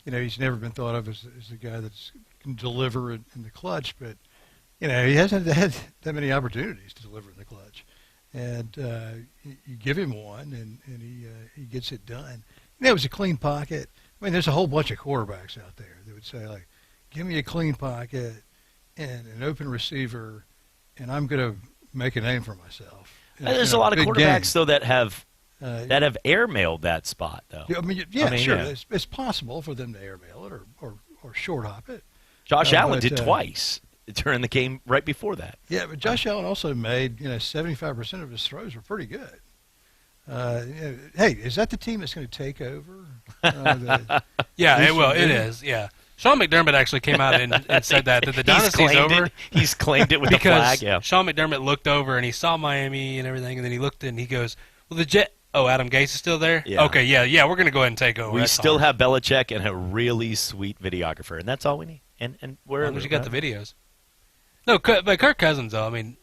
He's never been thought of as a guy that can deliver in the clutch, but he hasn't had that many opportunities to deliver in the clutch. And you give him one, and he gets it done. It was a clean pocket. I mean, there's a whole bunch of quarterbacks out there that would say, like, give me a clean pocket and an open receiver, and I'm going to make a name for myself. There's a lot of quarterbacks, though, that have airmailed that spot, though. I mean, sure. Yeah. It's possible for them to airmail it or short hop it. Josh Allen did twice during the game right before that. Yeah, but Josh Allen also made 75% of his throws were pretty good. Hey, is that the team that's going to take over? It is. Yeah, Sean McDermott actually came out and said that the dynasty's over. He's claimed it with a flag. Yeah. Sean McDermott looked over and he saw Miami and everything, and then he looked and he goes, "Well, the Jet. Oh, Adam Gase is still there. Yeah. Okay, yeah, we're going to go ahead and take over. We still have Belichick and a really sweet videographer, and that's all we need. And where? As long as you got the videos. No, but Kirk Cousins, though. I mean.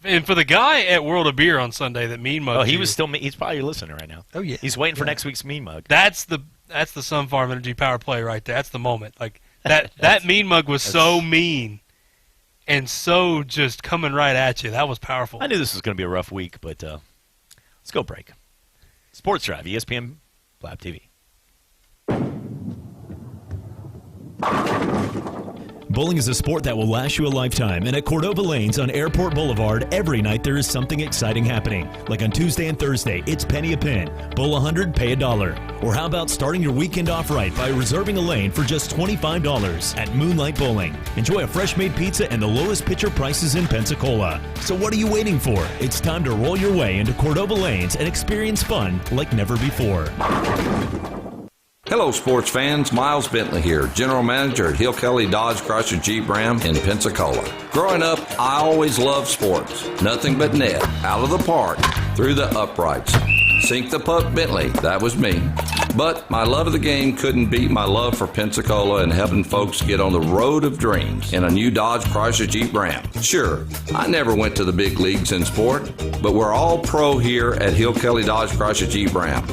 And for the guy at World of Beer on Sunday that mean mugged he's probably your listener right now. Oh, yeah. He's waiting for next week's mean mug. That's the Sun Farm Energy power play right there. That's the moment. Like that mean mug was so mean and so just coming right at you. That was powerful. I knew this was going to be a rough week, but let's go break. Sports Drive, ESPN Blab TV. Bowling is a sport that will last you a lifetime, and at Cordova Lanes on Airport Boulevard, every night there is something exciting happening. Like on Tuesday and Thursday, it's penny a pin. Bowl 100, pay $1. Or how about starting your weekend off right by reserving a lane for just $25 at Moonlight Bowling. Enjoy a fresh-made pizza and the lowest pitcher prices in Pensacola. So what are you waiting for? It's time to roll your way into Cordova Lanes and experience fun like never before. Hello, sports fans. Miles Bentley here, General Manager at Hill Kelly Dodge Chrysler Jeep Ram in Pensacola. Growing up, I always loved sports. Nothing but net, out of the park, through the uprights. Sink the puck Bentley, that was me. But my love of the game couldn't beat my love for Pensacola and helping folks get on the road of dreams in a new Dodge Chrysler Jeep Ram. Sure, I never went to the big leagues in sport, but we're all pro here at Hill Kelly Dodge Chrysler Jeep Ram.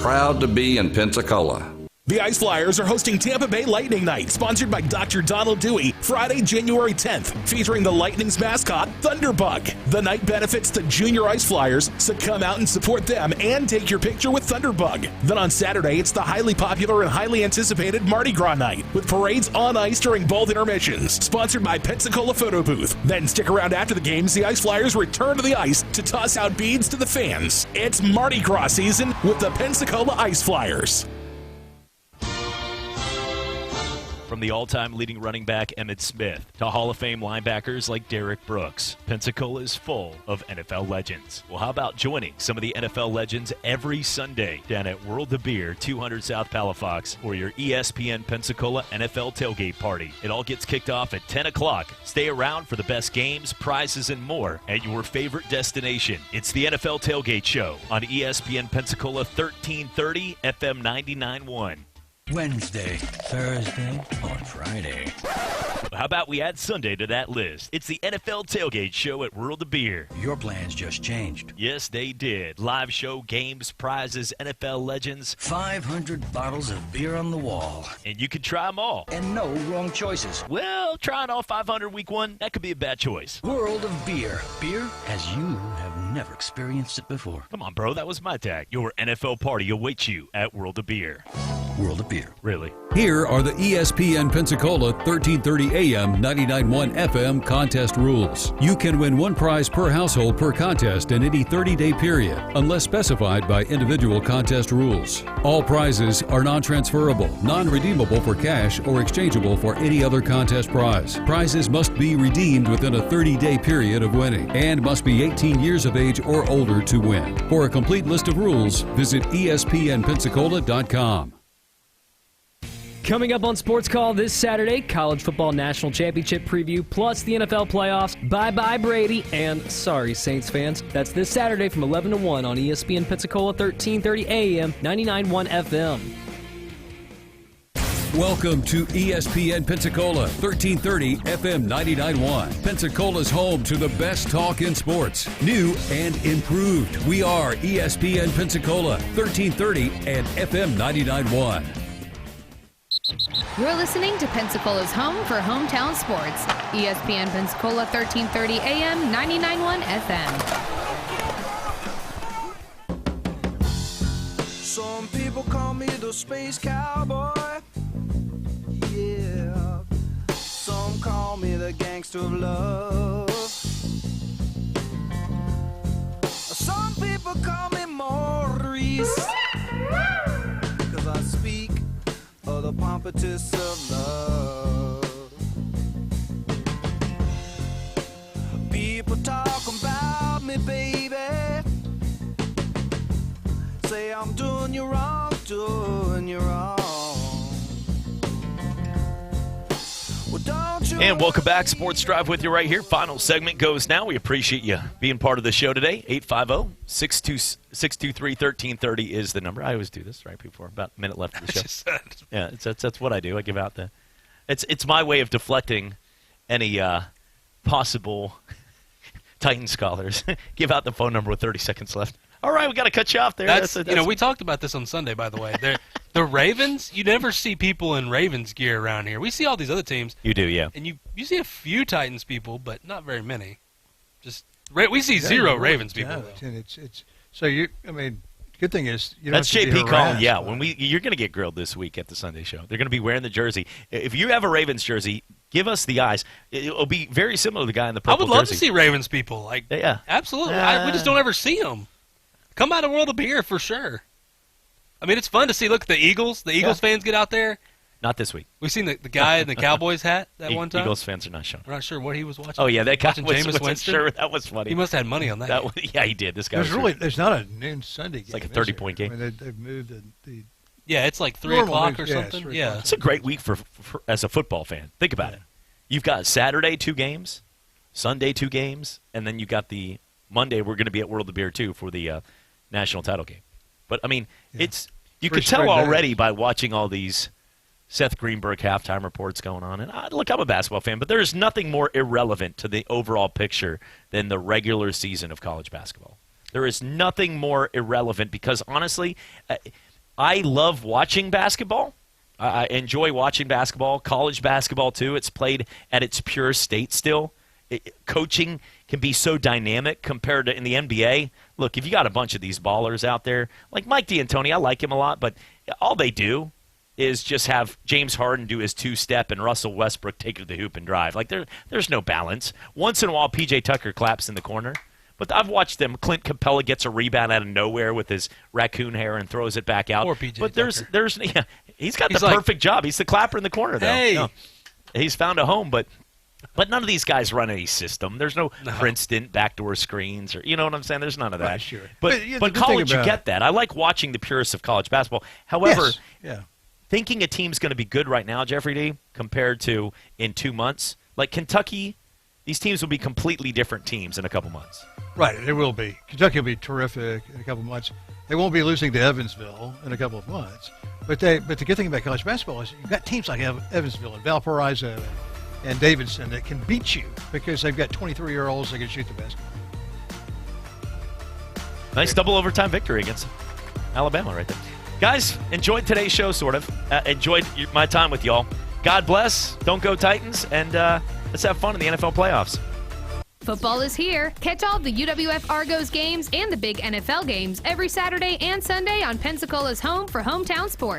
Proud to be in Pensacola. The Ice Flyers are hosting Tampa Bay Lightning Night, sponsored by Dr. Donald Dewey, Friday, January 10th, featuring the Lightning's mascot, Thunderbug. The night benefits the Junior Ice Flyers, so come out and support them and take your picture with Thunderbug. Then on Saturday, it's the highly popular and highly anticipated Mardi Gras night, with parades on ice during both intermissions, sponsored by Pensacola Photo Booth. Then stick around after the games. The Ice Flyers return to the ice to toss out beads to the fans. It's Mardi Gras season with the Pensacola Ice Flyers. From the all-time leading running back Emmitt Smith to Hall of Fame linebackers like Derek Brooks, Pensacola is full of NFL legends. Well, how about joining some of the NFL legends every Sunday down at World of Beer, 200 South Palafox, for your ESPN Pensacola NFL tailgate party? It all gets kicked off at 10 o'clock. Stay around for the best games, prizes, and more at your favorite destination. It's the NFL Tailgate Show on ESPN Pensacola 1330 FM 99.1. Wednesday, Thursday, or Friday. How about we add Sunday to that list? It's the NFL Tailgate Show at World of Beer. Your plans just changed. Yes, they did. Live show, games, prizes, NFL legends. 500 bottles of beer on the wall. And you can try them all. And no wrong choices. Well, trying all 500 week one, that could be a bad choice. World of Beer. Beer as you have never experienced it before. Come on, bro. That was my tag. Your NFL party awaits you at World of Beer. World of Beer. Really? Here are the ESPN Pensacola 1330 AM 99.1 FM contest rules. You can win one prize per household per contest in any 30-day period, unless specified by individual contest rules. All prizes are non-transferable, non-redeemable for cash, or exchangeable for any other contest prize. Prizes must be redeemed within a 30-day period of winning and must be 18 years of age or older to win. For a complete list of rules, visit ESPNpensacola.com. Coming up on Sports Call this Saturday, College Football National Championship preview, plus the NFL playoffs, bye-bye Brady, and sorry Saints fans. That's this Saturday from 11 to 1 on ESPN Pensacola 1330 AM, 99.1 FM. Welcome to ESPN Pensacola 1330 FM 99.1. Pensacola's home to the best talk in sports, new and improved. We are ESPN Pensacola 1330 and FM 99.1. You're listening to Pensacola's home for hometown sports. ESPN Pensacola 1330 AM, 99.1 FM. Some people call me the space cowboy. Yeah. Some call me the gangster of love. Some people call me Maurice. 'Cause I speak of the pompatus of love. People talking about me, baby. Say I'm doing you wrong, doing you wrong. Well, don't you. And welcome back. Sports Drive with you right here. Final segment goes now. We appreciate you being part of the show today. 850-623-1330 is the number. I always do this right before about a minute left of the show. Yeah, that's what I do. I give out the. It's my way of deflecting any possible Titan scholars. Give out the phone number with 30 seconds left. All right, we got to cut you off there. That's we talked about this on Sunday, by the way. The Ravens, you never see people in Ravens gear around here. We see all these other teams. You do, yeah. And you see a few Titans people, but not very many. We see zero Ravens people. And it's so you. I mean, good thing is you that's don't have to JP be calling. harassed. Yeah, you're going to get grilled this week at the Sunday show. They're going to be wearing the jersey. If you have a Ravens jersey, give us the eyes. It'll be very similar to the guy in the purple I would love jersey. to see Ravens people. Yeah, absolutely. We just don't ever see them. Come out of World of Beer for sure. I mean, it's fun to see. Look at the Eagles. The Eagles fans get out there. Not this week. We've seen the guy in the Cowboys hat that one time. Eagles fans are not showing. We're not sure what he was watching. Oh yeah, that guy wasn't Winston. Sure, that was funny. He must have had money on that. Yeah, he did. This guy. There's not a noon Sunday game. It's like a 30-point game. I mean, they've moved the. Yeah, it's like 3 o'clock or something. Yeah, it's a great week for as a football fan. Think about it. You've got Saturday 2 games, Sunday 2 games, and then you got the Monday. We're going to be at World of Beer too for the national title game. But I mean, you could tell already by watching all these Seth Greenberg halftime reports going on. And look, I'm a basketball fan, but there is nothing more irrelevant to the overall picture than the regular season of college basketball. There is nothing more irrelevant because honestly, I love watching basketball. I enjoy watching basketball, college basketball too. It's played at its pure state still. Coaching can be so dynamic compared to in the NBA. Look, if you got a bunch of these ballers out there, like Mike D'Antoni, I like him a lot, but all they do is just have James Harden do his two-step and Russell Westbrook take it to the hoop and drive. Like there's no balance. Once in a while, P.J. Tucker claps in the corner. But I've watched them. Clint Capella gets a rebound out of nowhere with his raccoon hair and throws it back out. Or P.J. But Tucker. He's got the perfect job. He's the clapper in the corner, though. Hey. No, he's found a home, but none of these guys run any system. There's no Princeton backdoor screens, or you know what I'm saying. There's none of that. Right, sure. But college, you get that. I like watching the purists of college basketball. However, thinking a team's going to be good right now, Jeffrey D, compared to in 2 months, like Kentucky, these teams will be completely different teams in a couple months. Right, it will be. Kentucky will be terrific in a couple of months. They won't be losing to Evansville in a couple of months. But the good thing about college basketball is you've got teams like Evansville and Valparaiso and Davidson that can beat you because they've got 23-year-olds that can shoot the basketball. Nice double overtime victory against Alabama right there. Guys, enjoyed today's show, sort of. Enjoyed my time with y'all. God bless. Don't go Titans. And let's have fun in the NFL playoffs. Football is here. Catch all the UWF Argos games and the big NFL games every Saturday and Sunday on Pensacola's home for hometown sports.